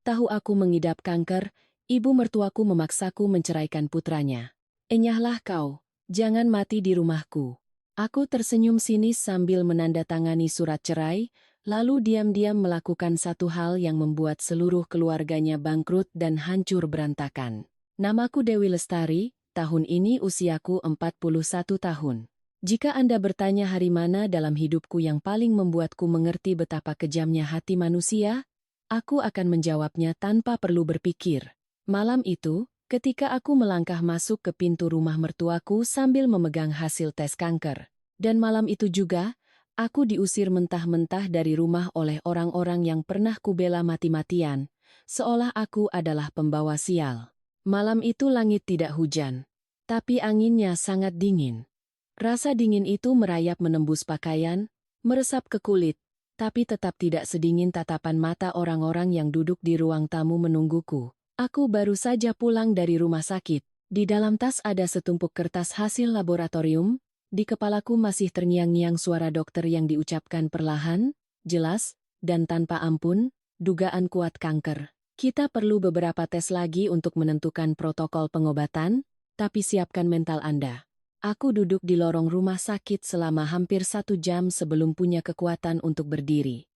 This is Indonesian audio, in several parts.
tahu aku mengidap kanker, ibu mertuaku memaksaku menceraikan putranya. Enyahlah kau, jangan mati di rumahku. Aku tersenyum sinis sambil menandatangani surat cerai, lalu diam-diam melakukan satu hal yang membuat seluruh keluarganya bangkrut dan hancur berantakan. Namaku Dewi Lestari, tahun ini usiaku 41 tahun. Jika Anda bertanya hari mana dalam hidupku yang paling membuatku mengerti betapa kejamnya hati manusia, aku akan menjawabnya tanpa perlu berpikir. Malam itu, ketika aku melangkah masuk ke pintu rumah mertuaku sambil memegang hasil tes kanker. Dan malam itu juga, aku diusir mentah-mentah dari rumah oleh orang-orang yang pernah kubela mati-matian, seolah aku adalah pembawa sial. Malam itu langit tidak hujan, tapi anginnya sangat dingin. Rasa dingin itu merayap menembus pakaian, meresap ke kulit, tapi tetap tidak sedingin tatapan mata orang-orang yang duduk di ruang tamu menungguku. Aku baru saja pulang dari rumah sakit. Di dalam tas ada setumpuk kertas hasil laboratorium, di kepalaku masih terngiang-ngiang suara dokter yang diucapkan perlahan, jelas, dan tanpa ampun, dugaan kuat kanker. Kita perlu beberapa tes lagi untuk menentukan protokol pengobatan, tapi siapkan mental Anda. Aku duduk di lorong rumah sakit selama hampir 1 jam sebelum punya kekuatan untuk berdiri.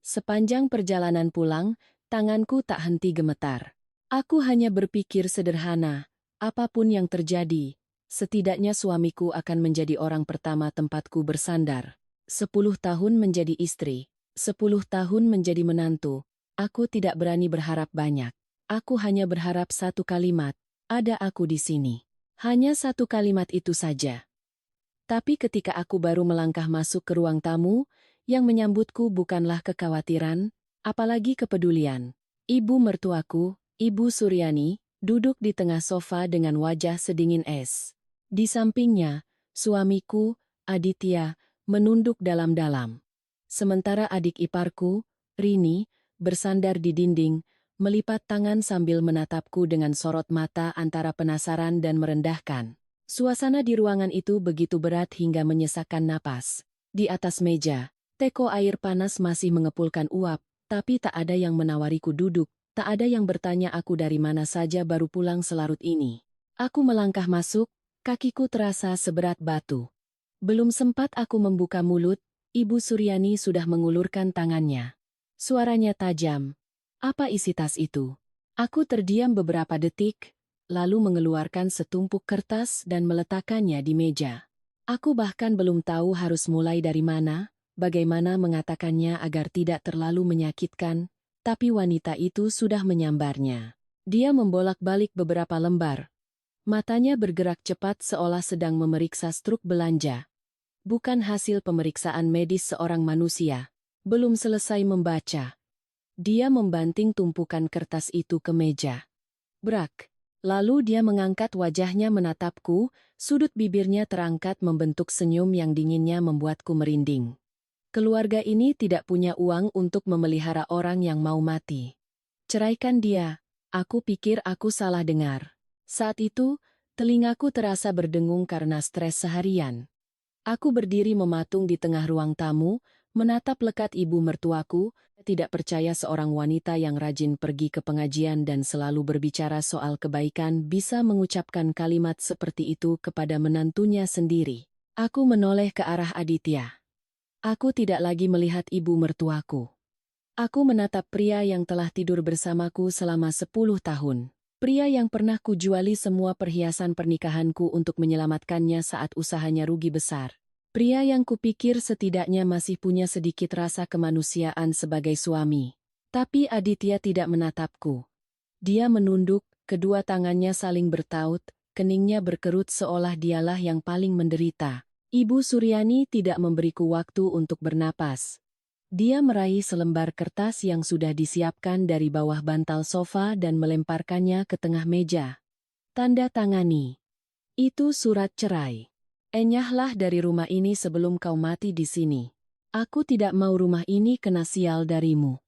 Sepanjang perjalanan pulang, tanganku tak henti gemetar. Aku hanya berpikir sederhana, apapun yang terjadi, setidaknya suamiku akan menjadi orang pertama tempatku bersandar. 10 tahun menjadi istri, 10 tahun menjadi menantu, aku tidak berani berharap banyak. Aku hanya berharap satu kalimat, ada aku di sini. Hanya satu kalimat itu saja. Tapi ketika aku baru melangkah masuk ke ruang tamu, yang menyambutku bukanlah kekhawatiran, apalagi kepedulian. Ibu mertuaku, Ibu Suryani, duduk di tengah sofa dengan wajah sedingin es. Di sampingnya, suamiku, Aditya, menunduk dalam-dalam. Sementara adik iparku, Rini, bersandar di dinding, melipat tangan sambil menatapku dengan sorot mata antara penasaran dan merendahkan. Suasana di ruangan itu begitu berat hingga menyesakkan napas. Di atas meja, teko air panas masih mengepulkan uap, tapi tak ada yang menawariku duduk, tak ada yang bertanya aku dari mana saja baru pulang selarut ini. Aku melangkah masuk, kakiku terasa seberat batu. Belum sempat aku membuka mulut, Ibu Suryani sudah mengulurkan tangannya. Suaranya tajam. Apa isi tas itu? Aku terdiam beberapa detik, lalu mengeluarkan setumpuk kertas dan meletakkannya di meja. Aku bahkan belum tahu harus mulai dari mana, bagaimana mengatakannya agar tidak terlalu menyakitkan, tapi wanita itu sudah menyambarnya. Dia membolak-balik beberapa lembar. Matanya bergerak cepat seolah sedang memeriksa struk belanja. Bukan hasil pemeriksaan medis seorang manusia. Belum selesai membaca. Dia membanting tumpukan kertas itu ke meja. Brak. Lalu dia mengangkat wajahnya menatapku, sudut bibirnya terangkat membentuk senyum yang dinginnya membuatku merinding. Keluarga ini tidak punya uang untuk memelihara orang yang mau mati. Ceraikan dia, aku pikir aku salah dengar. Saat itu, telingaku terasa berdengung karena stres seharian. Aku berdiri mematung di tengah ruang tamu, menatap lekat ibu mertuaku, tidak percaya seorang wanita yang rajin pergi ke pengajian dan selalu berbicara soal kebaikan bisa mengucapkan kalimat seperti itu kepada menantunya sendiri. Aku menoleh ke arah Aditya. Aku tidak lagi melihat ibu mertuaku. Aku menatap pria yang telah tidur bersamaku selama 10 tahun. Pria yang pernah kujuali semua perhiasan pernikahanku untuk menyelamatkannya saat usahanya rugi besar. Pria yang kupikir setidaknya masih punya sedikit rasa kemanusiaan sebagai suami. Tapi Aditya tidak menatapku. Dia menunduk, kedua tangannya saling bertaut, keningnya berkerut seolah dialah yang paling menderita. Ibu Suryani tidak memberiku waktu untuk bernapas. Dia meraih selembar kertas yang sudah disiapkan dari bawah bantal sofa dan melemparkannya ke tengah meja. Tanda tangani. Itu surat cerai. Enyahlah dari rumah ini sebelum kau mati di sini. Aku tidak mau rumah ini kena sial darimu.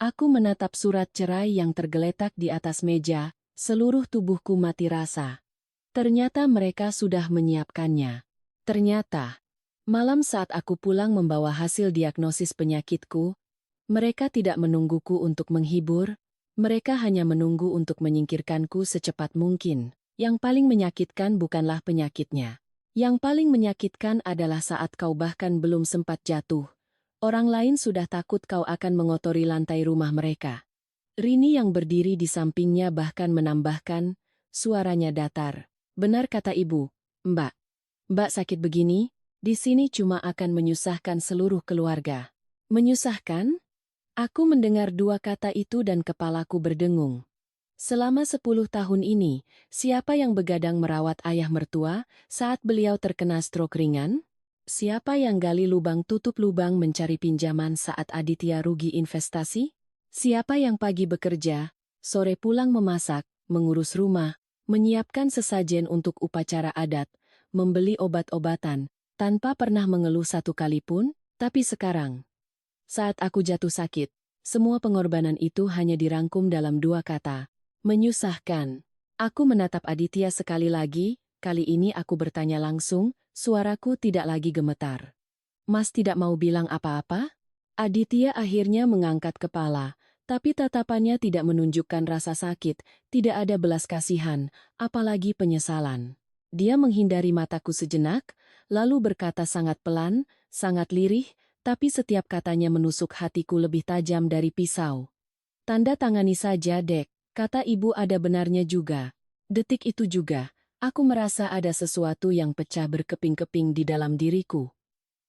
Aku menatap surat cerai yang tergeletak di atas meja, seluruh tubuhku mati rasa. Ternyata mereka sudah menyiapkannya. Ternyata, malam saat aku pulang membawa hasil diagnosis penyakitku, mereka tidak menungguku untuk menghibur, Mereka hanya menunggu untuk menyingkirkanku secepat mungkin. Yang paling menyakitkan bukanlah penyakitnya. Yang paling menyakitkan adalah saat kau bahkan belum sempat jatuh. Orang lain sudah takut kau akan mengotori lantai rumah mereka. Rini yang berdiri di sampingnya bahkan menambahkan, suaranya datar. Benar kata ibu, Mbak. Mbak sakit begini, di sini cuma akan menyusahkan seluruh keluarga. Menyusahkan? Aku mendengar dua kata itu dan kepalaku berdengung. Selama 10 tahun ini, siapa yang begadang merawat ayah mertua saat beliau terkena stroke ringan? Siapa yang gali lubang tutup lubang mencari pinjaman saat Aditya rugi investasi? Siapa yang pagi bekerja, sore pulang memasak, mengurus rumah, menyiapkan sesajen untuk upacara adat, membeli obat-obatan, tanpa pernah mengeluh satu kali pun? Tapi sekarang, saat aku jatuh sakit, semua pengorbanan itu hanya dirangkum dalam dua kata. Menyusahkan. Aku menatap Aditya sekali lagi, kali ini aku bertanya langsung, suaraku tidak lagi gemetar. Mas tidak mau bilang apa-apa? Aditya akhirnya mengangkat kepala, tapi tatapannya tidak menunjukkan rasa sakit, tidak ada belas kasihan, apalagi penyesalan. Dia menghindari mataku sejenak, lalu berkata sangat pelan, sangat lirih, tapi setiap katanya menusuk hatiku lebih tajam dari pisau. Tanda tangani saja, Dek, kata ibu ada benarnya juga. Detik itu juga, aku merasa ada sesuatu yang pecah berkeping-keping di dalam diriku.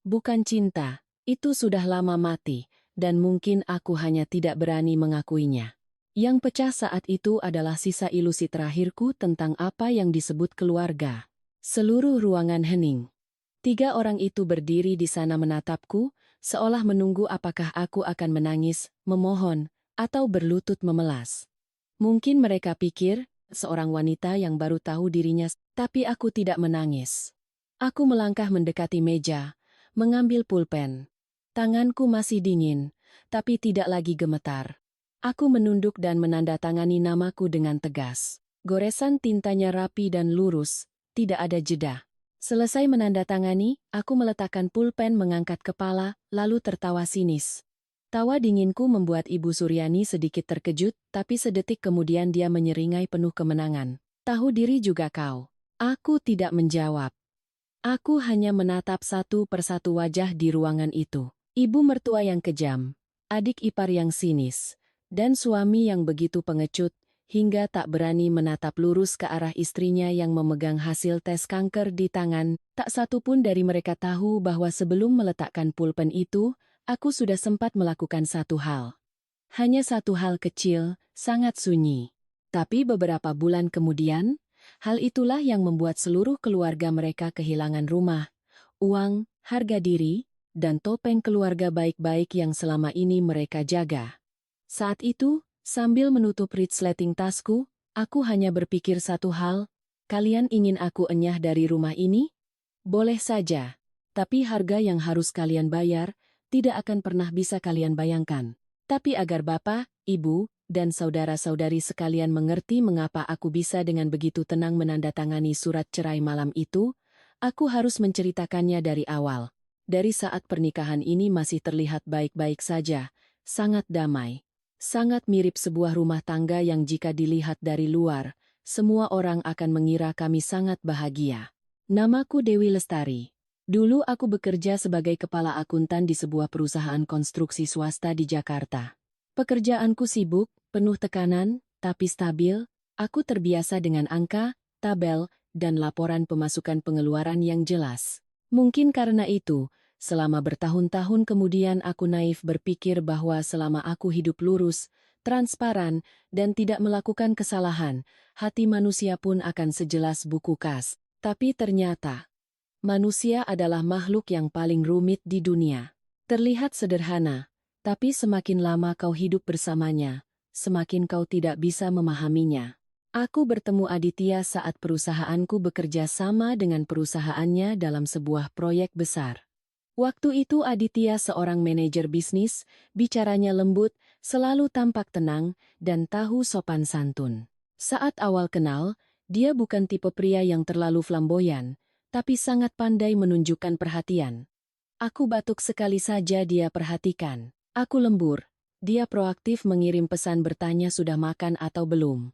Bukan cinta, itu sudah lama mati, dan mungkin aku hanya tidak berani mengakuinya. Yang pecah saat itu adalah sisa ilusi terakhirku tentang apa yang disebut keluarga. Seluruh ruangan hening. 3 orang itu berdiri di sana menatapku, seolah menunggu apakah aku akan menangis, memohon, atau berlutut memelas. Mungkin mereka pikir, seorang wanita yang baru tahu dirinya, tapi aku tidak menangis. Aku melangkah mendekati meja, mengambil pulpen. Tanganku masih dingin, tapi tidak lagi gemetar. Aku menunduk dan menandatangani namaku dengan tegas. Goresan tintanya rapi dan lurus, tidak ada jeda. Selesai menandatangani, aku meletakkan pulpen mengangkat kepala, lalu tertawa sinis. Tawa dinginku membuat Ibu Suryani sedikit terkejut, tapi sedetik kemudian dia menyeringai penuh kemenangan. Tahu diri juga kau. Aku tidak menjawab. Aku hanya menatap satu persatu wajah di ruangan itu. Ibu mertua yang kejam, adik ipar yang sinis, dan suami yang begitu pengecut, hingga tak berani menatap lurus ke arah istrinya yang memegang hasil tes kanker di tangan. Tak satu pun dari mereka tahu bahwa sebelum meletakkan pulpen itu, aku sudah sempat melakukan satu hal. Hanya satu hal kecil, sangat sunyi. Tapi beberapa bulan kemudian, hal itulah yang membuat seluruh keluarga mereka kehilangan rumah, uang, harga diri, dan topeng keluarga baik-baik yang selama ini mereka jaga. Saat itu, sambil menutup resleting tasku, aku hanya berpikir satu hal, kalian ingin aku enyah dari rumah ini? Boleh saja, tapi harga yang harus kalian bayar, tidak akan pernah bisa kalian bayangkan. Tapi agar Bapak, Ibu, dan saudara-saudari sekalian mengerti mengapa aku bisa dengan begitu tenang menandatangani surat cerai malam itu, aku harus menceritakannya dari awal. Dari saat pernikahan ini masih terlihat baik-baik saja, sangat damai. Sangat mirip sebuah rumah tangga yang jika dilihat dari luar, semua orang akan mengira kami sangat bahagia. Namaku Dewi Lestari. Dulu aku bekerja sebagai kepala akuntan di sebuah perusahaan konstruksi swasta di Jakarta. Pekerjaanku sibuk, penuh tekanan, tapi stabil. Aku terbiasa dengan angka, tabel, dan laporan pemasukan pengeluaran yang jelas. Mungkin karena itu, selama bertahun-tahun kemudian aku naif berpikir bahwa selama aku hidup lurus, transparan, dan tidak melakukan kesalahan, hati manusia pun akan sejelas buku kas. Tapi ternyata, manusia adalah makhluk yang paling rumit di dunia. Terlihat sederhana, tapi semakin lama kau hidup bersamanya, semakin kau tidak bisa memahaminya. Aku bertemu Aditya saat perusahaanku bekerja sama dengan perusahaannya dalam sebuah proyek besar. Waktu itu Aditya seorang manajer bisnis, bicaranya lembut, selalu tampak tenang, dan tahu sopan santun. Saat awal kenal, dia bukan tipe pria yang terlalu flamboyan, tapi sangat pandai menunjukkan perhatian. Aku batuk sekali saja dia perhatikan. Aku lembur, Dia proaktif mengirim pesan bertanya sudah makan atau belum.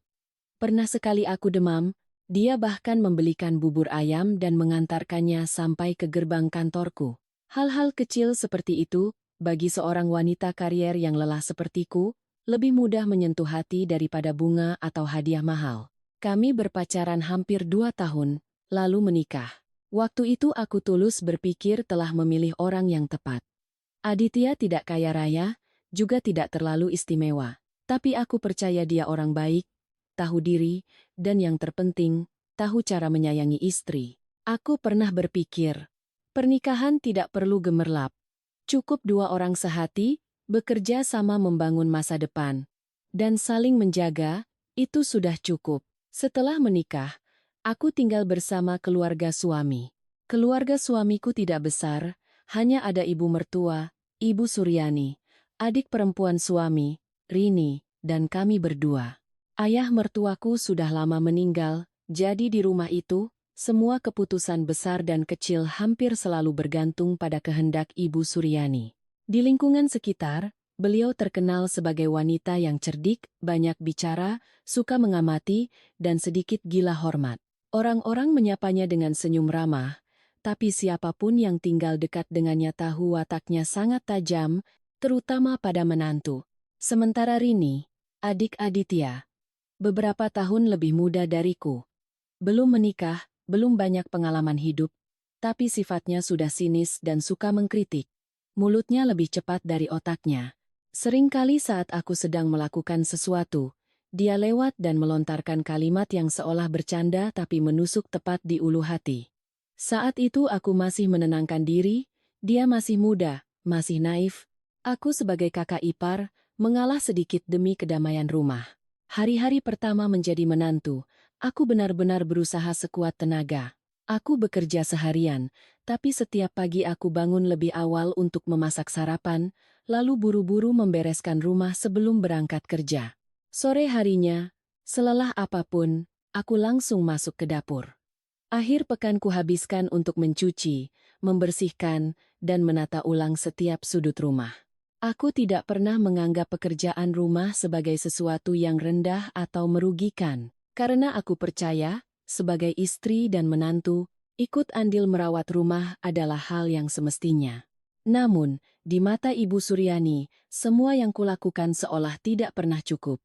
Pernah sekali aku demam, dia bahkan membelikan bubur ayam dan mengantarkannya sampai ke gerbang kantorku. Hal-hal kecil seperti itu, bagi seorang wanita karier yang lelah sepertiku, lebih mudah menyentuh hati daripada bunga atau hadiah mahal. Kami berpacaran hampir 2 tahun, lalu menikah. Waktu itu aku tulus berpikir telah memilih orang yang tepat. Aditya tidak kaya raya, juga tidak terlalu istimewa. Tapi aku percaya dia orang baik, tahu diri, dan yang terpenting, tahu cara menyayangi istri. Aku pernah berpikir, pernikahan tidak perlu gemerlap. Cukup dua orang sehati, bekerja sama membangun masa depan. Dan saling menjaga, itu sudah cukup. Setelah menikah, aku tinggal bersama keluarga suami. Keluarga suamiku tidak besar, hanya ada ibu mertua, Ibu Suryani, adik perempuan suami, Rini, dan kami berdua. Ayah mertuaku sudah lama meninggal, jadi di rumah itu, semua keputusan besar dan kecil hampir selalu bergantung pada kehendak Ibu Suryani. Di lingkungan sekitar, beliau terkenal sebagai wanita yang cerdik, banyak bicara, suka mengamati, dan sedikit gila hormat. Orang-orang menyapanya dengan senyum ramah, tapi siapapun yang tinggal dekat dengannya tahu wataknya sangat tajam, terutama pada menantu. Sementara Rini, adik Aditya, beberapa tahun lebih muda dariku. Belum menikah, belum banyak pengalaman hidup, tapi sifatnya sudah sinis dan suka mengkritik. Mulutnya lebih cepat dari otaknya. Seringkali saat aku sedang melakukan sesuatu, dia lewat dan melontarkan kalimat yang seolah bercanda tapi menusuk tepat di ulu hati. Saat itu aku masih menenangkan diri, dia masih muda, masih naif. Aku sebagai kakak ipar, mengalah sedikit demi kedamaian rumah. Hari-hari pertama menjadi menantu, aku benar-benar berusaha sekuat tenaga. Aku bekerja seharian, tapi setiap pagi aku bangun lebih awal untuk memasak sarapan, lalu buru-buru membereskan rumah sebelum berangkat kerja. Sore harinya, selelah apapun, aku langsung masuk ke dapur. Akhir pekan kuhabiskan untuk mencuci, membersihkan, dan menata ulang setiap sudut rumah. Aku tidak pernah menganggap pekerjaan rumah sebagai sesuatu yang rendah atau merugikan, karena aku percaya, sebagai istri dan menantu, ikut andil merawat rumah adalah hal yang semestinya. Namun, di mata Ibu Suryani, semua yang kulakukan seolah tidak pernah cukup.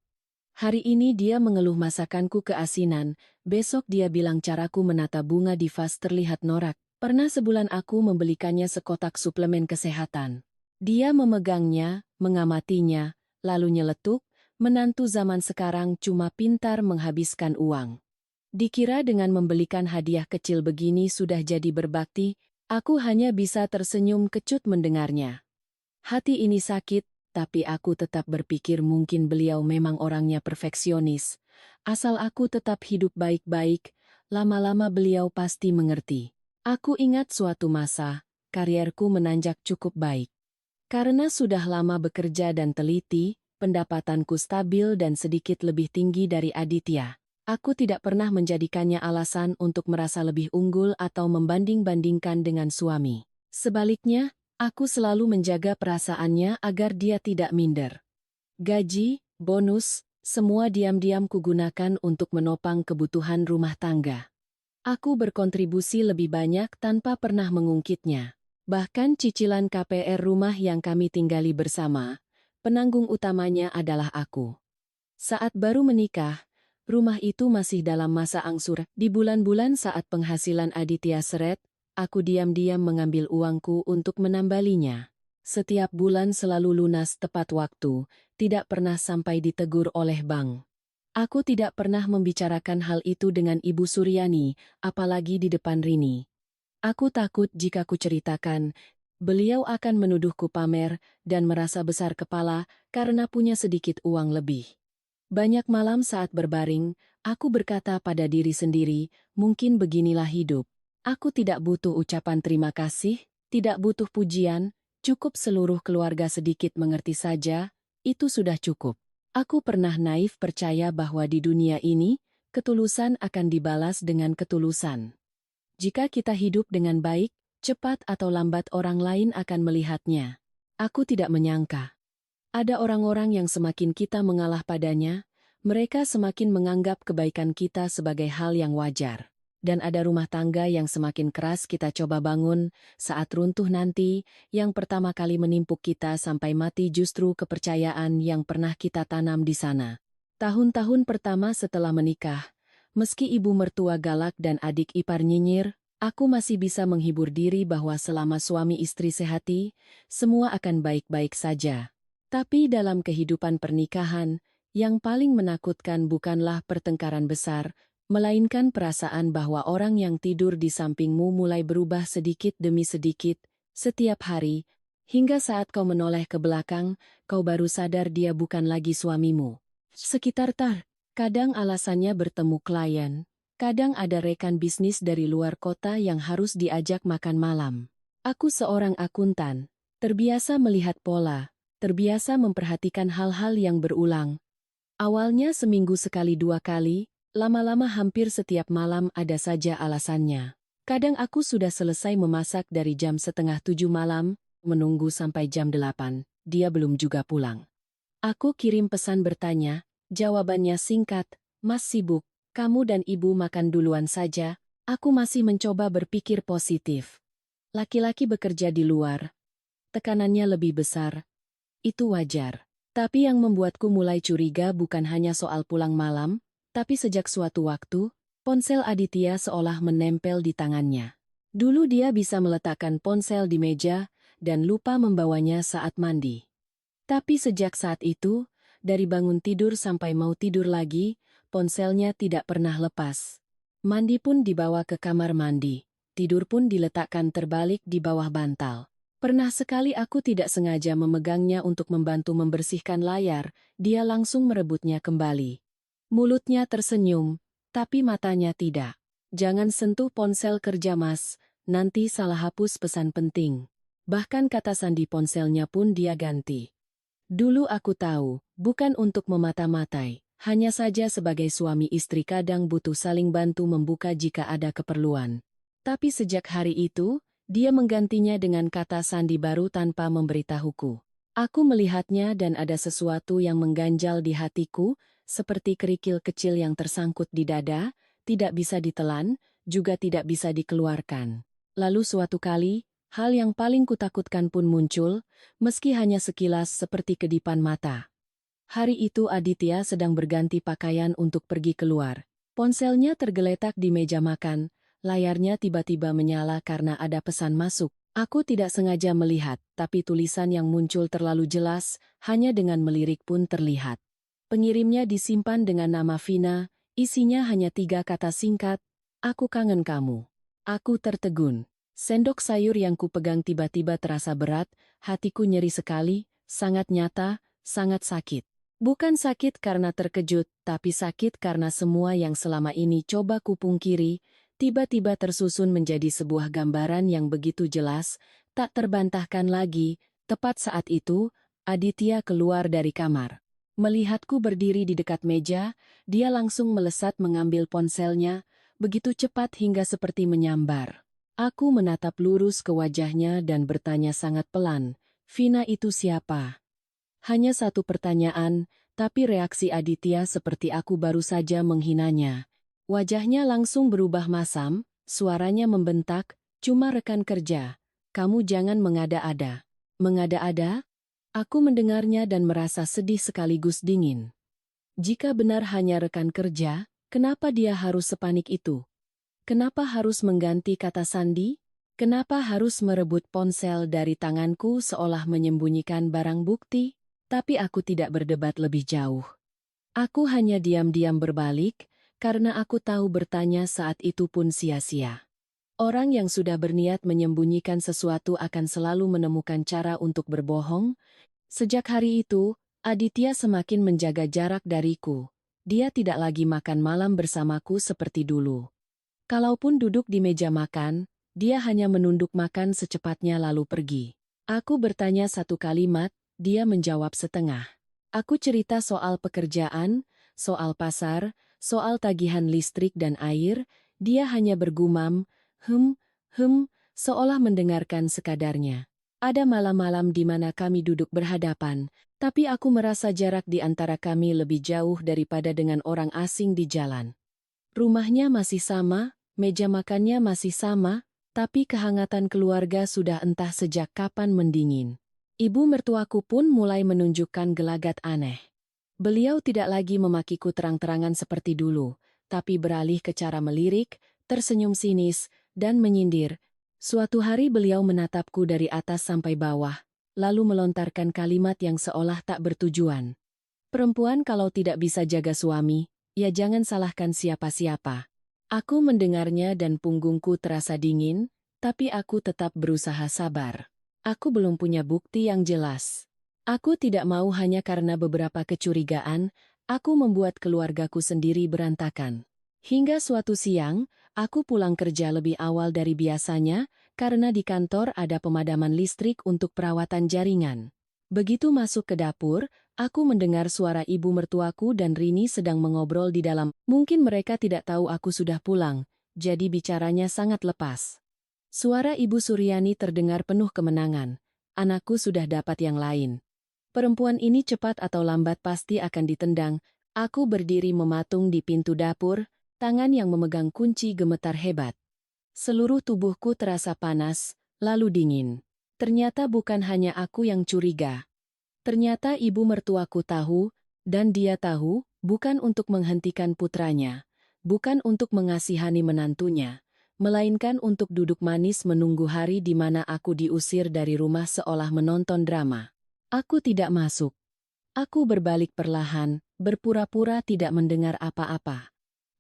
Hari ini dia mengeluh masakanku keasinan, besok dia bilang caraku menata bunga di vas terlihat norak. Pernah sebulan aku membelikannya sekotak suplemen kesehatan. Dia memegangnya, mengamatinya, lalu nyeletuk, menantu zaman sekarang cuma pintar menghabiskan uang. Dikira dengan membelikan hadiah kecil begini sudah jadi berbakti, aku hanya bisa tersenyum kecut mendengarnya. Hati ini sakit, tapi aku tetap berpikir mungkin beliau memang orangnya perfeksionis. Asal aku tetap hidup baik-baik, lama-lama beliau pasti mengerti. Aku ingat suatu masa, karierku menanjak cukup baik. Karena sudah lama bekerja dan teliti, pendapatanku stabil dan sedikit lebih tinggi dari Aditya. Aku tidak pernah menjadikannya alasan untuk merasa lebih unggul atau membanding-bandingkan dengan suami. Sebaliknya, aku selalu menjaga perasaannya agar dia tidak minder. Gaji, bonus, semua diam-diam kugunakan untuk menopang kebutuhan rumah tangga. Aku berkontribusi lebih banyak tanpa pernah mengungkitnya. Bahkan cicilan KPR rumah yang kami tinggali bersama, penanggung utamanya adalah aku. Saat baru menikah, rumah itu masih dalam masa angsur. Di bulan-bulan saat penghasilan Aditya seret, aku diam-diam mengambil uangku untuk menambalinya. Setiap bulan selalu lunas tepat waktu, tidak pernah sampai ditegur oleh bank. Aku tidak pernah membicarakan hal itu dengan Ibu Suryani, apalagi di depan Rini. Aku takut jika ku ceritakan, beliau akan menuduhku pamer dan merasa besar kepala karena punya sedikit uang lebih. Banyak malam saat berbaring, aku berkata pada diri sendiri, mungkin beginilah hidup. Aku tidak butuh ucapan terima kasih, tidak butuh pujian, cukup seluruh keluarga sedikit mengerti saja, itu sudah cukup. Aku pernah naif percaya bahwa di dunia ini, ketulusan akan dibalas dengan ketulusan. Jika kita hidup dengan baik, cepat atau lambat orang lain akan melihatnya. Aku tidak menyangka. Ada orang-orang yang semakin kita mengalah padanya, mereka semakin menganggap kebaikan kita sebagai hal yang wajar. Dan ada rumah tangga yang semakin keras kita coba bangun, saat runtuh nanti, yang pertama kali menimpuk kita sampai mati justru kepercayaan yang pernah kita tanam di sana. Tahun-tahun pertama setelah menikah, meski ibu mertua galak dan adik ipar nyinyir, aku masih bisa menghibur diri bahwa selama suami istri sehati, semua akan baik-baik saja. Tapi dalam kehidupan pernikahan, yang paling menakutkan bukanlah pertengkaran besar, melainkan perasaan bahwa orang yang tidur di sampingmu mulai berubah sedikit demi sedikit, setiap hari, hingga saat kau menoleh ke belakang, kau baru sadar dia bukan lagi suamimu. Kadang alasannya bertemu klien, kadang ada rekan bisnis dari luar kota yang harus diajak makan malam. Aku seorang akuntan, terbiasa melihat pola, terbiasa memperhatikan hal-hal yang berulang. Awalnya seminggu sekali 2 kali, lama-lama hampir setiap malam ada saja alasannya. Kadang aku sudah selesai memasak dari jam 6:30 malam, menunggu sampai jam 8, dia belum juga pulang. Aku kirim pesan bertanya, jawabannya singkat, "Mas sibuk, kamu dan ibu makan duluan saja." Aku masih mencoba berpikir positif. Laki-laki bekerja di luar, tekanannya lebih besar. Itu wajar. Tapi yang membuatku mulai curiga bukan hanya soal pulang malam, tapi sejak suatu waktu, ponsel Aditya seolah menempel di tangannya. Dulu dia bisa meletakkan ponsel di meja dan lupa membawanya saat mandi. Tapi sejak saat itu, dari bangun tidur sampai mau tidur lagi, ponselnya tidak pernah lepas. Mandi pun dibawa ke kamar mandi, tidur pun diletakkan terbalik di bawah bantal. Pernah sekali aku tidak sengaja memegangnya untuk membantu membersihkan layar, dia langsung merebutnya kembali. Mulutnya tersenyum, tapi matanya tidak. "Jangan sentuh ponsel kerja Mas, nanti salah hapus pesan penting." Bahkan kata sandi ponselnya pun dia ganti. Dulu aku tahu, bukan untuk memata-matai, hanya saja sebagai suami istri kadang butuh saling bantu membuka jika ada keperluan. Tapi sejak hari itu, dia menggantinya dengan kata sandi baru tanpa memberitahuku. Aku melihatnya dan ada sesuatu yang mengganjal di hatiku, seperti kerikil kecil yang tersangkut di dada, tidak bisa ditelan, juga tidak bisa dikeluarkan. Lalu suatu kali, hal yang paling kutakutkan pun muncul, meski hanya sekilas seperti kedipan mata. Hari itu Aditya sedang berganti pakaian untuk pergi keluar. Ponselnya tergeletak di meja makan. Layarnya tiba-tiba menyala karena ada pesan masuk. Aku tidak sengaja melihat, tapi tulisan yang muncul terlalu jelas, hanya dengan melirik pun terlihat. Pengirimnya disimpan dengan nama Vina, isinya hanya 3 kata singkat, "Aku kangen kamu." Aku tertegun. Sendok sayur yang kupegang tiba-tiba terasa berat, hatiku nyeri sekali, sangat nyata, sangat sakit. Bukan sakit karena terkejut, tapi sakit karena semua yang selama ini coba kupungkiri, tiba-tiba tersusun menjadi sebuah gambaran yang begitu jelas, tak terbantahkan lagi. Tepat saat itu, Aditya keluar dari kamar. Melihatku berdiri di dekat meja, dia langsung melesat mengambil ponselnya, begitu cepat hingga seperti menyambar. Aku menatap lurus ke wajahnya dan bertanya sangat pelan, "Vina itu siapa?" Hanya satu pertanyaan, tapi reaksi Aditya seperti aku baru saja menghinanya. Wajahnya langsung berubah masam, suaranya membentak, "Cuma rekan kerja. Kamu jangan mengada-ada." "Mengada-ada?" Aku mendengarnya dan merasa sedih sekaligus dingin. Jika benar hanya rekan kerja, kenapa dia harus sepanik itu? Kenapa harus mengganti kata sandi? Kenapa harus merebut ponsel dari tanganku seolah menyembunyikan barang bukti? Tapi aku tidak berdebat lebih jauh. Aku hanya diam-diam berbalik, karena aku tahu bertanya saat itu pun sia-sia. Orang yang sudah berniat menyembunyikan sesuatu akan selalu menemukan cara untuk berbohong. Sejak hari itu, Aditya semakin menjaga jarak dariku. Dia tidak lagi makan malam bersamaku seperti dulu. Kalaupun duduk di meja makan, dia hanya menunduk makan secepatnya lalu pergi. Aku bertanya satu kalimat, dia menjawab setengah. Aku cerita soal pekerjaan, soal pasar, soal tagihan listrik dan air, dia hanya bergumam, seolah mendengarkan sekadarnya. Ada malam-malam di mana kami duduk berhadapan, Tapi aku merasa jarak di antara kami lebih jauh daripada dengan orang asing di jalan. Rumahnya masih sama, meja makannya masih sama, tapi kehangatan keluarga sudah entah sejak kapan mendingin. Ibu mertuaku pun mulai menunjukkan gelagat aneh. Beliau tidak lagi memakiku terang-terangan seperti dulu, tapi beralih ke cara melirik, tersenyum sinis, dan menyindir. Suatu hari beliau menatapku dari atas sampai bawah, lalu melontarkan kalimat yang seolah tak bertujuan. Perempuan kalau tidak bisa jaga suami, ya jangan salahkan siapa-siapa. Aku mendengarnya dan punggungku terasa dingin, tapi aku tetap berusaha sabar. Aku belum punya bukti yang jelas. Aku tidak mau hanya karena beberapa kecurigaan, aku membuat keluargaku sendiri berantakan. Hingga suatu siang, aku pulang kerja lebih awal dari biasanya, karena di kantor ada pemadaman listrik untuk perawatan jaringan. Begitu masuk ke dapur, aku mendengar suara ibu mertuaku dan Rini sedang mengobrol di dalam. Mungkin mereka tidak tahu aku sudah pulang, jadi bicaranya sangat lepas. Suara Ibu Suryani terdengar penuh kemenangan. Anakku sudah dapat yang lain. Perempuan ini cepat atau lambat pasti akan ditendang. Aku berdiri mematung di pintu dapur, tangan yang memegang kunci gemetar hebat. Seluruh tubuhku terasa panas, lalu dingin. Ternyata bukan hanya aku yang curiga. Ternyata ibu mertuaku tahu, dan dia tahu, bukan untuk menghentikan putranya, bukan untuk mengasihani menantunya, melainkan untuk duduk manis menunggu hari di mana aku diusir dari rumah seolah menonton drama. Aku tidak masuk. Aku berbalik perlahan, berpura-pura tidak mendengar apa-apa.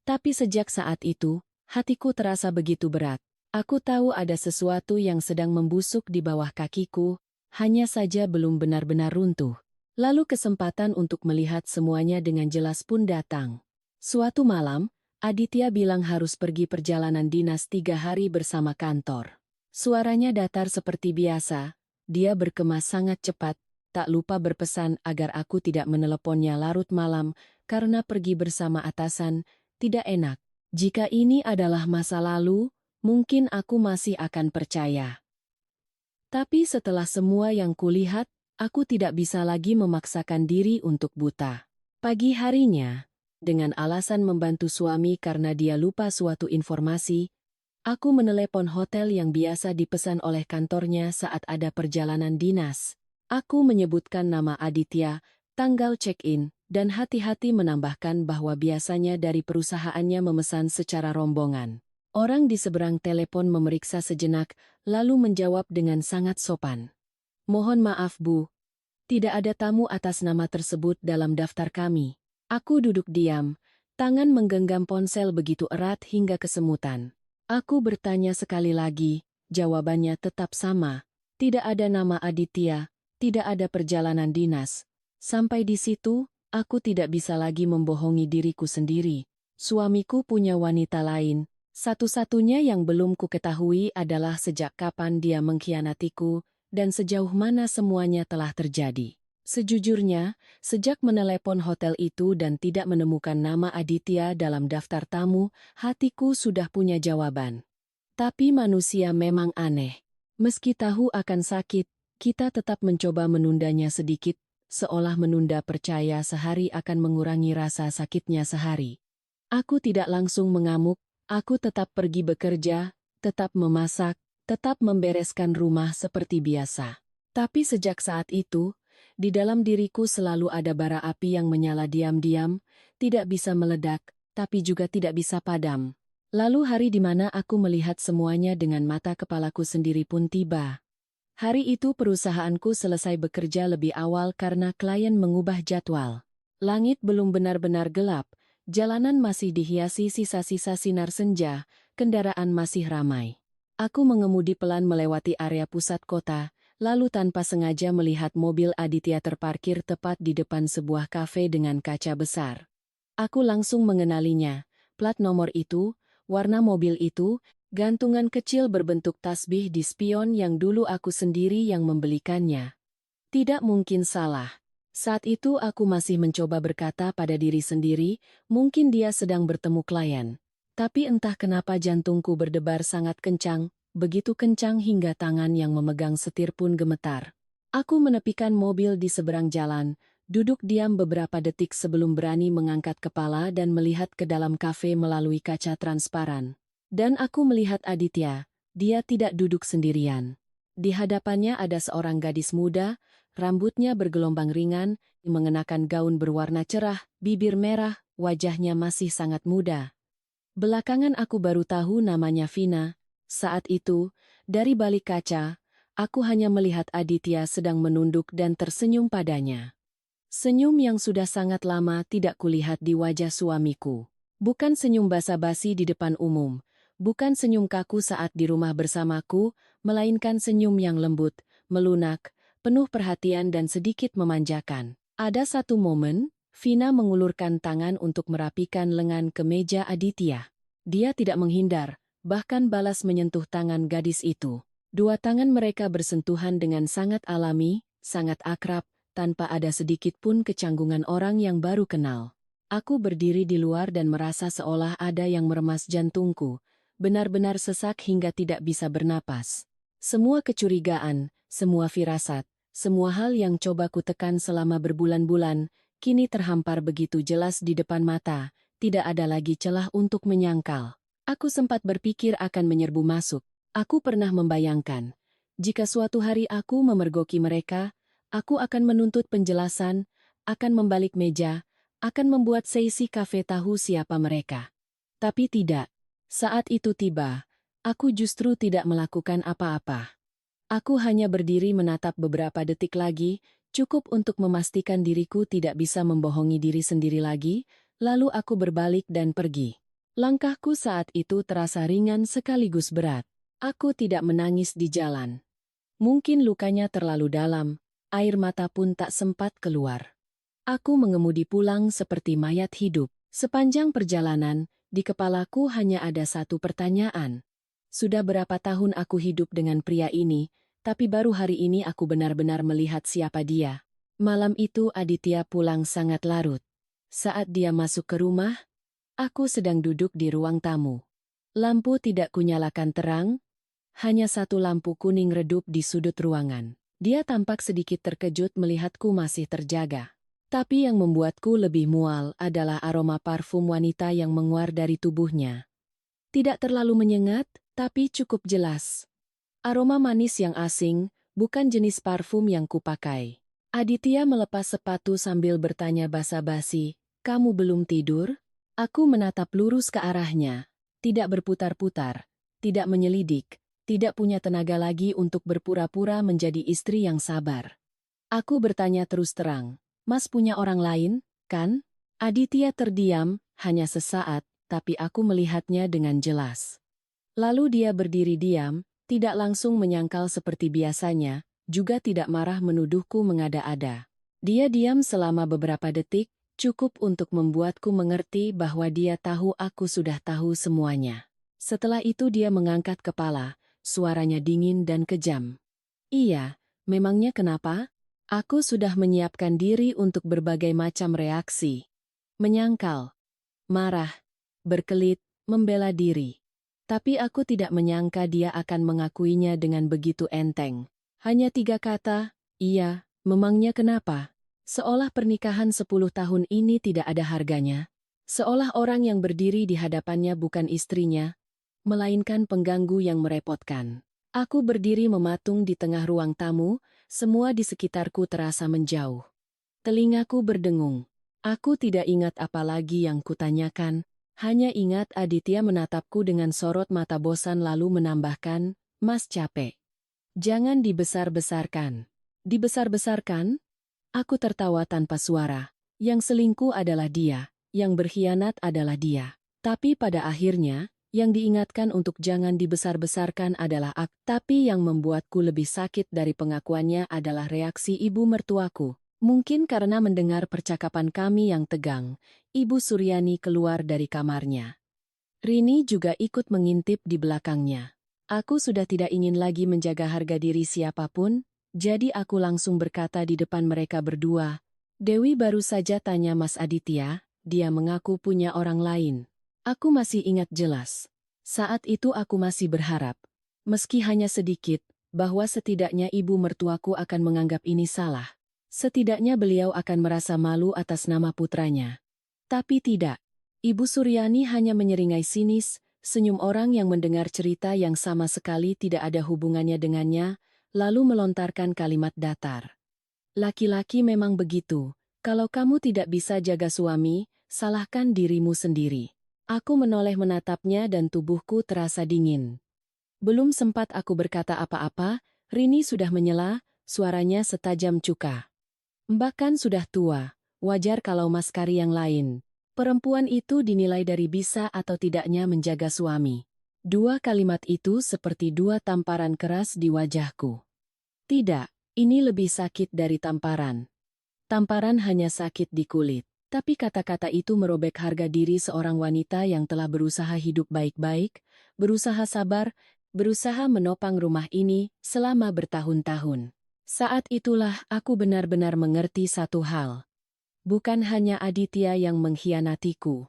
Tapi sejak saat itu, hatiku terasa begitu berat. Aku tahu ada sesuatu yang sedang membusuk di bawah kakiku, hanya saja belum benar-benar runtuh. Lalu kesempatan untuk melihat semuanya dengan jelas pun datang. Suatu malam, Aditya bilang harus pergi perjalanan dinas 3 hari bersama kantor. Suaranya datar seperti biasa, dia berkemas sangat cepat, tak lupa berpesan agar aku tidak meneleponnya larut malam karena pergi bersama atasan, tidak enak. Jika ini adalah masa lalu, mungkin aku masih akan percaya. Tapi setelah semua yang kulihat, aku tidak bisa lagi memaksakan diri untuk buta. Pagi harinya, dengan alasan membantu suami karena dia lupa suatu informasi, aku menelepon hotel yang biasa dipesan oleh kantornya saat ada perjalanan dinas. Aku menyebutkan nama Aditya, tanggal check-in, dan hati-hati menambahkan bahwa biasanya dari perusahaannya memesan secara rombongan. Orang di seberang telepon memeriksa sejenak, lalu menjawab dengan sangat sopan. Mohon maaf Bu, tidak ada tamu atas nama tersebut dalam daftar kami. Aku duduk diam, tangan menggenggam ponsel begitu erat hingga kesemutan. Aku bertanya sekali lagi, jawabannya tetap sama. Tidak ada nama Aditya, tidak ada perjalanan dinas. Sampai di situ, aku tidak bisa lagi membohongi diriku sendiri. Suamiku punya wanita lain. Satu-satunya yang belum ku ketahui adalah sejak kapan dia mengkhianatiku dan sejauh mana semuanya telah terjadi. Sejujurnya, sejak menelepon hotel itu dan tidak menemukan nama Aditya dalam daftar tamu, hatiku sudah punya jawaban. Tapi manusia memang aneh. Meski tahu akan sakit, kita tetap mencoba menundanya sedikit, seolah menunda percaya sehari akan mengurangi rasa sakitnya sehari. Aku tidak langsung mengamuk, aku tetap pergi bekerja, tetap memasak, tetap membereskan rumah seperti biasa. Tapi sejak saat itu, di dalam diriku selalu ada bara api yang menyala diam-diam, tidak bisa meledak, tapi juga tidak bisa padam. Lalu hari di mana aku melihat semuanya dengan mata kepalaku sendiri pun tiba. Hari itu perusahaanku selesai bekerja lebih awal karena klien mengubah jadwal. Langit belum benar-benar gelap, jalanan masih dihiasi sisa-sisa sinar senja, kendaraan masih ramai. Aku mengemudi pelan melewati area pusat kota, lalu tanpa sengaja melihat mobil Aditya terparkir tepat di depan sebuah kafe dengan kaca besar. Aku langsung mengenalinya, plat nomor itu, warna mobil itu, gantungan kecil berbentuk tasbih di spion yang dulu aku sendiri yang membelikannya. Tidak mungkin salah. Saat itu aku masih mencoba berkata pada diri sendiri, mungkin dia sedang bertemu klien. Tapi entah kenapa jantungku berdebar sangat kencang, begitu kencang hingga tangan yang memegang setir pun gemetar. Aku menepikan mobil di seberang jalan, duduk diam beberapa detik sebelum berani mengangkat kepala dan melihat ke dalam kafe melalui kaca transparan. Dan aku melihat Aditya, dia tidak duduk sendirian. Di hadapannya ada seorang gadis muda, rambutnya bergelombang ringan, mengenakan gaun berwarna cerah, bibir merah, wajahnya masih sangat muda. Belakangan aku baru tahu namanya Vina. Saat itu, dari balik kaca, aku hanya melihat Aditya sedang menunduk dan tersenyum padanya. Senyum yang sudah sangat lama tidak kulihat di wajah suamiku. Bukan senyum basa-basi di depan umum, bukan senyum kaku saat di rumah bersamaku, melainkan senyum yang lembut, melunak, penuh perhatian dan sedikit memanjakan. Ada satu momen, Vina mengulurkan tangan untuk merapikan lengan ke meja Aditya. Dia tidak menghindar, bahkan balas menyentuh tangan gadis itu. Dua tangan mereka bersentuhan dengan sangat alami, sangat akrab, tanpa ada sedikit pun kecanggungan orang yang baru kenal. Aku berdiri di luar dan merasa seolah ada yang meremas jantungku, benar-benar sesak hingga tidak bisa bernapas. Semua kecurigaan, semua firasat, semua hal yang coba kutekan selama berbulan-bulan, kini terhampar begitu jelas di depan mata, tidak ada lagi celah untuk menyangkal. Aku sempat berpikir akan menyerbu masuk. Aku pernah membayangkan, jika suatu hari aku memergoki mereka, aku akan menuntut penjelasan, akan membalik meja, akan membuat sesi kafe tahu siapa mereka. Tapi tidak. Saat itu tiba, aku justru tidak melakukan apa-apa. Aku hanya berdiri menatap beberapa detik lagi, cukup untuk memastikan diriku tidak bisa membohongi diri sendiri lagi, lalu aku berbalik dan pergi. Langkahku saat itu terasa ringan sekaligus berat. Aku tidak menangis di jalan. Mungkin lukanya terlalu dalam, air mata pun tak sempat keluar. Aku mengemudi pulang seperti mayat hidup. Sepanjang perjalanan, di kepalaku hanya ada satu pertanyaan. Sudah berapa tahun aku hidup dengan pria ini, tapi baru hari ini aku benar-benar melihat siapa dia. Malam itu Aditya pulang sangat larut. Saat dia masuk ke rumah, aku sedang duduk di ruang tamu. Lampu tidak kunyalakan terang, hanya satu lampu kuning redup di sudut ruangan. Dia tampak sedikit terkejut melihatku masih terjaga. Tapi yang membuatku lebih mual adalah aroma parfum wanita yang menguar dari tubuhnya. Tidak terlalu menyengat, tapi cukup jelas. Aroma manis yang asing, bukan jenis parfum yang kupakai. Aditya melepas sepatu sambil bertanya basa-basi, "Kamu belum tidur?" Aku menatap lurus ke arahnya. Tidak berputar-putar, tidak menyelidik. Tidak punya tenaga lagi untuk berpura-pura menjadi istri yang sabar. Aku bertanya terus terang, "Mas punya orang lain, kan?" Aditya terdiam, hanya sesaat, tapi aku melihatnya dengan jelas. Lalu dia berdiri diam, tidak langsung menyangkal seperti biasanya, juga tidak marah menuduhku mengada-ada. Dia diam selama beberapa detik, cukup untuk membuatku mengerti bahwa dia tahu aku sudah tahu semuanya. Setelah itu dia mengangkat kepala, suaranya dingin dan kejam. "Iya, memangnya kenapa?" Aku sudah menyiapkan diri untuk berbagai macam reaksi. Menyangkal, marah, berkelit, membela diri. Tapi aku tidak menyangka dia akan mengakuinya dengan begitu enteng. Hanya 3 kata, "Iya, memangnya kenapa?" Seolah pernikahan 10 tahun ini tidak ada harganya. Seolah orang yang berdiri di hadapannya bukan istrinya, melainkan pengganggu yang merepotkan. Aku berdiri mematung di tengah ruang tamu, semua di sekitarku terasa menjauh. Telingaku berdengung. Aku tidak ingat apa lagi yang kutanyakan, hanya ingat Aditya menatapku dengan sorot mata bosan lalu menambahkan, "Mas capek. Jangan dibesar-besarkan." "Dibesar-besarkan?" Aku tertawa tanpa suara. Yang selingkuh adalah dia, yang berkhianat adalah dia. Tapi pada akhirnya, yang diingatkan untuk jangan dibesar-besarkan adalah aku. Tapi yang membuatku lebih sakit dari pengakuannya adalah reaksi ibu mertuaku. Mungkin karena mendengar percakapan kami yang tegang, Ibu Suryani keluar dari kamarnya. Rini juga ikut mengintip di belakangnya. Aku sudah tidak ingin lagi menjaga harga diri siapapun, jadi aku langsung berkata di depan mereka berdua, "Dewi baru saja tanya Mas Aditya, dia mengaku punya orang lain." Aku masih ingat jelas. Saat itu aku masih berharap, meski hanya sedikit, bahwa setidaknya ibu mertuaku akan menganggap ini salah. Setidaknya beliau akan merasa malu atas nama putranya. Tapi tidak. Ibu Suryani hanya menyeringai sinis, senyum orang yang mendengar cerita yang sama sekali tidak ada hubungannya dengannya, lalu melontarkan kalimat datar. Laki-laki memang begitu. Kalau kamu tidak bisa jaga suami, salahkan dirimu sendiri. Aku menoleh menatapnya dan tubuhku terasa dingin. Belum sempat aku berkata apa-apa, Rini sudah menyela, suaranya setajam cuka. Mbak kan sudah tua, wajar kalau Mas Kari yang lain. Perempuan itu dinilai dari bisa atau tidaknya menjaga suami. Dua kalimat itu seperti dua tamparan keras di wajahku. Tidak, ini lebih sakit dari tamparan. Tamparan hanya sakit di kulit. Tapi kata-kata itu merobek harga diri seorang wanita yang telah berusaha hidup baik-baik, berusaha sabar, berusaha menopang rumah ini selama bertahun-tahun. Saat itulah aku benar-benar mengerti satu hal. Bukan hanya Aditya yang mengkhianatiku.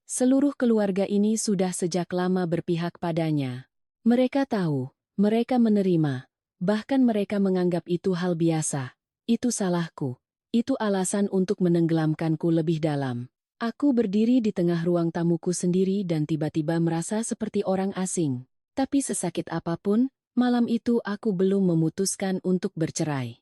Seluruh keluarga ini sudah sejak lama berpihak padanya. Mereka tahu, mereka menerima, bahkan mereka menganggap itu hal biasa. Itu salahku. Itu alasan untuk menenggelamkanku lebih dalam. Aku berdiri di tengah ruang tamuku sendiri dan tiba-tiba merasa seperti orang asing. Tapi sesakit apapun, malam itu aku belum memutuskan untuk bercerai.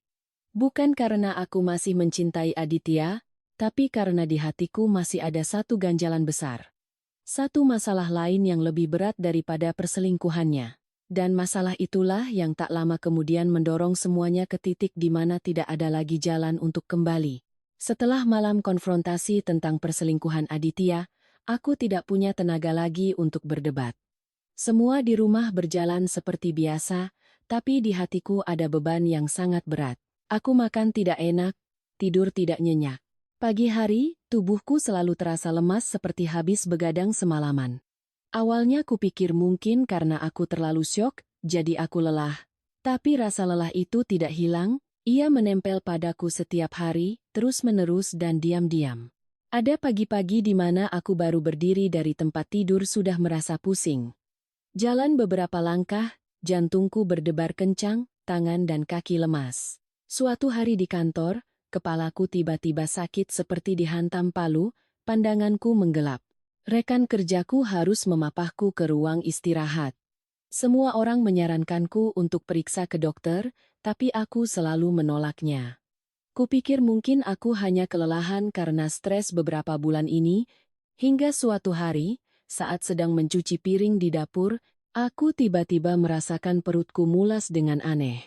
Bukan karena aku masih mencintai Aditya, tapi karena di hatiku masih ada satu ganjalan besar. Satu masalah lain yang lebih berat daripada perselingkuhannya. Dan masalah itulah yang tak lama kemudian mendorong semuanya ke titik di mana tidak ada lagi jalan untuk kembali. Setelah malam konfrontasi tentang perselingkuhan Aditya, aku tidak punya tenaga lagi untuk berdebat. Semua di rumah berjalan seperti biasa, tapi di hatiku ada beban yang sangat berat. Aku makan tidak enak, tidur tidak nyenyak. Pagi hari, tubuhku selalu terasa lemas seperti habis begadang semalaman. Awalnya kupikir mungkin karena aku terlalu syok, jadi aku lelah. Tapi rasa lelah itu tidak hilang, ia menempel padaku setiap hari, terus-menerus dan diam-diam. Ada pagi-pagi di mana aku baru berdiri dari tempat tidur sudah merasa pusing. Jalan beberapa langkah, jantungku berdebar kencang, tangan dan kaki lemas. Suatu hari di kantor, kepalaku tiba-tiba sakit seperti dihantam palu, pandanganku menggelap. Rekan kerjaku harus memapahku ke ruang istirahat. Semua orang menyarankanku untuk periksa ke dokter, tapi aku selalu menolaknya. Kupikir mungkin aku hanya kelelahan karena stres beberapa bulan ini, hingga suatu hari, saat sedang mencuci piring di dapur, aku tiba-tiba merasakan perutku mulas dengan aneh.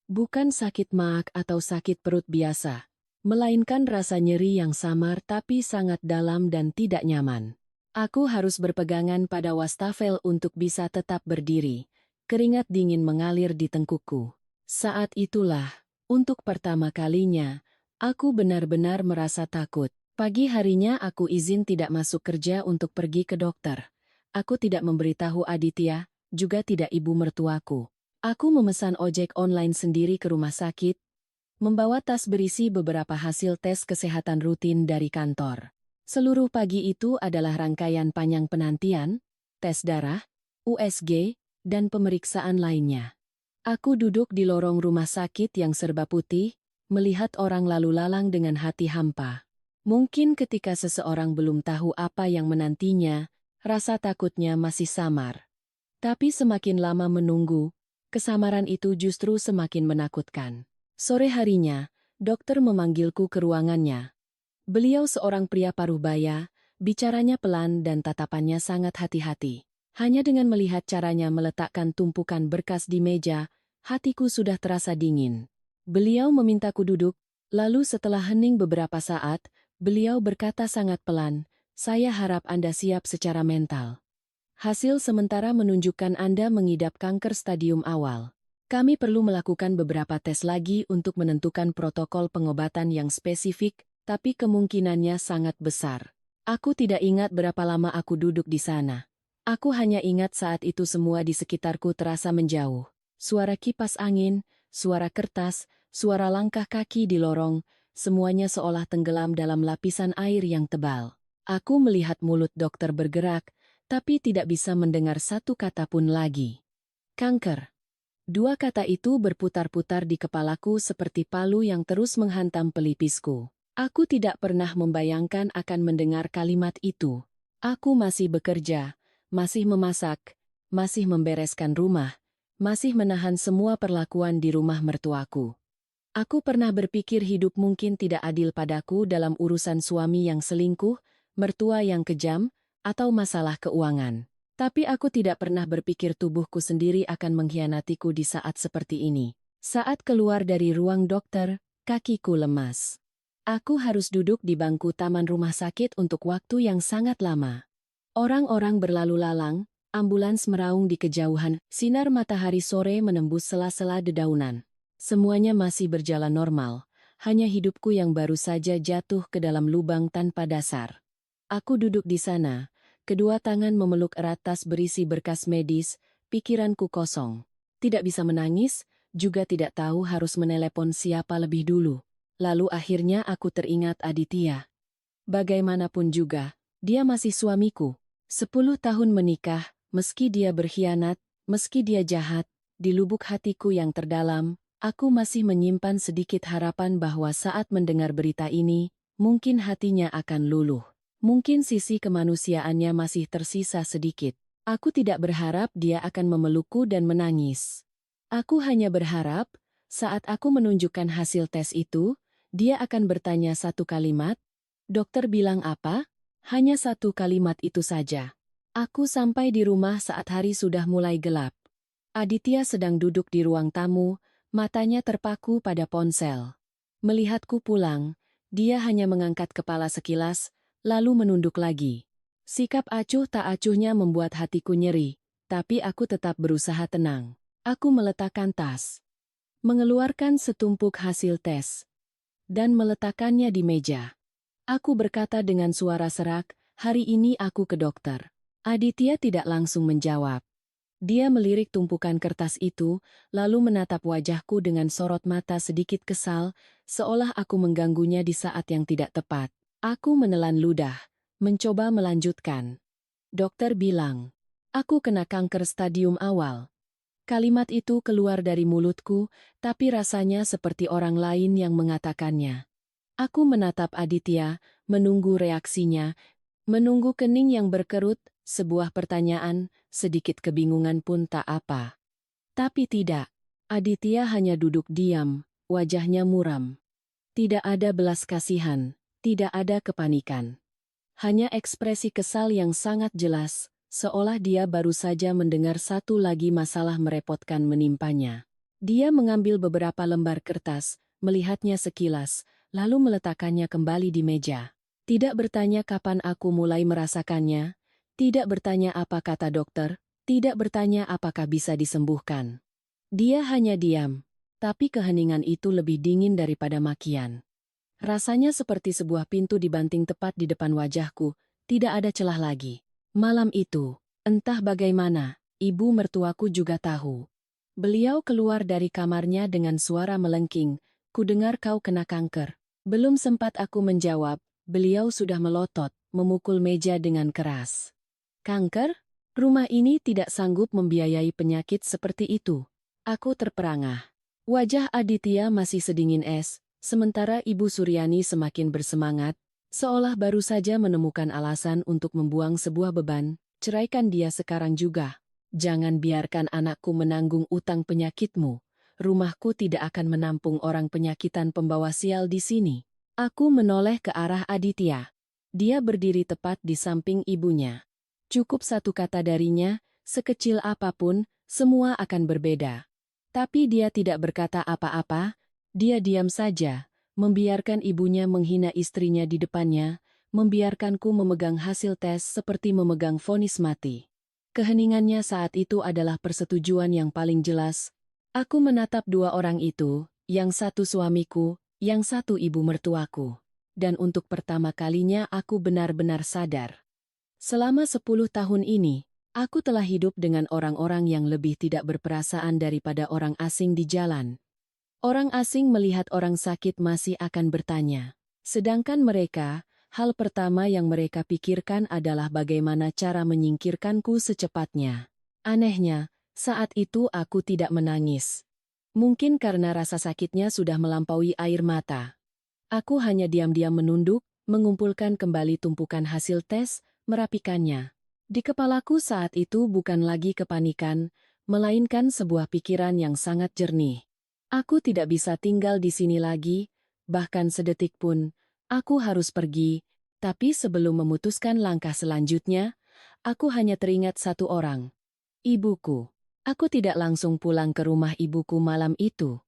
Bukan sakit maag atau sakit perut biasa, melainkan rasa nyeri yang samar tapi sangat dalam dan tidak nyaman. Aku harus berpegangan pada wastafel untuk bisa tetap berdiri. Keringat dingin mengalir di tengkukku. Saat itulah, untuk pertama kalinya, aku benar-benar merasa takut. Pagi harinya aku izin tidak masuk kerja untuk pergi ke dokter. Aku tidak memberitahu Aditya, juga tidak ibu mertuaku. Aku memesan ojek online sendiri ke rumah sakit, membawa tas berisi beberapa hasil tes kesehatan rutin dari kantor. Seluruh pagi itu adalah rangkaian panjang penantian, tes darah, USG, dan pemeriksaan lainnya. Aku duduk di lorong rumah sakit yang serba putih, melihat orang lalu lalang dengan hati hampa. Mungkin ketika seseorang belum tahu apa yang menantinya, rasa takutnya masih samar. Tapi semakin lama menunggu, kesamaran itu justru semakin menakutkan. Sore harinya, dokter memanggilku ke ruangannya. Beliau seorang pria paruh baya, bicaranya pelan dan tatapannya sangat hati-hati. Hanya dengan melihat caranya meletakkan tumpukan berkas di meja, hatiku sudah terasa dingin. Beliau memintaku duduk, lalu setelah hening beberapa saat, beliau berkata sangat pelan, "Saya harap Anda siap secara mental. Hasil sementara menunjukkan Anda mengidap kanker stadium awal. Kami perlu melakukan beberapa tes lagi untuk menentukan protokol pengobatan yang spesifik, tapi kemungkinannya sangat besar." Aku tidak ingat berapa lama aku duduk di sana. Aku hanya ingat saat itu semua di sekitarku terasa menjauh. Suara kipas angin, suara kertas, suara langkah kaki di lorong, semuanya seolah tenggelam dalam lapisan air yang tebal. Aku melihat mulut dokter bergerak, tapi tidak bisa mendengar satu kata pun lagi. Kanker. Dua kata itu berputar-putar di kepalaku seperti palu yang terus menghantam pelipisku. Aku tidak pernah membayangkan akan mendengar kalimat itu. Aku masih bekerja, masih memasak, masih membereskan rumah, masih menahan semua perlakuan di rumah mertuaku. Aku pernah berpikir hidup mungkin tidak adil padaku dalam urusan suami yang selingkuh, mertua yang kejam, atau masalah keuangan. Tapi aku tidak pernah berpikir tubuhku sendiri akan mengkhianatiku di saat seperti ini. Saat keluar dari ruang dokter, kakiku lemas. Aku harus duduk di bangku taman rumah sakit untuk waktu yang sangat lama. Orang-orang berlalu lalang, ambulans meraung di kejauhan, sinar matahari sore menembus sela-sela dedaunan. Semuanya masih berjalan normal, hanya hidupku yang baru saja jatuh ke dalam lubang tanpa dasar. Aku duduk di sana, kedua tangan memeluk erat tas berisi berkas medis, pikiranku kosong. Tidak bisa menangis, juga tidak tahu harus menelepon siapa lebih dulu. Lalu akhirnya aku teringat Aditya. Bagaimanapun juga, dia masih suamiku. 10 tahun menikah, meski dia berkhianat, meski dia jahat, di lubuk hatiku yang terdalam, aku masih menyimpan sedikit harapan bahwa saat mendengar berita ini, mungkin hatinya akan luluh. Mungkin sisi kemanusiaannya masih tersisa sedikit. Aku tidak berharap dia akan memelukku dan menangis. Aku hanya berharap, saat aku menunjukkan hasil tes itu, dia akan bertanya satu kalimat, "Dokter bilang apa?" Hanya satu kalimat itu saja. Aku sampai di rumah saat hari sudah mulai gelap. Aditya sedang duduk di ruang tamu, matanya terpaku pada ponsel. Melihatku pulang, dia hanya mengangkat kepala sekilas, lalu menunduk lagi. Sikap acuh tak acuhnya membuat hatiku nyeri, tapi aku tetap berusaha tenang. Aku meletakkan tas, mengeluarkan setumpuk hasil tes, dan meletakkannya di meja. Aku berkata dengan suara serak, "Hari ini aku ke dokter." Aditya tidak langsung menjawab. Dia melirik tumpukan kertas itu, lalu menatap wajahku dengan sorot mata sedikit kesal, seolah aku mengganggunya di saat yang tidak tepat. Aku menelan ludah, mencoba melanjutkan. Dokter bilang, "Aku kena kanker stadium awal." Kalimat itu keluar dari mulutku, tapi rasanya seperti orang lain yang mengatakannya. Aku menatap Aditya, menunggu reaksinya, menunggu kening yang berkerut, sebuah pertanyaan, sedikit kebingungan pun tak apa. Tapi tidak. Aditya hanya duduk diam, wajahnya muram. Tidak ada belas kasihan, tidak ada kepanikan. Hanya ekspresi kesal yang sangat jelas, seolah dia baru saja mendengar satu lagi masalah merepotkan menimpanya. Dia mengambil beberapa lembar kertas, melihatnya sekilas, lalu meletakkannya kembali di meja. Tidak bertanya kapan aku mulai merasakannya, tidak bertanya apa kata dokter, tidak bertanya apakah bisa disembuhkan. Dia hanya diam, tapi keheningan itu lebih dingin daripada makian. Rasanya seperti sebuah pintu dibanting tepat di depan wajahku, tidak ada celah lagi. Malam itu, entah bagaimana, ibu mertuaku juga tahu. Beliau keluar dari kamarnya dengan suara melengking, "Kudengar kau kena kanker." Belum sempat aku menjawab, beliau sudah melotot, memukul meja dengan keras. "Kanker? Rumah ini tidak sanggup membiayai penyakit seperti itu." Aku terperangah. Wajah Aditya masih sedingin es, sementara Ibu Suryani semakin bersemangat, seolah baru saja menemukan alasan untuk membuang sebuah beban. "Ceraikan dia sekarang juga. Jangan biarkan anakku menanggung utang penyakitmu. Rumahku tidak akan menampung orang penyakitan pembawa sial di sini." Aku menoleh ke arah Aditya. Dia berdiri tepat di samping ibunya. Cukup satu kata darinya, sekecil apapun, semua akan berbeda. Tapi dia tidak berkata apa-apa, dia diam saja, membiarkan ibunya menghina istrinya di depannya, membiarkanku memegang hasil tes seperti memegang vonis mati. Keheningannya saat itu adalah persetujuan yang paling jelas. Aku menatap dua orang itu, yang satu suamiku, yang satu ibu mertuaku. Dan untuk pertama kalinya aku benar-benar sadar. Selama 10 tahun ini, aku telah hidup dengan orang-orang yang lebih tidak berperasaan daripada orang asing di jalan. Orang asing melihat orang sakit masih akan bertanya. Sedangkan mereka, hal pertama yang mereka pikirkan adalah bagaimana cara menyingkirkanku secepatnya. Anehnya, Saat itu aku tidak menangis. Mungkin karena rasa sakitnya sudah melampaui air mata. Aku hanya diam-diam menunduk, mengumpulkan kembali tumpukan hasil tes, merapikannya. Di kepalaku saat itu bukan lagi kepanikan, melainkan sebuah pikiran yang sangat jernih. Aku tidak bisa tinggal di sini lagi, bahkan sedetik pun, aku harus pergi, tapi sebelum memutuskan langkah selanjutnya, aku hanya teringat satu orang. Ibuku. Aku tidak langsung pulang ke rumah ibuku malam itu.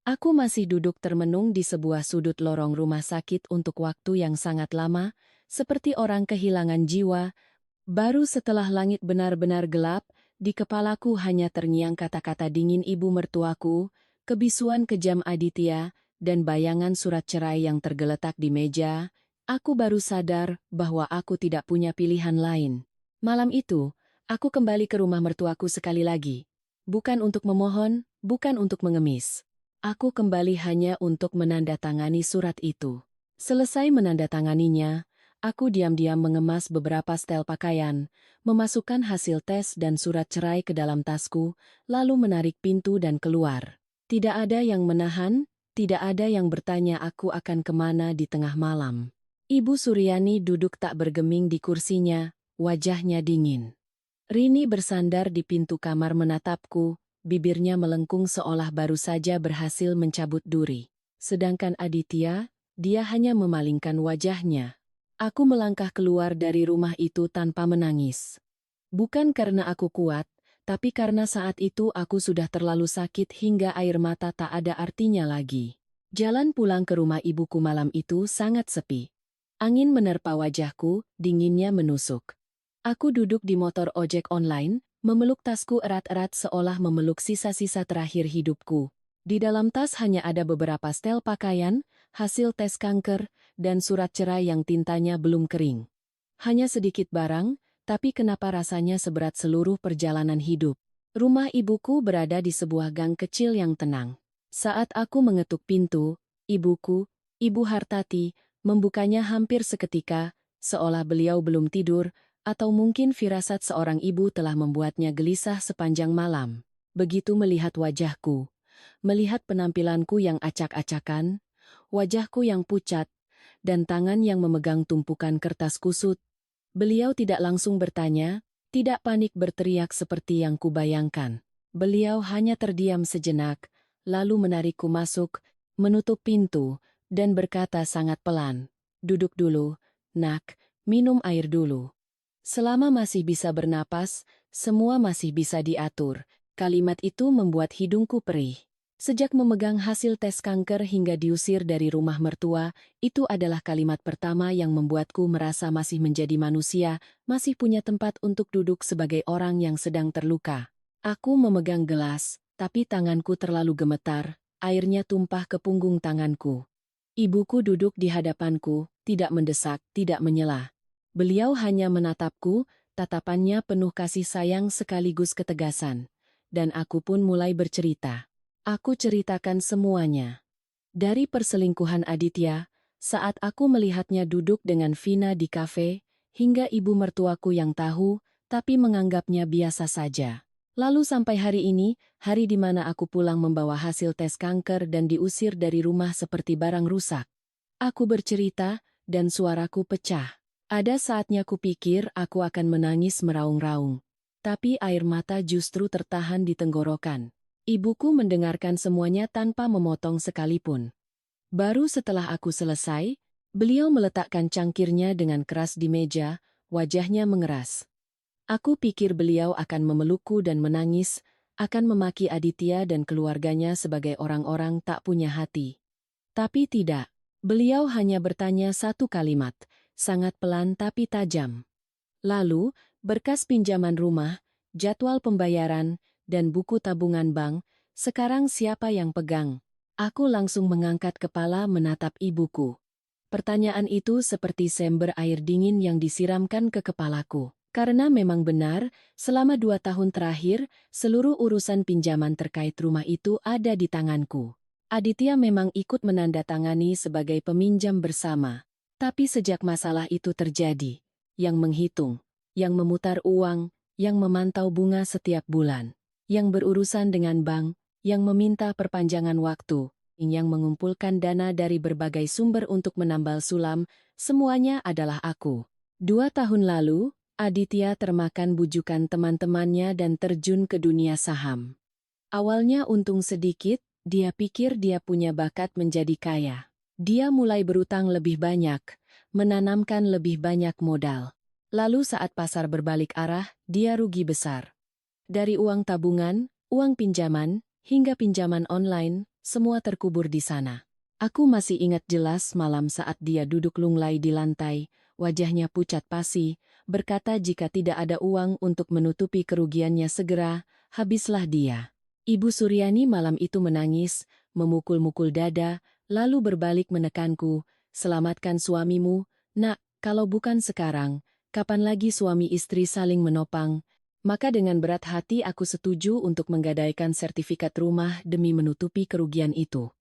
Aku masih duduk termenung di sebuah sudut lorong rumah sakit untuk waktu yang sangat lama, seperti orang kehilangan jiwa. Baru setelah langit benar-benar gelap, di kepalaku hanya terngiang kata-kata dingin ibu mertuaku, kebisuan kejam Aditya, dan bayangan surat cerai yang tergeletak di meja. Aku baru sadar bahwa aku tidak punya pilihan lain. Malam itu, aku kembali ke rumah mertuaku sekali lagi. Bukan untuk memohon, bukan untuk mengemis. Aku kembali hanya untuk menandatangani surat itu. Selesai menandatanganinya, aku diam-diam mengemas beberapa setel pakaian, memasukkan hasil tes dan surat cerai ke dalam tasku, lalu menarik pintu dan keluar. Tidak ada yang menahan, tidak ada yang bertanya aku akan kemana di tengah malam. Ibu Suryani duduk tak bergeming di kursinya, wajahnya dingin. Rini bersandar di pintu kamar menatapku, bibirnya melengkung seolah baru saja berhasil mencabut duri. Sedangkan Aditya, dia hanya memalingkan wajahnya. Aku melangkah keluar dari rumah itu tanpa menangis. Bukan karena aku kuat, tapi karena saat itu aku sudah terlalu sakit hingga air mata tak ada artinya lagi. Jalan pulang ke rumah ibuku malam itu sangat sepi. Angin menerpa wajahku, dinginnya menusuk. Aku duduk di motor ojek online, memeluk tasku erat-erat seolah memeluk sisa-sisa terakhir hidupku. Di dalam tas hanya ada beberapa setel pakaian, hasil tes kanker, dan surat cerai yang tintanya belum kering. Hanya sedikit barang, tapi kenapa rasanya seberat seluruh perjalanan hidup? Rumah ibuku berada di sebuah gang kecil yang tenang. Saat aku mengetuk pintu, ibuku, Ibu Hartati, membukanya hampir seketika, seolah beliau belum tidur, atau mungkin firasat seorang ibu telah membuatnya gelisah sepanjang malam. Begitu melihat wajahku, melihat penampilanku yang acak-acakan, wajahku yang pucat, dan tangan yang memegang tumpukan kertas kusut, beliau tidak langsung bertanya, tidak panik berteriak seperti yang kubayangkan. Beliau hanya terdiam sejenak, lalu menarikku masuk, menutup pintu, dan berkata sangat pelan, "Duduk dulu, nak, minum air dulu." Selama masih bisa bernapas, semua masih bisa diatur. Kalimat itu membuat hidungku perih. Sejak memegang hasil tes kanker hingga diusir dari rumah mertua, itu adalah kalimat pertama yang membuatku merasa masih menjadi manusia, masih punya tempat untuk duduk sebagai orang yang sedang terluka. Aku memegang gelas, tapi tanganku terlalu gemetar, airnya tumpah ke punggung tanganku. Ibuku duduk di hadapanku, tidak mendesak, tidak menyela. Beliau hanya menatapku, tatapannya penuh kasih sayang sekaligus ketegasan. Dan aku pun mulai bercerita. Aku ceritakan semuanya. Dari perselingkuhan Aditya, saat aku melihatnya duduk dengan Vina di kafe, hingga ibu mertuaku yang tahu, tapi menganggapnya biasa saja. Lalu sampai hari ini, hari di mana aku pulang membawa hasil tes kanker dan diusir dari rumah seperti barang rusak. Aku bercerita, dan suaraku pecah. Ada saatnya kupikir aku akan menangis meraung-raung. Tapi air mata justru tertahan di tenggorokan. Ibuku mendengarkan semuanya tanpa memotong sekalipun. Baru setelah aku selesai, beliau meletakkan cangkirnya dengan keras di meja, wajahnya mengeras. Aku pikir beliau akan memelukku dan menangis, akan memaki Aditya dan keluarganya sebagai orang-orang tak punya hati. Tapi tidak. Beliau hanya bertanya satu kalimat, sangat pelan tapi tajam. Lalu, berkas pinjaman rumah, jadwal pembayaran, dan buku tabungan bank, sekarang siapa yang pegang? Aku langsung mengangkat kepala menatap ibuku. Pertanyaan itu seperti sember air dingin yang disiramkan ke kepalaku. Karena memang benar, selama 2 tahun terakhir, seluruh urusan pinjaman terkait rumah itu ada di tanganku. Aditya memang ikut menandatangani sebagai peminjam bersama. Tapi sejak masalah itu terjadi, yang menghitung, yang memutar uang, yang memantau bunga setiap bulan, yang berurusan dengan bank, yang meminta perpanjangan waktu, yang mengumpulkan dana dari berbagai sumber untuk menambal sulam, semuanya adalah aku. 2 tahun lalu, Aditya termakan bujukan teman-temannya dan terjun ke dunia saham. Awalnya untung sedikit, dia pikir dia punya bakat menjadi kaya. Dia mulai berutang lebih banyak, menanamkan lebih banyak modal. Lalu saat pasar berbalik arah, dia rugi besar. Dari uang tabungan, uang pinjaman, hingga pinjaman online, semua terkubur di sana. Aku masih ingat jelas malam saat dia duduk lunglai di lantai, wajahnya pucat pasi, berkata jika tidak ada uang untuk menutupi kerugiannya segera, habislah dia. Ibu Suryani malam itu menangis, memukul-mukul dada, lalu berbalik menekanku, "Selamatkan suamimu, nak, kalau bukan sekarang, kapan lagi suami istri saling menopang?" Maka dengan berat hati aku setuju untuk menggadaikan sertifikat rumah demi menutupi kerugian itu.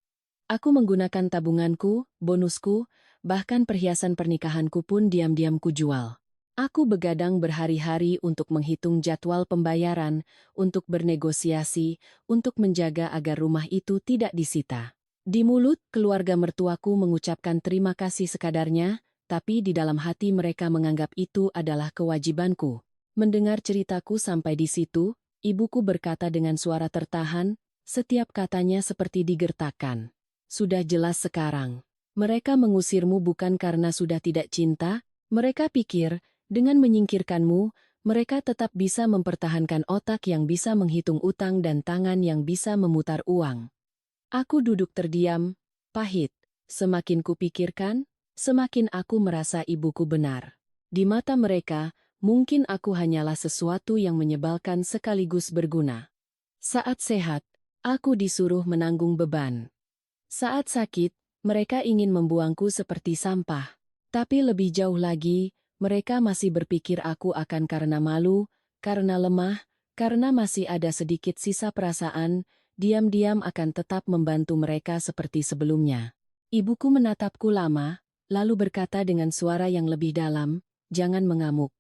Aku menggunakan tabunganku, bonusku, bahkan perhiasan pernikahanku pun diam-diam kujual. Aku begadang berhari-hari untuk menghitung jadwal pembayaran, untuk bernegosiasi, untuk menjaga agar rumah itu tidak disita. Di mulut, keluarga mertuaku mengucapkan terima kasih sekadarnya, tapi di dalam hati mereka menganggap itu adalah kewajibanku. Mendengar ceritaku sampai di situ, ibuku berkata dengan suara tertahan, setiap katanya seperti digertakkan. Sudah jelas sekarang. Mereka mengusirmu bukan karena sudah tidak cinta, mereka pikir, dengan menyingkirkanmu, mereka tetap bisa mempertahankan otak yang bisa menghitung utang dan tangan yang bisa memutar uang. Aku duduk terdiam, pahit. Semakin kupikirkan, semakin aku merasa ibuku benar. Di mata mereka, mungkin aku hanyalah sesuatu yang menyebalkan sekaligus berguna. Saat sehat, aku disuruh menanggung beban. Saat sakit, mereka ingin membuangku seperti sampah. Tapi lebih jauh lagi, mereka masih berpikir aku akan karena malu, karena lemah, karena masih ada sedikit sisa perasaan, diam-diam akan tetap membantu mereka seperti sebelumnya. Ibuku menatapku lama, lalu berkata dengan suara yang lebih dalam, "Jangan mengamuk.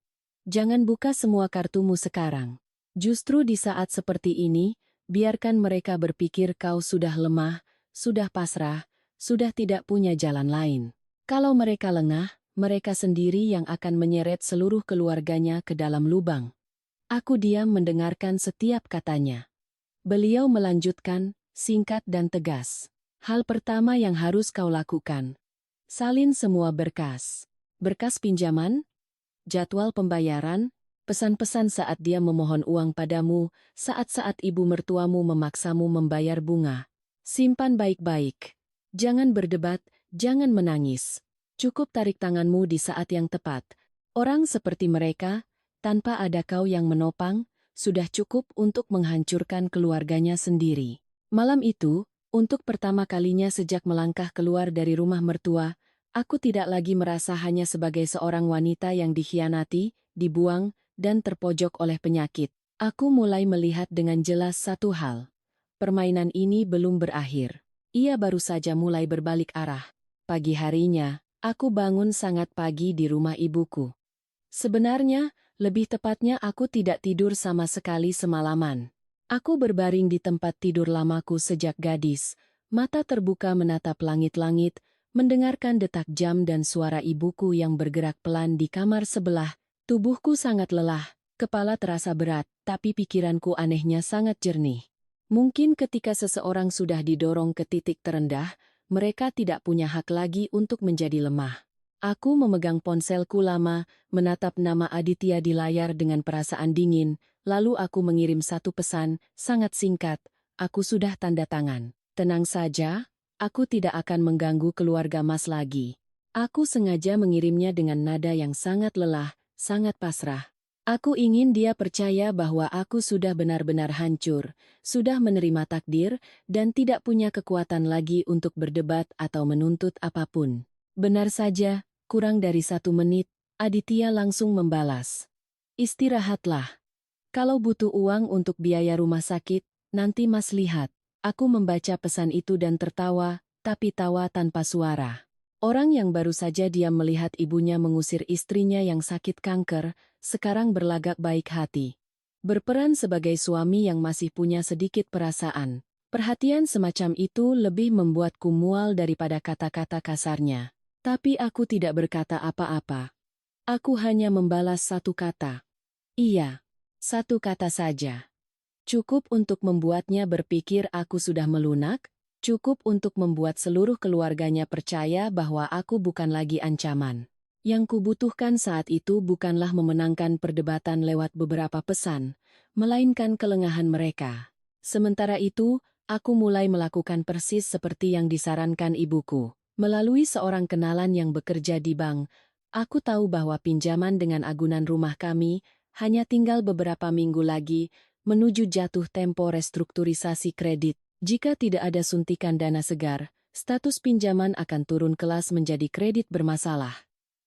Jangan buka semua kartumu sekarang. Justru di saat seperti ini, biarkan mereka berpikir kau sudah lemah, sudah pasrah, sudah tidak punya jalan lain. Kalau mereka lengah, mereka sendiri yang akan menyeret seluruh keluarganya ke dalam lubang." Aku diam mendengarkan setiap katanya. Beliau melanjutkan, singkat dan tegas. "Hal pertama yang harus kau lakukan, salin semua berkas. Berkas pinjaman, jadwal pembayaran, pesan-pesan saat dia memohon uang padamu, saat-saat ibu mertuamu memaksamu membayar bunga. Simpan baik-baik. Jangan berdebat, jangan menangis. Cukup tarik tanganmu di saat yang tepat. Orang seperti mereka, tanpa ada kau yang menopang, sudah cukup untuk menghancurkan keluarganya sendiri." Malam itu, untuk pertama kalinya sejak melangkah keluar dari rumah mertua, aku tidak lagi merasa hanya sebagai seorang wanita yang dikhianati, dibuang, dan terpojok oleh penyakit. Aku mulai melihat dengan jelas satu hal. Permainan ini belum berakhir. Ia baru saja mulai berbalik arah. Pagi harinya, aku bangun sangat pagi di rumah ibuku. Sebenarnya, lebih tepatnya aku tidak tidur sama sekali semalaman. Aku berbaring di tempat tidur lamaku sejak gadis, mata terbuka menatap langit-langit, mendengarkan detak jam dan suara ibuku yang bergerak pelan di kamar sebelah. Tubuhku sangat lelah, kepala terasa berat, tapi pikiranku anehnya sangat jernih. Mungkin ketika seseorang sudah didorong ke titik terendah, mereka tidak punya hak lagi untuk menjadi lemah. Aku memegang ponselku lama, menatap nama Aditya di layar dengan perasaan dingin, lalu aku mengirim satu pesan, sangat singkat, "Aku sudah tanda tangan. Tenang saja, aku tidak akan mengganggu keluarga Mas lagi." Aku sengaja mengirimnya dengan nada yang sangat lelah, sangat pasrah. Aku ingin dia percaya bahwa aku sudah benar-benar hancur, sudah menerima takdir, dan tidak punya kekuatan lagi untuk berdebat atau menuntut apapun. Benar saja, kurang dari 1 menit, Aditya langsung membalas, "Istirahatlah. Kalau butuh uang untuk biaya rumah sakit, nanti Mas lihat." Aku membaca pesan itu dan tertawa, tapi tawa tanpa suara. Orang yang baru saja diam melihat ibunya mengusir istrinya yang sakit kanker, sekarang berlagak baik hati. Berperan sebagai suami yang masih punya sedikit perasaan. Perhatian semacam itu lebih membuatku mual daripada kata-kata kasarnya. Tapi aku tidak berkata apa-apa. Aku hanya membalas satu kata. Iya, satu kata saja. Cukup untuk membuatnya berpikir aku sudah melunak, cukup untuk membuat seluruh keluarganya percaya bahwa aku bukan lagi ancaman. Yang kubutuhkan saat itu bukanlah memenangkan perdebatan lewat beberapa pesan, melainkan kelengahan mereka. Sementara itu, aku mulai melakukan persis seperti yang disarankan ibuku. Melalui seorang kenalan yang bekerja di bank, aku tahu bahwa pinjaman dengan agunan rumah kami hanya tinggal beberapa minggu lagi menuju jatuh tempo restrukturisasi kredit. Jika tidak ada suntikan dana segar, status pinjaman akan turun kelas menjadi kredit bermasalah.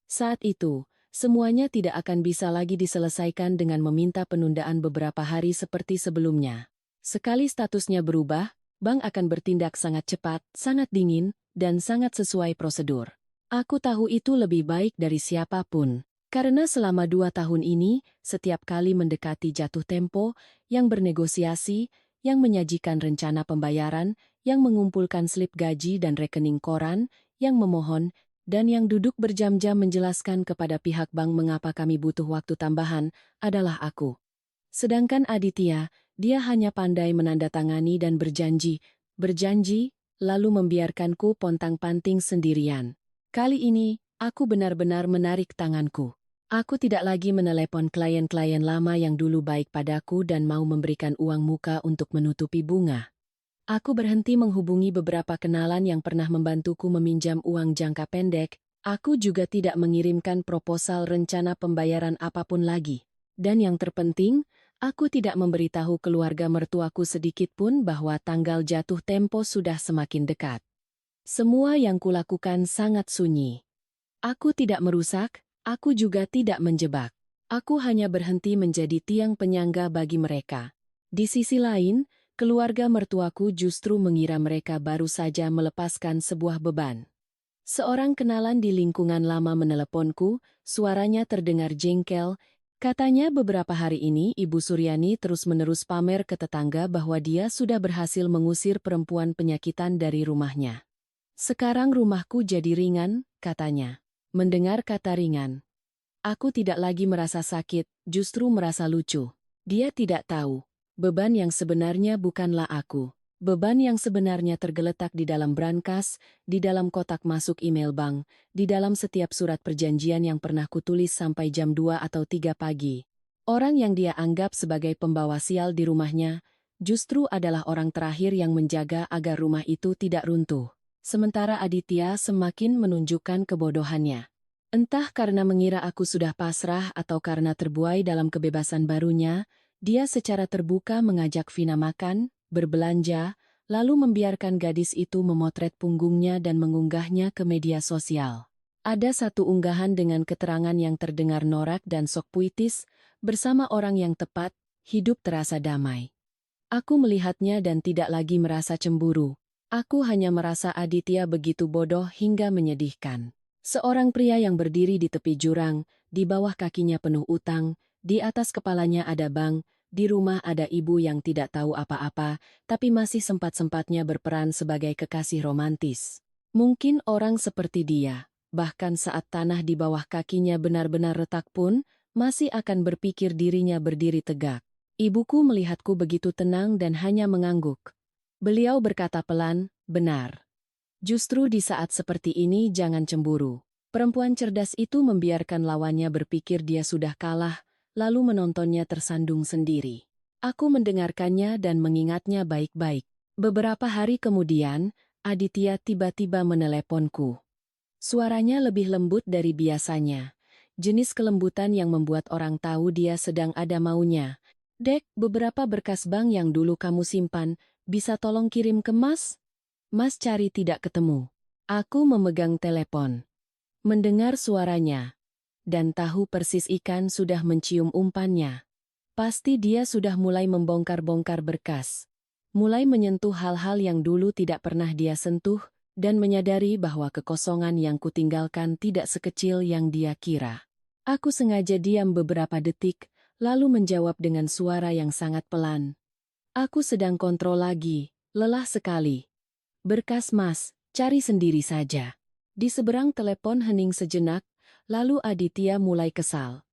Saat itu, semuanya tidak akan bisa lagi diselesaikan dengan meminta penundaan beberapa hari seperti sebelumnya. Sekali statusnya berubah, bank akan bertindak sangat cepat, sangat dingin, dan sangat sesuai prosedur. Aku tahu itu lebih baik dari siapapun. Karena selama 2 tahun ini, setiap kali mendekati jatuh tempo, yang bernegosiasi, yang menyajikan rencana pembayaran, yang mengumpulkan slip gaji dan rekening koran, yang memohon, dan yang duduk berjam-jam menjelaskan kepada pihak bank mengapa kami butuh waktu tambahan, adalah aku. Sedangkan Aditya, dia hanya pandai menandatangani dan berjanji, lalu membiarkanku pontang-panting sendirian. Kali ini, aku benar-benar menarik tanganku. Aku tidak lagi menelepon klien-klien lama yang dulu baik padaku dan mau memberikan uang muka untuk menutupi bunga. Aku berhenti menghubungi beberapa kenalan yang pernah membantuku meminjam uang jangka pendek. Aku juga tidak mengirimkan proposal rencana pembayaran apapun lagi. Dan yang terpenting, aku tidak memberitahu keluarga mertuaku sedikit pun bahwa tanggal jatuh tempo sudah semakin dekat. Semua yang kulakukan sangat sunyi. Aku tidak merusak, aku juga tidak menjebak. Aku hanya berhenti menjadi tiang penyangga bagi mereka. Di sisi lain, keluarga mertuaku justru mengira mereka baru saja melepaskan sebuah beban. Seorang kenalan di lingkungan lama meneleponku, suaranya terdengar jengkel. Katanya beberapa hari ini Ibu Suryani terus-menerus pamer ke tetangga bahwa dia sudah berhasil mengusir perempuan penyakitan dari rumahnya. Sekarang rumahku jadi ringan, katanya. Mendengar kata ringan, aku tidak lagi merasa sakit, justru merasa lucu. Dia tidak tahu. Beban yang sebenarnya bukanlah aku. Beban yang sebenarnya tergeletak di dalam brankas, di dalam kotak masuk email bank, di dalam setiap surat perjanjian yang pernah kutulis sampai jam 2 atau 3 pagi. Orang yang dia anggap sebagai pembawa sial di rumahnya, justru adalah orang terakhir yang menjaga agar rumah itu tidak runtuh. Sementara Aditya semakin menunjukkan kebodohannya. Entah karena mengira aku sudah pasrah atau karena terbuai dalam kebebasan barunya, dia secara terbuka mengajak Vina makan, berbelanja, lalu membiarkan gadis itu memotret punggungnya dan mengunggahnya ke media sosial. Ada satu unggahan dengan keterangan yang terdengar norak dan sok puitis, bersama orang yang tepat, hidup terasa damai. Aku melihatnya dan tidak lagi merasa cemburu. Aku hanya merasa Aditya begitu bodoh hingga menyedihkan. Seorang pria yang berdiri di tepi jurang, di bawah kakinya penuh utang, di atas kepalanya ada bank, di rumah ada ibu yang tidak tahu apa-apa, tapi masih sempat-sempatnya berperan sebagai kekasih romantis. Mungkin orang seperti dia, bahkan saat tanah di bawah kakinya benar-benar retak pun, masih akan berpikir dirinya berdiri tegak. Ibuku melihatku begitu tenang dan hanya mengangguk. Beliau berkata pelan, benar. Justru di saat seperti ini jangan cemburu. Perempuan cerdas itu membiarkan lawannya berpikir dia sudah kalah, lalu menontonnya tersandung sendiri. Aku mendengarkannya dan mengingatnya baik-baik. Beberapa hari kemudian, Aditya tiba-tiba meneleponku. Suaranya lebih lembut dari biasanya. Jenis kelembutan yang membuat orang tahu dia sedang ada maunya. Dek, beberapa berkas bank yang dulu kamu simpan, bisa tolong kirim ke Mas? Mas cari tidak ketemu. Aku memegang telepon. Mendengar suaranya. Dan tahu persis ikan sudah mencium umpannya. Pasti dia sudah mulai membongkar-bongkar berkas. Mulai menyentuh hal-hal yang dulu tidak pernah dia sentuh, dan menyadari bahwa kekosongan yang kutinggalkan tidak sekecil yang dia kira. Aku sengaja diam beberapa detik, lalu menjawab dengan suara yang sangat pelan. Aku sedang kontrol lagi, lelah sekali. Berkas Mas, cari sendiri saja. Di seberang telepon hening sejenak, lalu Aditya mulai kesal.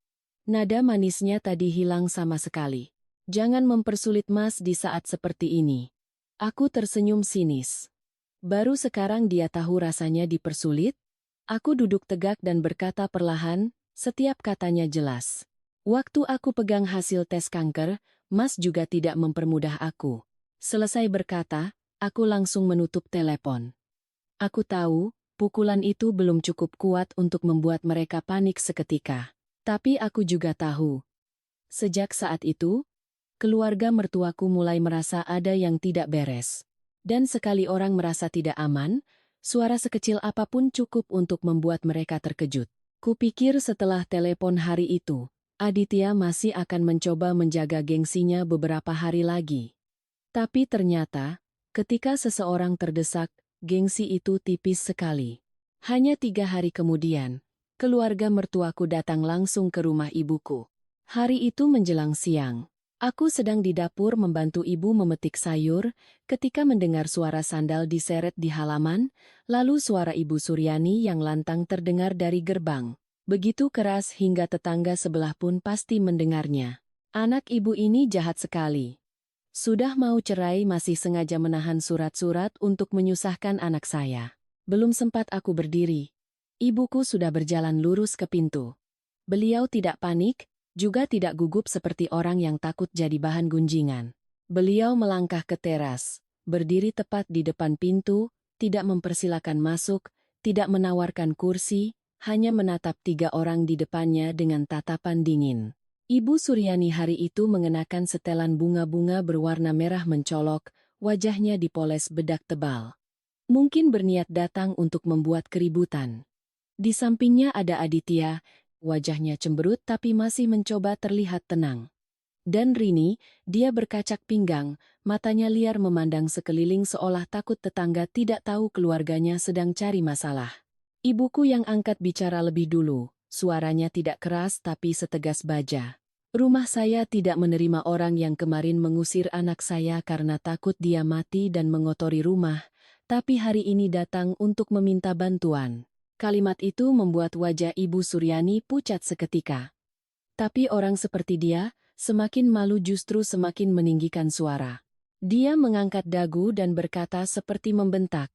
Nada manisnya tadi hilang sama sekali. Jangan mempersulit Mas di saat seperti ini. Aku tersenyum sinis. Baru sekarang dia tahu rasanya dipersulit? Aku duduk tegak dan berkata perlahan, setiap katanya jelas. Waktu aku pegang hasil tes kanker, Mas juga tidak mempermudah aku. Selesai berkata, aku langsung menutup telepon. Aku tahu, pukulan itu belum cukup kuat untuk membuat mereka panik seketika. Tapi aku juga tahu. Sejak saat itu, keluarga mertuaku mulai merasa ada yang tidak beres. Dan sekali orang merasa tidak aman, suara sekecil apapun cukup untuk membuat mereka terkejut. Kupikir setelah telepon hari itu, Aditya masih akan mencoba menjaga gengsinya beberapa hari lagi. Tapi ternyata, ketika seseorang terdesak, gengsi itu tipis sekali. Hanya 3 hari kemudian, keluarga mertuaku datang langsung ke rumah ibuku. Hari itu menjelang siang. Aku sedang di dapur membantu ibu memetik sayur, ketika mendengar suara sandal diseret di halaman, lalu suara Ibu Suryani yang lantang terdengar dari gerbang. Begitu keras hingga tetangga sebelah pun pasti mendengarnya. Anak ibu ini jahat sekali. Sudah mau cerai masih sengaja menahan surat-surat untuk menyusahkan anak saya. Belum sempat aku berdiri. Ibuku sudah berjalan lurus ke pintu. Beliau tidak panik, juga tidak gugup seperti orang yang takut jadi bahan gunjingan. Beliau melangkah ke teras, berdiri tepat di depan pintu, tidak mempersilakan masuk, tidak menawarkan kursi, hanya menatap 3 orang di depannya dengan tatapan dingin. Ibu Suryani hari itu mengenakan setelan bunga-bunga berwarna merah mencolok, wajahnya dipoles bedak tebal. Mungkin berniat datang untuk membuat keributan. Di sampingnya ada Aditya, wajahnya cemberut tapi masih mencoba terlihat tenang. Dan Rini, dia berkacak pinggang, matanya liar memandang sekeliling seolah takut tetangga tidak tahu keluarganya sedang cari masalah. Ibuku yang angkat bicara lebih dulu, suaranya tidak keras tapi setegas baja. Rumah saya tidak menerima orang yang kemarin mengusir anak saya karena takut dia mati dan mengotori rumah, tapi hari ini datang untuk meminta bantuan. Kalimat itu membuat wajah Ibu Suryani pucat seketika. Tapi orang seperti dia, semakin malu justru semakin meninggikan suara. Dia mengangkat dagu dan berkata seperti membentak.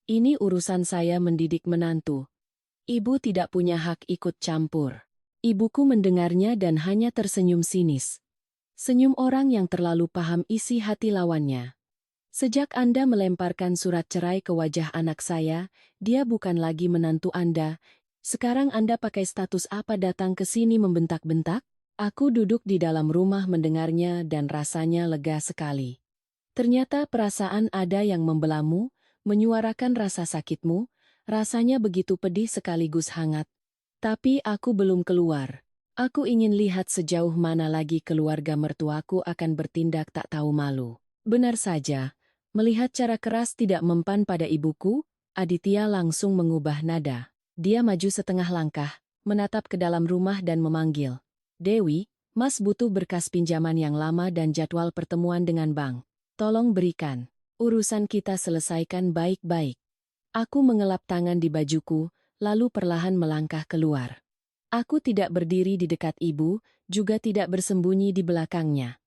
Ini urusan saya mendidik menantu. Ibu tidak punya hak ikut campur. Ibuku mendengarnya dan hanya tersenyum sinis. Senyum orang yang terlalu paham isi hati lawannya. Sejak Anda melemparkan surat cerai ke wajah anak saya, dia bukan lagi menantu Anda. Sekarang Anda pakai status apa datang ke sini membentak-bentak? Aku duduk di dalam rumah mendengarnya dan rasanya lega sekali. Ternyata perasaan ada yang membelamu, menyuarakan rasa sakitmu, rasanya begitu pedih sekaligus hangat. Tapi aku belum keluar. Aku ingin lihat sejauh mana lagi keluarga mertuaku akan bertindak tak tahu malu. Benar saja. Melihat cara keras tidak mempan pada ibuku, Aditya langsung mengubah nada. Dia maju setengah langkah, menatap ke dalam rumah dan memanggil. Dewi, Mas butuh berkas pinjaman yang lama dan jadwal pertemuan dengan bank. Tolong berikan. Urusan kita selesaikan baik-baik. Aku mengelap tangan di bajuku, lalu perlahan melangkah keluar. Aku tidak berdiri di dekat ibu, juga tidak bersembunyi di belakangnya.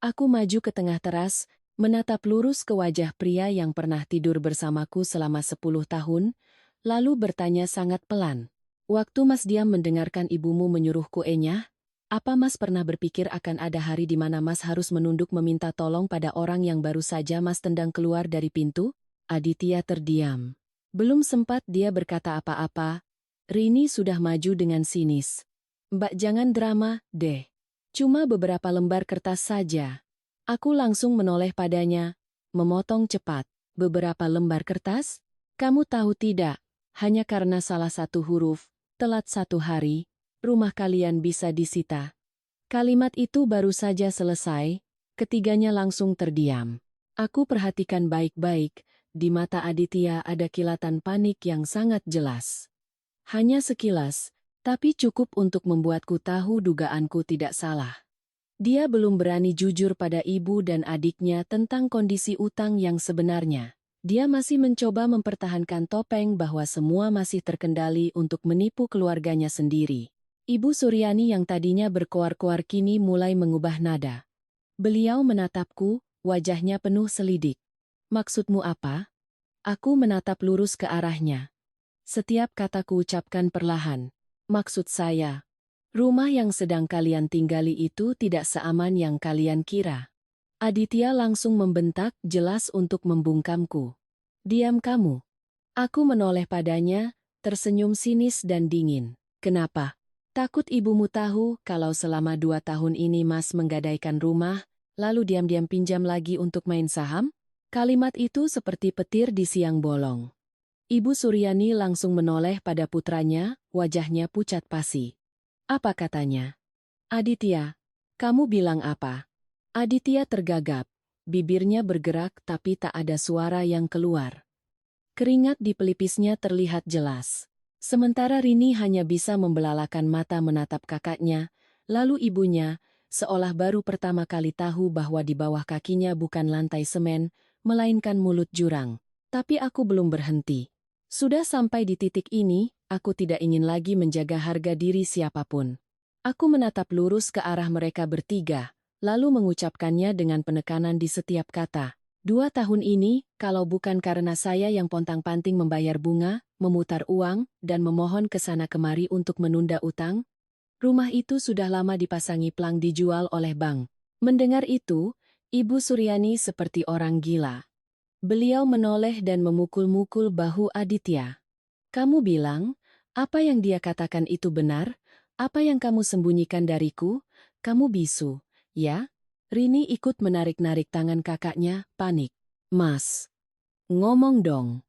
Aku maju ke tengah teras, menatap lurus ke wajah pria yang pernah tidur bersamaku selama 10 tahun, lalu bertanya sangat pelan. Waktu Mas diam mendengarkan ibumu menyuruhku enyah, apa Mas pernah berpikir akan ada hari di mana Mas harus menunduk meminta tolong pada orang yang baru saja Mas tendang keluar dari pintu? Aditya terdiam. Belum sempat dia berkata apa-apa, Rini sudah maju dengan sinis. Mbak jangan drama, deh. Cuma beberapa lembar kertas saja. Aku langsung menoleh padanya, memotong cepat. Beberapa lembar kertas? Kamu tahu tidak, hanya karena salah satu huruf, telat 1 hari, rumah kalian bisa disita. Kalimat itu baru saja selesai, ketiganya langsung terdiam. Aku perhatikan baik-baik, di mata Aditya ada kilatan panik yang sangat jelas. Hanya sekilas, tapi cukup untuk membuatku tahu dugaanku tidak salah. Dia belum berani jujur pada ibu dan adiknya tentang kondisi utang yang sebenarnya. Dia masih mencoba mempertahankan topeng bahwa semua masih terkendali untuk menipu keluarganya sendiri. Ibu Suryani yang tadinya berkoar-koar kini mulai mengubah nada. Beliau menatapku, wajahnya penuh selidik. "Maksudmu apa?" Aku menatap lurus ke arahnya. Setiap kataku ucapkan perlahan. "Maksud saya, rumah yang sedang kalian tinggali itu tidak seaman yang kalian kira." Aditya langsung membentak, jelas untuk membungkamku. "Diam kamu." Aku menoleh padanya, tersenyum sinis dan dingin. "Kenapa? Takut ibumu tahu kalau selama 2 tahun ini Mas menggadaikan rumah, lalu diam-diam pinjam lagi untuk main saham?" Kalimat itu seperti petir di siang bolong. Ibu Suryani langsung menoleh pada putranya, wajahnya pucat pasi. "Apa katanya?" "Aditya, kamu bilang apa?" Aditya tergagap. Bibirnya bergerak tapi tak ada suara yang keluar. Keringat di pelipisnya terlihat jelas. Sementara Rini hanya bisa membelalakan mata menatap kakaknya, lalu ibunya, seolah baru pertama kali tahu bahwa di bawah kakinya bukan lantai semen, melainkan mulut jurang. Tapi aku belum berhenti. Sudah sampai di titik ini, aku tidak ingin lagi menjaga harga diri siapapun. Aku menatap lurus ke arah mereka bertiga, lalu mengucapkannya dengan penekanan di setiap kata. 2 tahun ini, kalau bukan karena saya yang pontang-panting membayar bunga, memutar uang, dan memohon ke sana kemari untuk menunda utang, rumah itu sudah lama dipasangi plang dijual oleh bank. Mendengar itu, Ibu Suryani seperti orang gila. Beliau menoleh dan memukul-mukul bahu Aditya. "Kamu bilang, apa yang dia katakan itu benar? Apa yang kamu sembunyikan dariku? Kamu bisu, ya?" Rini ikut menarik-narik tangan kakaknya, panik. "Mas, ngomong dong.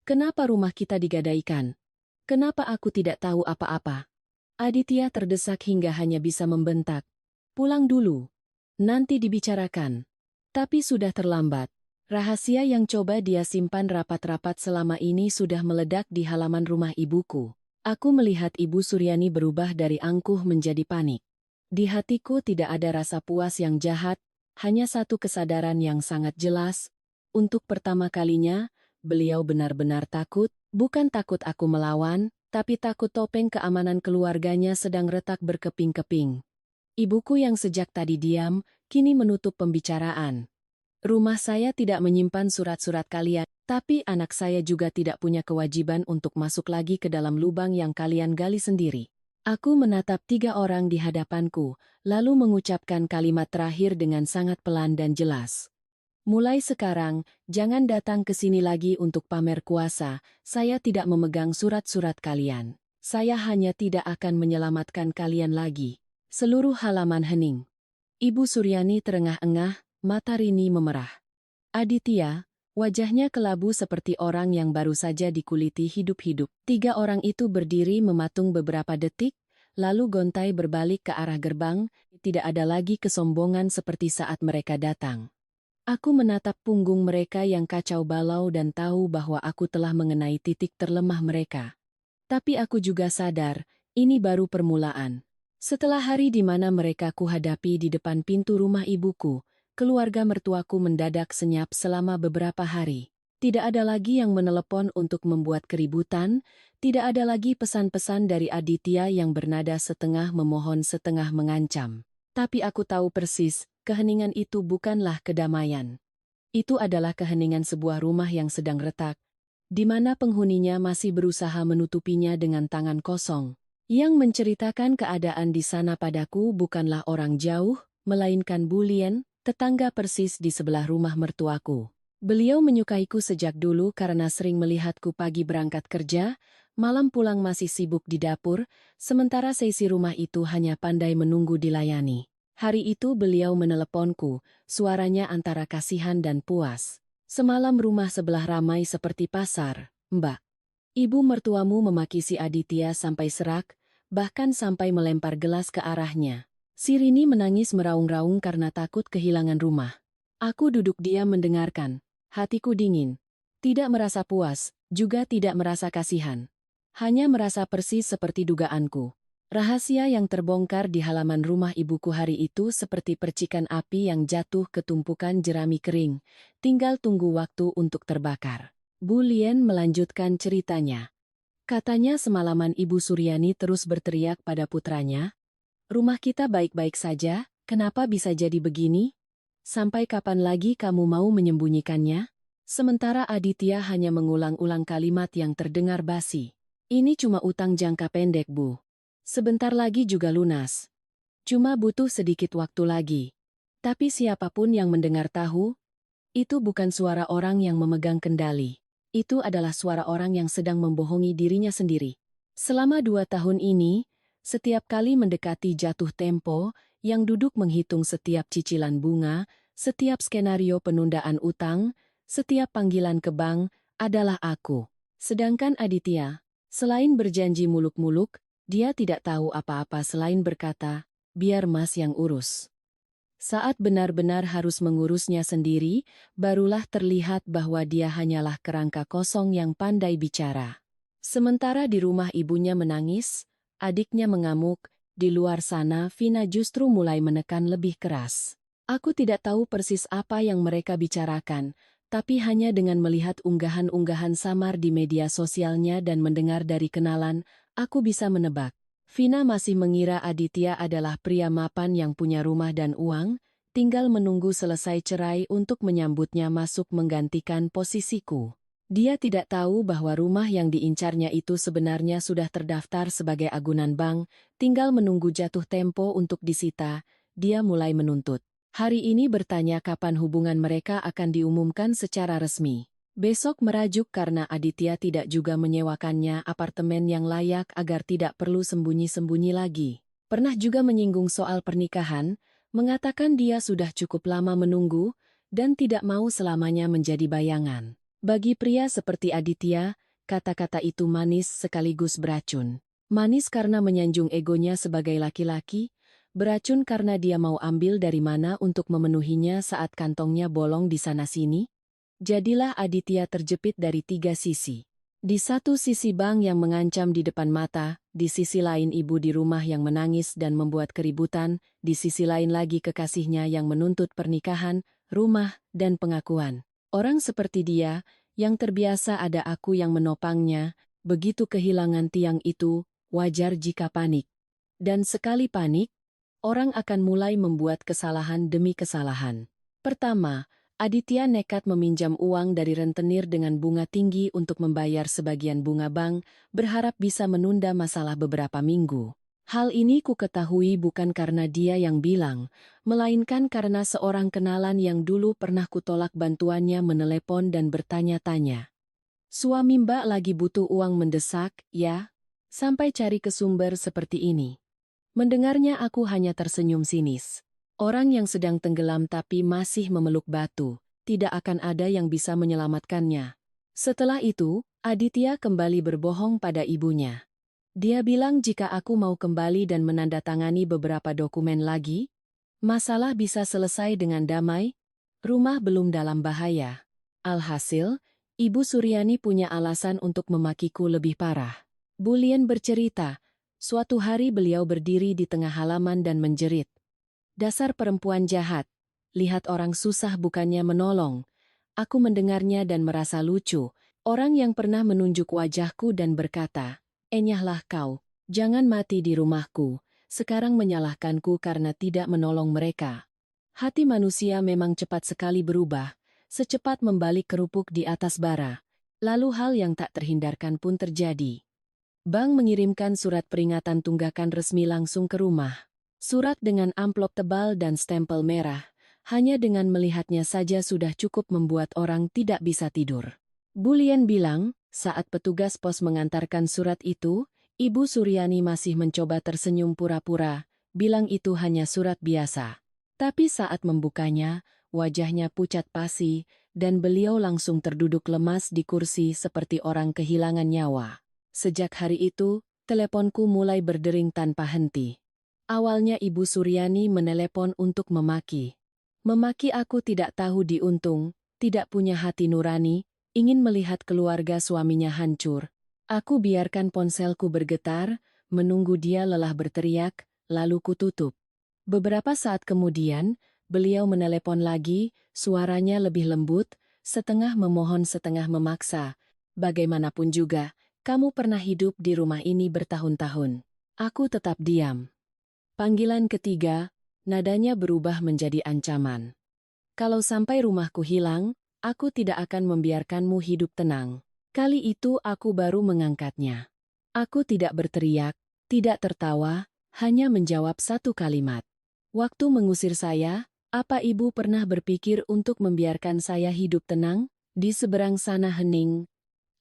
Kenapa rumah kita digadaikan? Kenapa aku tidak tahu apa-apa?" Aditya terdesak hingga hanya bisa membentak. "Pulang dulu. Nanti dibicarakan." Tapi sudah terlambat. Rahasia yang coba dia simpan rapat-rapat selama ini sudah meledak di halaman rumah ibuku. Aku melihat Ibu Suryani berubah dari angkuh menjadi panik. Di hatiku tidak ada rasa puas yang jahat, hanya satu kesadaran yang sangat jelas. Untuk pertama kalinya, beliau benar-benar takut, bukan takut aku melawan, tapi takut topeng keamanan keluarganya sedang retak berkeping-keping. Ibuku yang sejak tadi diam, kini menutup pembicaraan. "Rumah saya tidak menyimpan surat-surat kalian, tapi anak saya juga tidak punya kewajiban untuk masuk lagi ke dalam lubang yang kalian gali sendiri." Aku menatap 3 orang di hadapanku, lalu mengucapkan kalimat terakhir dengan sangat pelan dan jelas. "Mulai sekarang, jangan datang ke sini lagi untuk pamer kuasa, saya tidak memegang surat-surat kalian. Saya hanya tidak akan menyelamatkan kalian lagi." Seluruh halaman hening. Ibu Suryani terengah-engah, mata Rini memerah. Aditya, wajahnya kelabu seperti orang yang baru saja dikuliti hidup-hidup. 3 orang itu berdiri mematung beberapa detik, lalu gontai berbalik ke arah gerbang, tidak ada lagi kesombongan seperti saat mereka datang. Aku menatap punggung mereka yang kacau balau dan tahu bahwa aku telah mengenai titik terlemah mereka. Tapi aku juga sadar, ini baru permulaan. Setelah hari di mana mereka kuhadapi di depan pintu rumah ibuku, keluarga mertuaku mendadak senyap selama beberapa hari. Tidak ada lagi yang menelepon untuk membuat keributan, tidak ada lagi pesan-pesan dari Aditya yang bernada setengah memohon setengah mengancam. Tapi aku tahu persis, keheningan itu bukanlah kedamaian. Itu adalah keheningan sebuah rumah yang sedang retak, di mana penghuninya masih berusaha menutupinya dengan tangan kosong. Yang menceritakan keadaan di sana padaku bukanlah orang jauh, melainkan Bulien, tetangga persis di sebelah rumah mertuaku. Beliau menyukaiku sejak dulu karena sering melihatku pagi berangkat kerja, malam pulang masih sibuk di dapur, sementara seisi rumah itu hanya pandai menunggu dilayani. Hari itu beliau meneleponku, suaranya antara kasihan dan puas. "Semalam rumah sebelah ramai seperti pasar, Mbak. Ibu mertuamu memaki si Aditya sampai serak, bahkan sampai melempar gelas ke arahnya." Si Rini menangis meraung-raung karena takut kehilangan rumah. Aku duduk diam mendengarkan. Hatiku dingin. Tidak merasa puas, juga tidak merasa kasihan. Hanya merasa persis seperti dugaanku. Rahasia yang terbongkar di halaman rumah ibuku hari itu seperti percikan api yang jatuh ke tumpukan jerami kering, tinggal tunggu waktu untuk terbakar. Bu Lien melanjutkan ceritanya. Katanya semalaman Ibu Suryani terus berteriak pada putranya, "Rumah kita baik-baik saja, kenapa bisa jadi begini? Sampai kapan lagi kamu mau menyembunyikannya?" Sementara Aditya hanya mengulang-ulang kalimat yang terdengar basi. "Ini cuma utang jangka pendek, Bu. Sebentar lagi juga lunas. Cuma butuh sedikit waktu lagi." Tapi siapapun yang mendengar tahu, itu bukan suara orang yang memegang kendali. Itu adalah suara orang yang sedang membohongi dirinya sendiri. Selama 2 tahun ini, setiap kali mendekati jatuh tempo, yang duduk menghitung setiap cicilan bunga, setiap skenario penundaan utang, setiap panggilan ke bank, adalah aku. Sedangkan Aditya, selain berjanji muluk-muluk, dia tidak tahu apa-apa selain berkata, "Biar Mas yang urus." Saat benar-benar harus mengurusnya sendiri, barulah terlihat bahwa dia hanyalah kerangka kosong yang pandai bicara. Sementara di rumah ibunya menangis, adiknya mengamuk, di luar sana Vina justru mulai menekan lebih keras. Aku tidak tahu persis apa yang mereka bicarakan, tapi hanya dengan melihat unggahan-unggahan samar di media sosialnya dan mendengar dari kenalan, aku bisa menebak. Vina masih mengira Aditya adalah pria mapan yang punya rumah dan uang, tinggal menunggu selesai cerai untuk menyambutnya masuk menggantikan posisiku. Dia tidak tahu bahwa rumah yang diincarnya itu sebenarnya sudah terdaftar sebagai agunan bank, tinggal menunggu jatuh tempo untuk disita. Dia mulai menuntut. Hari ini bertanya kapan hubungan mereka akan diumumkan secara resmi. Besok merajuk karena Aditya tidak juga menyewakannya apartemen yang layak agar tidak perlu sembunyi-sembunyi lagi. Pernah juga menyinggung soal pernikahan, mengatakan dia sudah cukup lama menunggu dan tidak mau selamanya menjadi bayangan. Bagi pria seperti Aditya, kata-kata itu manis sekaligus beracun. Manis karena menyanjung egonya sebagai laki-laki, beracun karena dia mau ambil dari mana untuk memenuhinya saat kantongnya bolong di sana-sini. Jadilah Aditya terjepit dari 3 sisi. Di satu sisi bank yang mengancam di depan mata, di sisi lain ibu di rumah yang menangis dan membuat keributan, di sisi lain lagi kekasihnya yang menuntut pernikahan, rumah, dan pengakuan. Orang seperti dia, yang terbiasa ada aku yang menopangnya, begitu kehilangan tiang itu, wajar jika panik. Dan sekali panik, orang akan mulai membuat kesalahan demi kesalahan. Pertama, Aditya nekat meminjam uang dari rentenir dengan bunga tinggi untuk membayar sebagian bunga bank, berharap bisa menunda masalah beberapa minggu. Hal ini ku ketahui bukan karena dia yang bilang, melainkan karena seorang kenalan yang dulu pernah kutolak bantuannya menelepon dan bertanya-tanya. "Suami Mbak lagi butuh uang mendesak, ya? Sampai cari ke sumber seperti ini." Mendengarnya aku hanya tersenyum sinis. Orang yang sedang tenggelam tapi masih memeluk batu, tidak akan ada yang bisa menyelamatkannya. Setelah itu, Aditya kembali berbohong pada ibunya. Dia bilang jika aku mau kembali dan menandatangani beberapa dokumen lagi, masalah bisa selesai dengan damai, rumah belum dalam bahaya. Alhasil, Ibu Suryani punya alasan untuk memakiku lebih parah. Bu Lien bercerita, suatu hari beliau berdiri di tengah halaman dan menjerit. "Dasar perempuan jahat, lihat orang susah bukannya menolong." Aku mendengarnya dan merasa lucu, orang yang pernah menunjuk wajahku dan berkata, "Enyahlah kau, jangan mati di rumahku, sekarang menyalahkanku karena tidak menolong mereka." Hati manusia memang cepat sekali berubah, secepat membalik kerupuk di atas bara. Lalu hal yang tak terhindarkan pun terjadi. Bank mengirimkan surat peringatan tunggakan resmi langsung ke rumah. Surat dengan amplop tebal dan stempel merah, hanya dengan melihatnya saja sudah cukup membuat orang tidak bisa tidur. Bu Lien bilang, saat petugas pos mengantarkan surat itu, Ibu Suryani masih mencoba tersenyum pura-pura, bilang itu hanya surat biasa. Tapi saat membukanya, wajahnya pucat pasi, dan beliau langsung terduduk lemas di kursi seperti orang kehilangan nyawa. Sejak hari itu, teleponku mulai berdering tanpa henti. Awalnya Ibu Suryani menelepon untuk memaki. Memaki aku tidak tahu diuntung, tidak punya hati nurani, ingin melihat keluarga suaminya hancur. Aku biarkan ponselku bergetar, menunggu dia lelah berteriak, lalu kututup. Beberapa saat kemudian, beliau menelepon lagi, suaranya lebih lembut, setengah memohon setengah memaksa. Bagaimanapun juga, kamu pernah hidup di rumah ini bertahun-tahun. Aku tetap diam. Panggilan ketiga, nadanya berubah menjadi ancaman. Kalau sampai rumahku hilang, aku tidak akan membiarkanmu hidup tenang. Kali itu aku baru mengangkatnya. Aku tidak berteriak, tidak tertawa, hanya menjawab satu kalimat. Waktu mengusir saya, apa ibu pernah berpikir untuk membiarkan saya hidup tenang? Di seberang sana hening,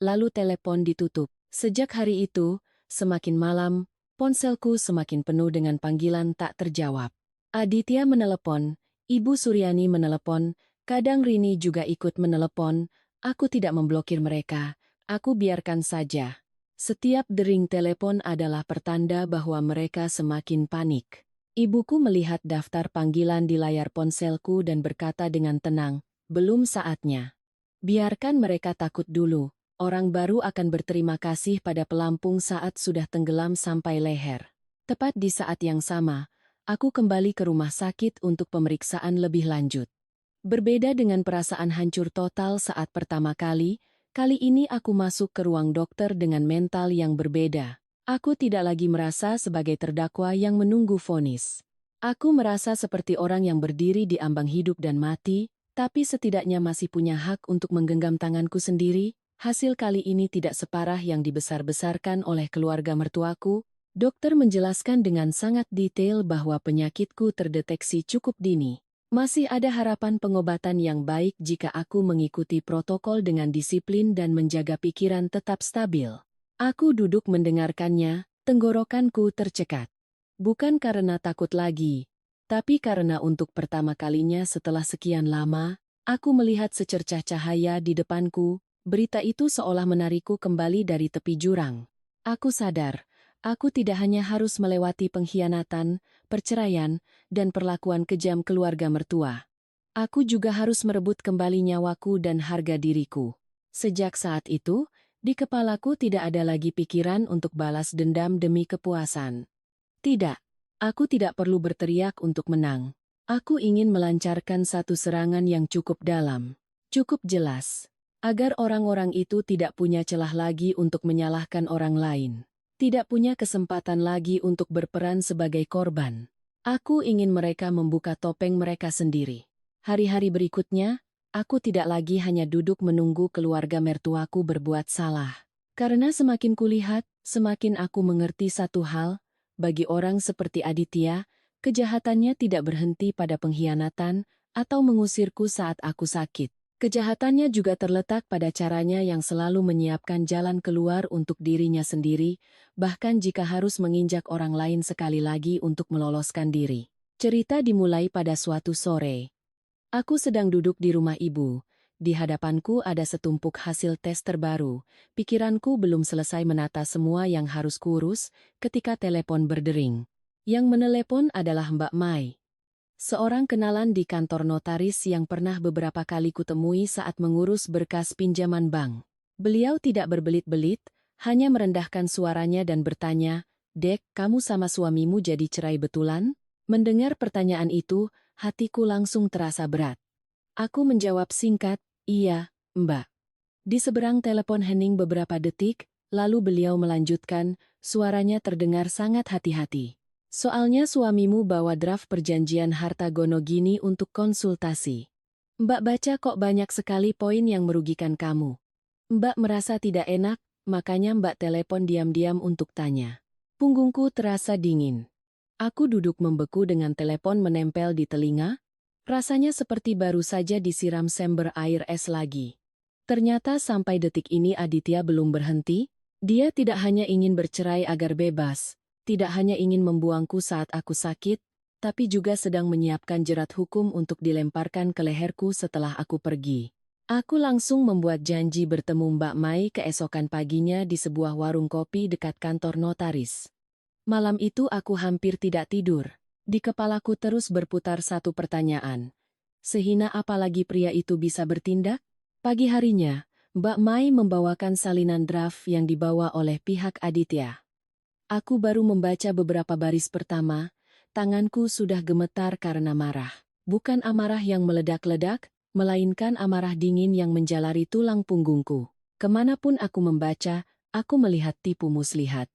lalu telepon ditutup. Sejak hari itu, semakin malam, ponselku semakin penuh dengan panggilan tak terjawab. Aditya menelepon, Ibu Suryani menelepon, kadang Rini juga ikut menelepon. Aku tidak memblokir mereka, aku biarkan saja. Setiap dering telepon adalah pertanda bahwa mereka semakin panik. Ibuku melihat daftar panggilan di layar ponselku dan berkata dengan tenang, belum saatnya. Biarkan mereka takut dulu. Orang baru akan berterima kasih pada pelampung saat sudah tenggelam sampai leher. Tepat di saat yang sama, aku kembali ke rumah sakit untuk pemeriksaan lebih lanjut. Berbeda dengan perasaan hancur total saat pertama kali ini aku masuk ke ruang dokter dengan mental yang berbeda. Aku tidak lagi merasa sebagai terdakwa yang menunggu vonis. Aku merasa seperti orang yang berdiri di ambang hidup dan mati, tapi setidaknya masih punya hak untuk menggenggam tanganku sendiri. Hasil kali ini tidak separah yang dibesar-besarkan oleh keluarga mertuaku. Dokter menjelaskan dengan sangat detail bahwa penyakitku terdeteksi cukup dini. Masih ada harapan pengobatan yang baik jika aku mengikuti protokol dengan disiplin dan menjaga pikiran tetap stabil. Aku duduk mendengarkannya, tenggorokanku tercekat. Bukan karena takut lagi, tapi karena untuk pertama kalinya setelah sekian lama, aku melihat secercah cahaya di depanku. Berita itu seolah menarikku kembali dari tepi jurang. Aku sadar, aku tidak hanya harus melewati pengkhianatan, perceraian, dan perlakuan kejam keluarga mertua. Aku juga harus merebut kembali nyawaku dan harga diriku. Sejak saat itu, di kepalaku tidak ada lagi pikiran untuk balas dendam demi kepuasan. Tidak, aku tidak perlu berteriak untuk menang. Aku ingin melancarkan satu serangan yang cukup dalam, cukup jelas. Agar orang-orang itu tidak punya celah lagi untuk menyalahkan orang lain. Tidak punya kesempatan lagi untuk berperan sebagai korban. Aku ingin mereka membuka topeng mereka sendiri. Hari-hari berikutnya, aku tidak lagi hanya duduk menunggu keluarga mertuaku berbuat salah. Karena semakin kulihat, semakin aku mengerti satu hal, bagi orang seperti Aditya, kejahatannya tidak berhenti pada pengkhianatan atau mengusirku saat aku sakit. Kejahatannya juga terletak pada caranya yang selalu menyiapkan jalan keluar untuk dirinya sendiri, bahkan jika harus menginjak orang lain sekali lagi untuk meloloskan diri. Cerita dimulai pada suatu sore. Aku sedang duduk di rumah ibu. Di hadapanku ada setumpuk hasil tes terbaru. Pikiranku belum selesai menata semua yang harus kurus ketika telepon berdering. Yang menelepon adalah Mbak Mai. Seorang kenalan di kantor notaris yang pernah beberapa kali kutemui saat mengurus berkas pinjaman bank. Beliau tidak berbelit-belit, hanya merendahkan suaranya dan bertanya, "Dek, kamu sama suamimu jadi cerai betulan?" Mendengar pertanyaan itu, hatiku langsung terasa berat. Aku menjawab singkat, "Iya, Mbak." Di seberang telepon hening beberapa detik, lalu beliau melanjutkan, suaranya terdengar sangat hati-hati. "Soalnya suamimu bawa draft perjanjian harta gono gini untuk konsultasi. Mbak baca kok banyak sekali poin yang merugikan kamu. Mbak merasa tidak enak, makanya Mbak telepon diam-diam untuk tanya." Punggungku terasa dingin. Aku duduk membeku dengan telepon menempel di telinga. Rasanya seperti baru saja disiram sember air es lagi. Ternyata sampai detik ini Aditya belum berhenti. Dia tidak hanya ingin bercerai agar bebas, tidak hanya ingin membuangku saat aku sakit, tapi juga sedang menyiapkan jerat hukum untuk dilemparkan ke leherku setelah aku pergi. Aku langsung membuat janji bertemu Mbak Mai keesokan paginya di sebuah warung kopi dekat kantor notaris. Malam itu aku hampir tidak tidur. Di kepalaku terus berputar satu pertanyaan. Sehina apa lagi pria itu bisa bertindak? Pagi harinya, Mbak Mai membawakan salinan draft yang dibawa oleh pihak Aditya. Aku baru membaca beberapa baris pertama, tanganku sudah gemetar karena marah. Bukan amarah yang meledak-ledak, melainkan amarah dingin yang menjalari tulang punggungku. Kemanapun aku membaca, aku melihat tipu muslihat.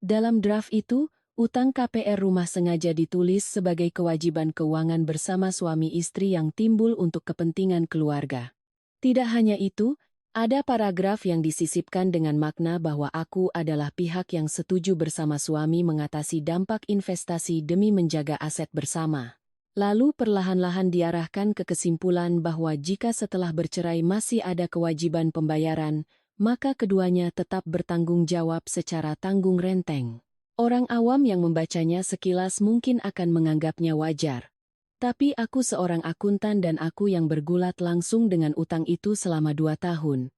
Dalam draft itu, utang KPR rumah sengaja ditulis sebagai kewajiban keuangan bersama suami istri yang timbul untuk kepentingan keluarga. Tidak hanya itu, ada paragraf yang disisipkan dengan makna bahwa aku adalah pihak yang setuju bersama suami mengatasi dampak investasi demi menjaga aset bersama. Lalu perlahan-lahan diarahkan ke kesimpulan bahwa jika setelah bercerai masih ada kewajiban pembayaran, maka keduanya tetap bertanggung jawab secara tanggung renteng. Orang awam yang membacanya sekilas mungkin akan menganggapnya wajar. Tapi aku seorang akuntan dan aku yang bergulat langsung dengan utang itu selama 2 tahun.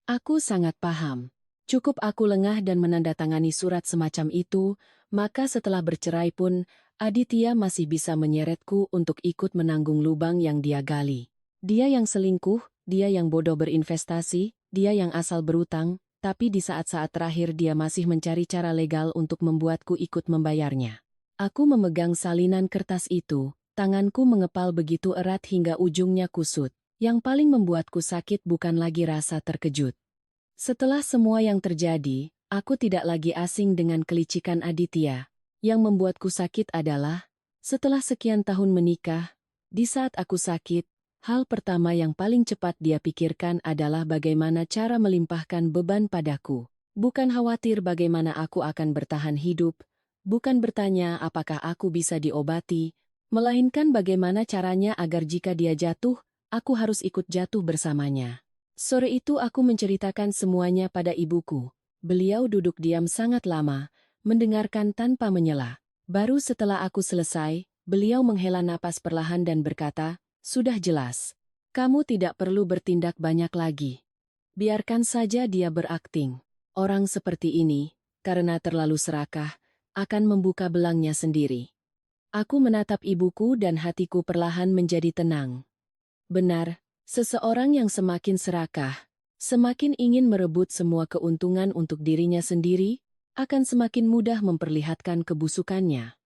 Aku sangat paham. Cukup aku lengah dan menandatangani surat semacam itu, maka setelah bercerai pun, Aditya masih bisa menyeretku untuk ikut menanggung lubang yang dia gali. Dia yang selingkuh, dia yang bodoh berinvestasi, dia yang asal berutang, tapi di saat-saat terakhir dia masih mencari cara legal untuk membuatku ikut membayarnya. Aku memegang salinan kertas itu. Tanganku mengepal begitu erat hingga ujungnya kusut. Yang paling membuatku sakit bukan lagi rasa terkejut. Setelah semua yang terjadi, aku tidak lagi asing dengan kelicikan Aditya. Yang membuatku sakit adalah, setelah sekian tahun menikah, di saat aku sakit, hal pertama yang paling cepat dia pikirkan adalah bagaimana cara melimpahkan beban padaku. Bukan khawatir bagaimana aku akan bertahan hidup, bukan bertanya apakah aku bisa diobati, melainkan bagaimana caranya agar jika dia jatuh, aku harus ikut jatuh bersamanya. Sore itu aku menceritakan semuanya pada ibuku. Beliau duduk diam sangat lama, mendengarkan tanpa menyela. Baru setelah aku selesai, beliau menghela napas perlahan dan berkata, "Sudah jelas. Kamu tidak perlu bertindak banyak lagi. Biarkan saja dia berakting. Orang seperti ini, karena terlalu serakah, akan membuka belangnya sendiri." Aku menatap ibuku dan hatiku perlahan menjadi tenang. Benar, seseorang yang semakin serakah, semakin ingin merebut semua keuntungan untuk dirinya sendiri, akan semakin mudah memperlihatkan kebusukannya.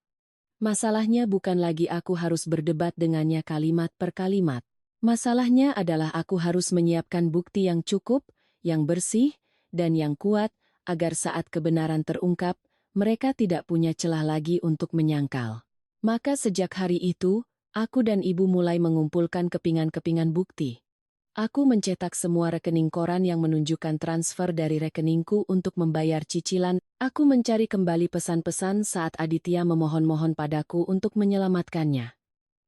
Masalahnya bukan lagi aku harus berdebat dengannya kalimat per kalimat. Masalahnya adalah aku harus menyiapkan bukti yang cukup, yang bersih, dan yang kuat, agar saat kebenaran terungkap, mereka tidak punya celah lagi untuk menyangkal. Maka sejak hari itu, aku dan ibu mulai mengumpulkan kepingan-kepingan bukti. Aku mencetak semua rekening koran yang menunjukkan transfer dari rekeningku untuk membayar cicilan. Aku mencari kembali pesan-pesan saat Aditya memohon-mohon padaku untuk menyelamatkannya.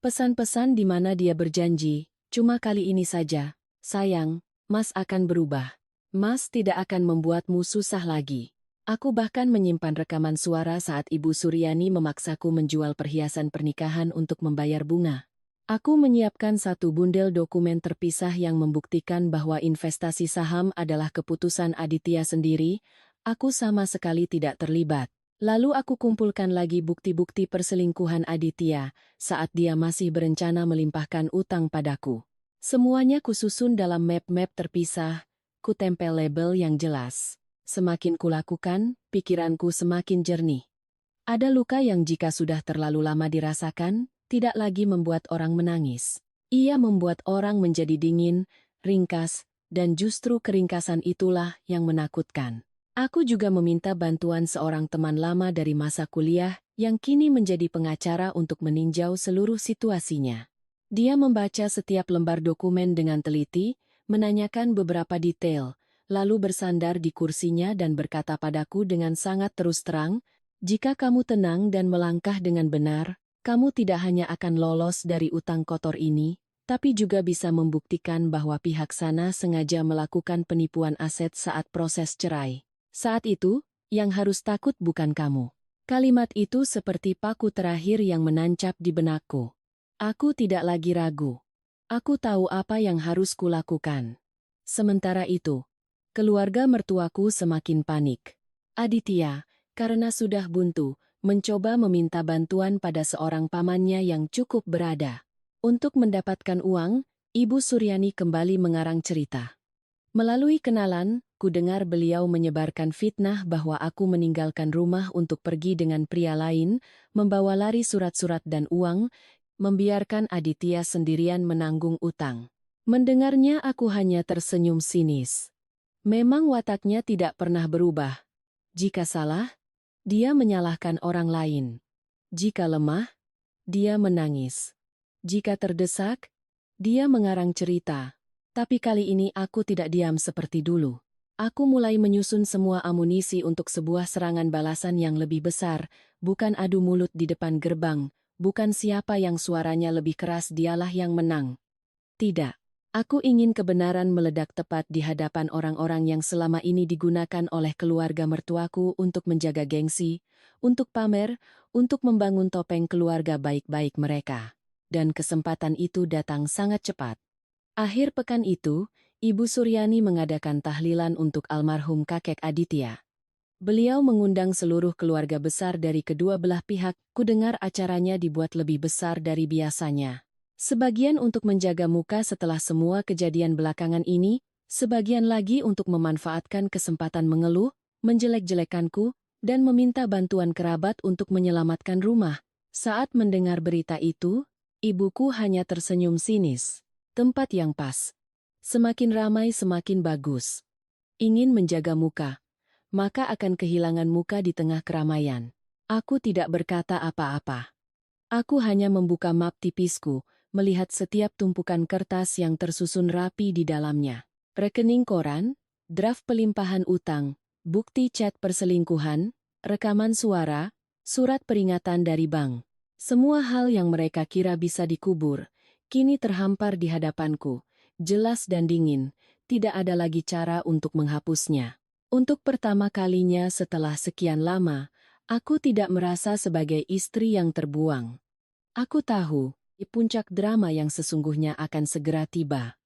Pesan-pesan di mana dia berjanji, cuma kali ini saja, sayang, Mas akan berubah. Mas tidak akan membuatmu susah lagi. Aku bahkan menyimpan rekaman suara saat Ibu Suryani memaksaku menjual perhiasan pernikahan untuk membayar bunga. Aku menyiapkan satu bundel dokumen terpisah yang membuktikan bahwa investasi saham adalah keputusan Aditya sendiri, aku sama sekali tidak terlibat. Lalu aku kumpulkan lagi bukti-bukti perselingkuhan Aditya saat dia masih berencana melimpahkan utang padaku. Semuanya kususun dalam map-map terpisah, kutempel label yang jelas. Semakin kulakukan, pikiranku semakin jernih. Ada luka yang jika sudah terlalu lama dirasakan, tidak lagi membuat orang menangis. Ia membuat orang menjadi dingin, ringkas, dan justru keringkasan itulah yang menakutkan. Aku juga meminta bantuan seorang teman lama dari masa kuliah yang kini menjadi pengacara untuk meninjau seluruh situasinya. Dia membaca setiap lembar dokumen dengan teliti, menanyakan beberapa detail, lalu bersandar di kursinya dan berkata padaku dengan sangat terus terang, "Jika kamu tenang dan melangkah dengan benar, kamu tidak hanya akan lolos dari utang kotor ini, tapi juga bisa membuktikan bahwa pihak sana sengaja melakukan penipuan aset saat proses cerai. Saat itu, yang harus takut bukan kamu." Kalimat itu seperti paku terakhir yang menancap di benakku. Aku tidak lagi ragu. Aku tahu apa yang harus kulakukan. Sementara itu, keluarga mertuaku semakin panik. Aditya, karena sudah buntu, mencoba meminta bantuan pada seorang pamannya yang cukup berada. Untuk mendapatkan uang, Ibu Suryani kembali mengarang cerita. Melalui kenalan, ku dengar beliau menyebarkan fitnah bahwa aku meninggalkan rumah untuk pergi dengan pria lain, membawa lari surat-surat dan uang, membiarkan Aditya sendirian menanggung utang. Mendengarnya aku hanya tersenyum sinis. Memang wataknya tidak pernah berubah. Jika salah, dia menyalahkan orang lain. Jika lemah, dia menangis. Jika terdesak, dia mengarang cerita. Tapi kali ini aku tidak diam seperti dulu. Aku mulai menyusun semua amunisi untuk sebuah serangan balasan yang lebih besar, bukan adu mulut di depan gerbang, bukan siapa yang suaranya lebih keras dialah yang menang. Tidak. Aku ingin kebenaran meledak tepat di hadapan orang-orang yang selama ini digunakan oleh keluarga mertuaku untuk menjaga gengsi, untuk pamer, untuk membangun topeng keluarga baik-baik mereka. Dan kesempatan itu datang sangat cepat. Akhir pekan itu, Ibu Suryani mengadakan tahlilan untuk almarhum kakek Aditya. Beliau mengundang seluruh keluarga besar dari kedua belah pihak. Kudengar acaranya dibuat lebih besar dari biasanya. Sebagian untuk menjaga muka setelah semua kejadian belakangan ini, sebagian lagi untuk memanfaatkan kesempatan mengeluh, menjelek-jelekanku, dan meminta bantuan kerabat untuk menyelamatkan rumah. Saat mendengar berita itu, ibuku hanya tersenyum sinis. Tempat yang pas. Semakin ramai semakin bagus. Ingin menjaga muka, maka akan kehilangan muka di tengah keramaian. Aku tidak berkata apa-apa. Aku hanya membuka map tipisku, melihat setiap tumpukan kertas yang tersusun rapi di dalamnya. Rekening koran, draft pelimpahan utang, bukti chat perselingkuhan, rekaman suara, surat peringatan dari bank. Semua hal yang mereka kira bisa dikubur, kini terhampar di hadapanku, jelas dan dingin, tidak ada lagi cara untuk menghapusnya. Untuk pertama kalinya setelah sekian lama, aku tidak merasa sebagai istri yang terbuang. Aku tahu, puncak drama yang sesungguhnya akan segera tiba.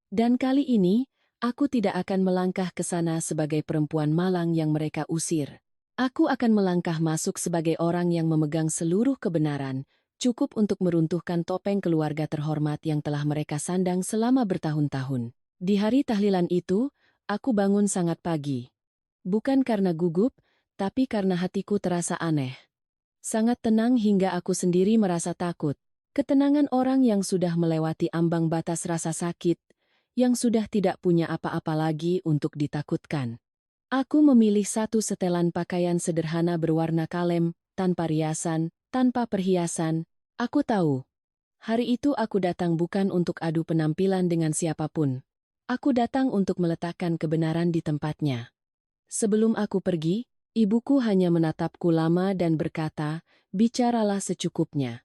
Dan kali ini, aku tidak akan melangkah ke sana sebagai perempuan malang yang mereka usir. Aku akan melangkah masuk sebagai orang yang memegang seluruh kebenaran, cukup untuk meruntuhkan topeng keluarga terhormat yang telah mereka sandang selama bertahun-tahun. Di hari tahlilan itu, aku bangun sangat pagi. Bukan karena gugup, tapi karena hatiku terasa aneh. Sangat tenang hingga aku sendiri merasa takut. Ketenangan orang yang sudah melewati ambang batas rasa sakit, yang sudah tidak punya apa-apa lagi untuk ditakutkan. Aku memilih satu setelan pakaian sederhana berwarna kalem, tanpa riasan, tanpa perhiasan. Aku tahu. Hari itu aku datang bukan untuk adu penampilan dengan siapapun. Aku datang untuk meletakkan kebenaran di tempatnya. Sebelum aku pergi, ibuku hanya menatapku lama dan berkata, bicaralah secukupnya.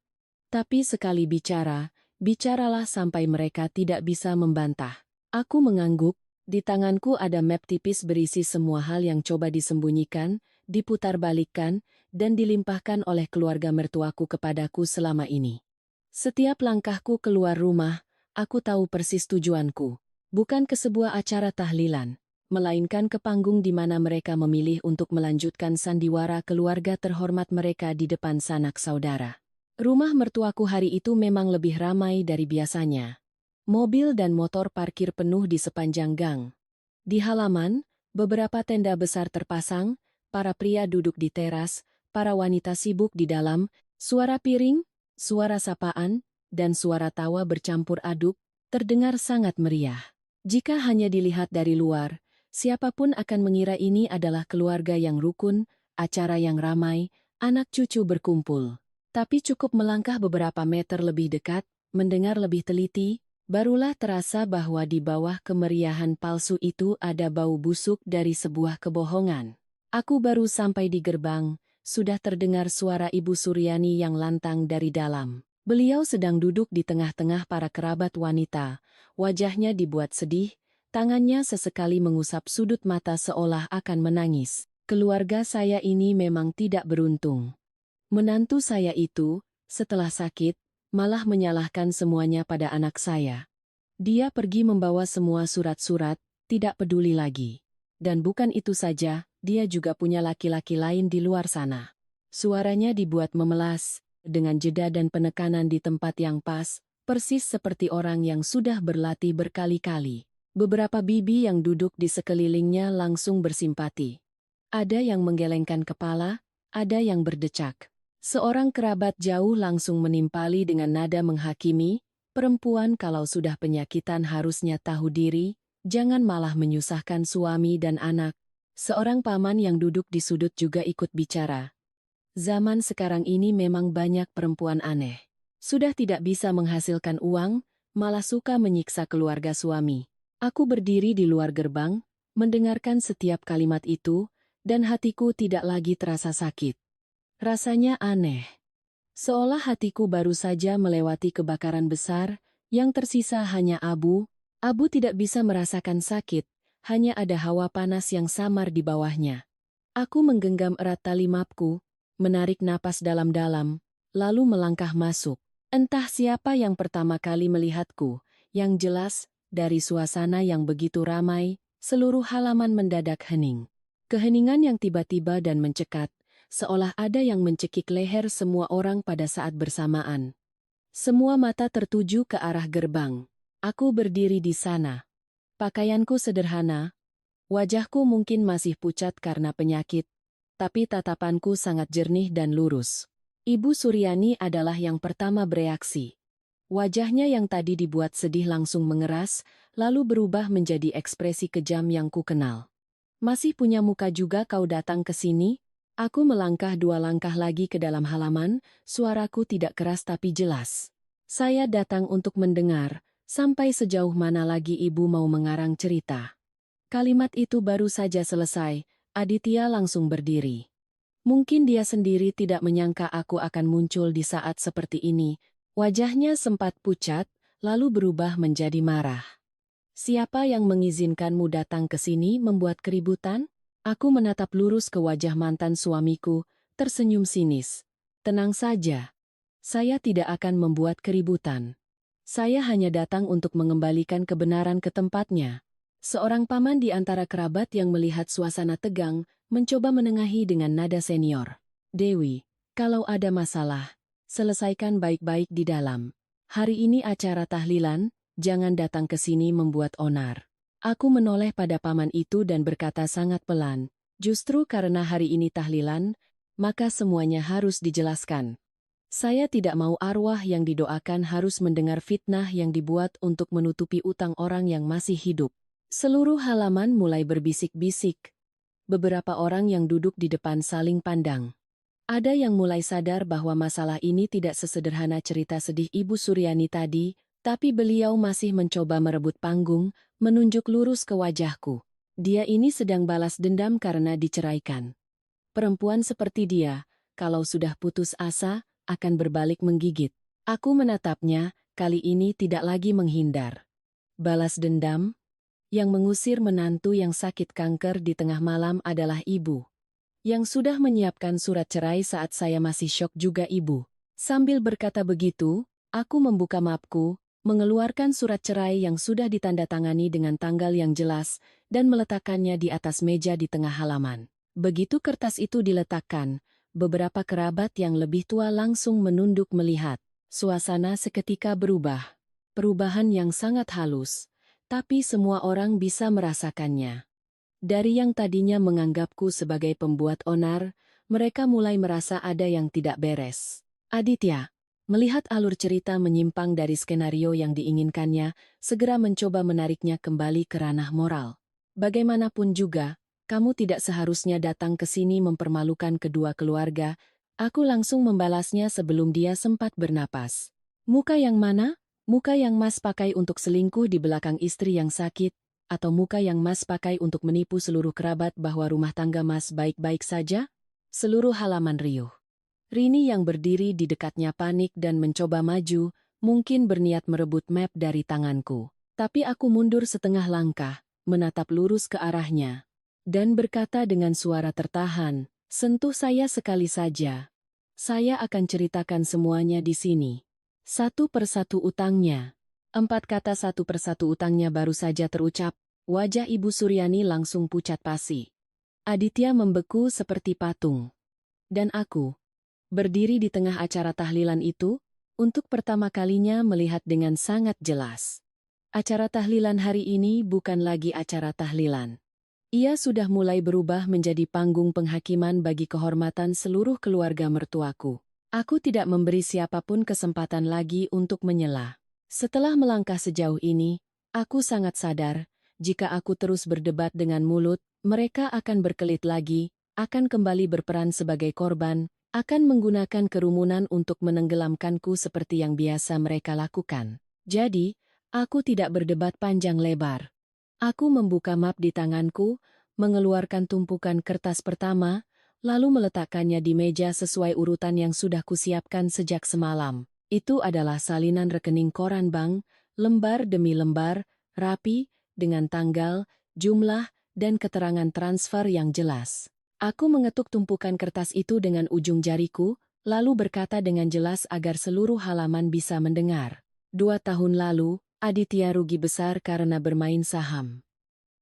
Tapi sekali bicara, bicaralah sampai mereka tidak bisa membantah. Aku mengangguk. Di tanganku ada map tipis berisi semua hal yang coba disembunyikan, diputarbalikkan, dan dilimpahkan oleh keluarga mertuaku kepadaku selama ini. Setiap langkahku keluar rumah, aku tahu persis tujuanku. Bukan ke sebuah acara tahlilan, melainkan ke panggung di mana mereka memilih untuk melanjutkan sandiwara keluarga terhormat mereka di depan sanak saudara. Rumah mertuaku hari itu memang lebih ramai dari biasanya. Mobil dan motor parkir penuh di sepanjang gang. Di halaman, beberapa tenda besar terpasang, para pria duduk di teras, para wanita sibuk di dalam, suara piring, suara sapaan, dan suara tawa bercampur aduk, terdengar sangat meriah. Jika hanya dilihat dari luar, siapapun akan mengira ini adalah keluarga yang rukun, acara yang ramai, anak cucu berkumpul. Tapi cukup melangkah beberapa meter lebih dekat, mendengar lebih teliti, barulah terasa bahwa di bawah kemeriahan palsu itu ada bau busuk dari sebuah kebohongan. Aku baru sampai di gerbang, sudah terdengar suara Ibu Suryani yang lantang dari dalam. Beliau sedang duduk di tengah-tengah para kerabat wanita, wajahnya dibuat sedih, tangannya sesekali mengusap sudut mata seolah akan menangis. Keluarga saya ini memang tidak beruntung. Menantu saya itu, setelah sakit, malah menyalahkan semuanya pada anak saya. Dia pergi membawa semua surat-surat, tidak peduli lagi. Dan bukan itu saja, dia juga punya laki-laki lain di luar sana. Suaranya dibuat memelas, dengan jeda dan penekanan di tempat yang pas, persis seperti orang yang sudah berlatih berkali-kali. Beberapa bibi yang duduk di sekelilingnya langsung bersimpati. Ada yang menggelengkan kepala, ada yang berdecak. Seorang kerabat jauh langsung menimpali dengan nada menghakimi, perempuan kalau sudah penyakitan harusnya tahu diri, jangan malah menyusahkan suami dan anak. Seorang paman yang duduk di sudut juga ikut bicara. Zaman sekarang ini memang banyak perempuan aneh. Sudah tidak bisa menghasilkan uang, malah suka menyiksa keluarga suami. Aku berdiri di luar gerbang, mendengarkan setiap kalimat itu, dan hatiku tidak lagi terasa sakit. Rasanya aneh. Seolah hatiku baru saja melewati kebakaran besar, yang tersisa hanya abu. Abu tidak bisa merasakan sakit, hanya ada hawa panas yang samar di bawahnya. Aku menggenggam erat tali mapku, menarik napas dalam-dalam, lalu melangkah masuk. Entah siapa yang pertama kali melihatku, yang jelas, dari suasana yang begitu ramai, seluruh halaman mendadak hening. Keheningan yang tiba-tiba dan mencekat, seolah ada yang mencekik leher semua orang pada saat bersamaan. Semua mata tertuju ke arah gerbang. Aku berdiri di sana. Pakaianku sederhana, wajahku mungkin masih pucat karena penyakit, tapi tatapanku sangat jernih dan lurus. Ibu Suryani adalah yang pertama bereaksi. Wajahnya yang tadi dibuat sedih langsung mengeras, lalu berubah menjadi ekspresi kejam yang kukenal. Masih punya muka juga kau datang ke sini? Aku melangkah 2 langkah lagi ke dalam halaman, suaraku tidak keras tapi jelas. Saya datang untuk mendengar, sampai sejauh mana lagi ibu mau mengarang cerita. Kalimat itu baru saja selesai, Aditya langsung berdiri. Mungkin dia sendiri tidak menyangka aku akan muncul di saat seperti ini. Wajahnya sempat pucat, lalu berubah menjadi marah. Siapa yang mengizinkanmu datang ke sini membuat keributan? Aku menatap lurus ke wajah mantan suamiku, tersenyum sinis. Tenang saja. Saya tidak akan membuat keributan. Saya hanya datang untuk mengembalikan kebenaran ke tempatnya. Seorang paman di antara kerabat yang melihat suasana tegang, mencoba menengahi dengan nada senior. Dewi, kalau ada masalah, selesaikan baik-baik di dalam. Hari ini acara tahlilan, jangan datang ke sini membuat onar. Aku menoleh pada paman itu dan berkata sangat pelan, justru karena hari ini tahlilan, maka semuanya harus dijelaskan. Saya tidak mau arwah yang didoakan harus mendengar fitnah yang dibuat untuk menutupi utang orang yang masih hidup. Seluruh halaman mulai berbisik-bisik. Beberapa orang yang duduk di depan saling pandang. Ada yang mulai sadar bahwa masalah ini tidak sesederhana cerita sedih Ibu Suryani tadi, tapi beliau masih mencoba merebut panggung, menunjuk lurus ke wajahku. Dia ini sedang balas dendam karena diceraikan. Perempuan seperti dia, kalau sudah putus asa, akan berbalik menggigit. Aku menatapnya, kali ini tidak lagi menghindar. Balas dendam? Yang mengusir menantu yang sakit kanker di tengah malam adalah ibu. Yang sudah menyiapkan surat cerai saat saya masih syok juga ibu. Sambil berkata begitu, aku membuka mapku, mengeluarkan surat cerai yang sudah ditandatangani dengan tanggal yang jelas, dan meletakkannya di atas meja di tengah halaman. Begitu kertas itu diletakkan, beberapa kerabat yang lebih tua langsung menunduk melihat. Suasana seketika berubah. Perubahan yang sangat halus, tapi semua orang bisa merasakannya. Dari yang tadinya menganggapku sebagai pembuat onar, mereka mulai merasa ada yang tidak beres. Aditya, melihat alur cerita menyimpang dari skenario yang diinginkannya, segera mencoba menariknya kembali ke ranah moral. Bagaimanapun juga, kamu tidak seharusnya datang ke sini mempermalukan kedua keluarga. Aku langsung membalasnya sebelum dia sempat bernapas. Muka yang mana? Muka yang Mas pakai untuk selingkuh di belakang istri yang sakit, atau muka yang Mas pakai untuk menipu seluruh kerabat bahwa rumah tangga Mas baik-baik saja? Seluruh halaman riuh. Rini yang berdiri di dekatnya panik dan mencoba maju, mungkin berniat merebut map dari tanganku. Tapi aku mundur setengah langkah, menatap lurus ke arahnya, dan berkata dengan suara tertahan, sentuh saya sekali saja. Saya akan ceritakan semuanya di sini. Satu persatu utangnya. 4 kata satu persatu utangnya baru saja terucap, wajah Ibu Suryani langsung pucat pasi. Aditya membeku seperti patung. Dan aku, berdiri di tengah acara tahlilan itu, untuk pertama kalinya melihat dengan sangat jelas. Acara tahlilan hari ini bukan lagi acara tahlilan. Ia sudah mulai berubah menjadi panggung penghakiman bagi kehormatan seluruh keluarga mertuaku. Aku tidak memberi siapapun kesempatan lagi untuk menyela. Setelah melangkah sejauh ini, aku sangat sadar, jika aku terus berdebat dengan mulut, mereka akan berkelit lagi, akan kembali berperan sebagai korban, akan menggunakan kerumunan untuk menenggelamkanku seperti yang biasa mereka lakukan. Jadi, aku tidak berdebat panjang lebar. Aku membuka map di tanganku, mengeluarkan tumpukan kertas pertama, lalu meletakkannya di meja sesuai urutan yang sudah kusiapkan sejak semalam. Itu adalah salinan rekening koran bank, lembar demi lembar, rapi, dengan tanggal, jumlah, dan keterangan transfer yang jelas. Aku mengetuk tumpukan kertas itu dengan ujung jariku, lalu berkata dengan jelas agar seluruh halaman bisa mendengar. 2 tahun lalu, Aditya rugi besar karena bermain saham.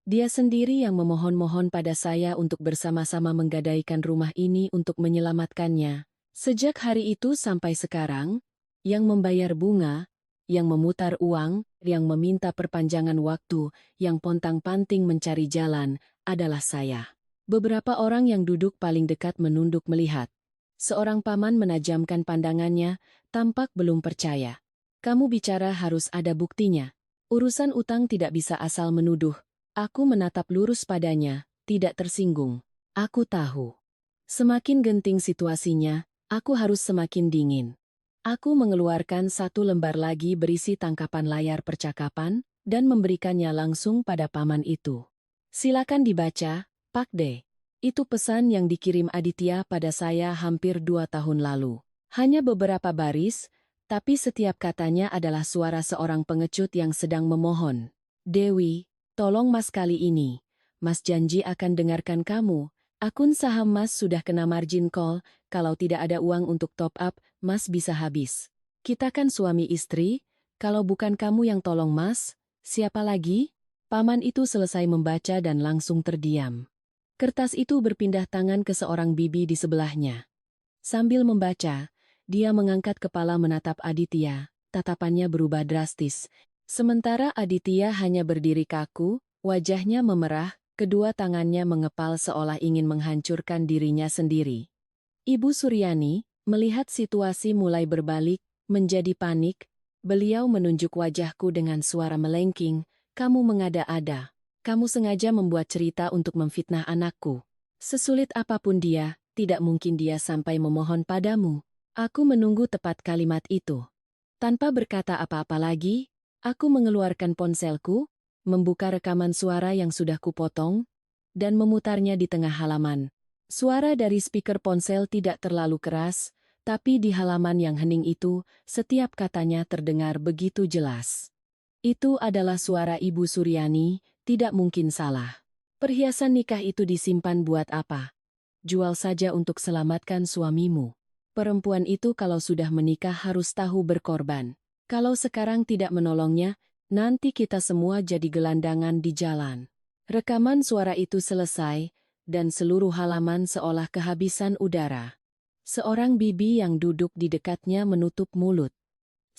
Dia sendiri yang memohon-mohon pada saya untuk bersama-sama menggadaikan rumah ini untuk menyelamatkannya. Sejak hari itu sampai sekarang, yang membayar bunga, yang memutar uang, yang meminta perpanjangan waktu, yang pontang-panting mencari jalan, adalah saya. Beberapa orang yang duduk paling dekat menunduk melihat. Seorang paman menajamkan pandangannya, tampak belum percaya. Kamu bicara harus ada buktinya. Urusan utang tidak bisa asal menuduh. Aku menatap lurus padanya, tidak tersinggung. Aku tahu. Semakin genting situasinya, aku harus semakin dingin. Aku mengeluarkan 1 lembar lagi berisi tangkapan layar percakapan, dan memberikannya langsung pada paman itu. Silakan dibaca, Pak D. Itu pesan yang dikirim Aditya pada saya hampir 2 tahun lalu. Hanya beberapa baris, tapi setiap katanya adalah suara seorang pengecut yang sedang memohon. Dewi, tolong Mas kali ini. Mas janji akan dengarkan kamu. Akun saham Mas sudah kena margin call, kalau tidak ada uang untuk top up, Mas bisa habis. Kita kan suami istri, kalau bukan kamu yang tolong Mas, siapa lagi? Paman itu selesai membaca dan langsung terdiam. Kertas itu berpindah tangan ke seorang bibi di sebelahnya. Sambil membaca, dia mengangkat kepala menatap Aditya, tatapannya berubah drastis. Sementara Aditya hanya berdiri kaku, wajahnya memerah, kedua tangannya mengepal seolah ingin menghancurkan dirinya sendiri. Ibu Suryani, melihat situasi mulai berbalik, menjadi panik, beliau menunjuk wajahku dengan suara melengking, "Kamu mengada-ada. Kamu sengaja membuat cerita untuk memfitnah anakku. Sesulit apapun dia, tidak mungkin dia sampai memohon padamu." Aku menunggu tepat kalimat itu. Tanpa berkata apa-apa lagi, aku mengeluarkan ponselku, membuka rekaman suara yang sudah kupotong, dan memutarnya di tengah halaman. Suara dari speaker ponsel tidak terlalu keras, tapi di halaman yang hening itu, setiap katanya terdengar begitu jelas. Itu adalah suara Ibu Suryani, tidak mungkin salah. Perhiasan nikah itu disimpan buat apa? Jual saja untuk selamatkan suamimu. Perempuan itu kalau sudah menikah harus tahu berkorban. Kalau sekarang tidak menolongnya, nanti kita semua jadi gelandangan di jalan. Rekaman suara itu selesai, dan seluruh halaman seolah kehabisan udara. Seorang bibi yang duduk di dekatnya menutup mulut.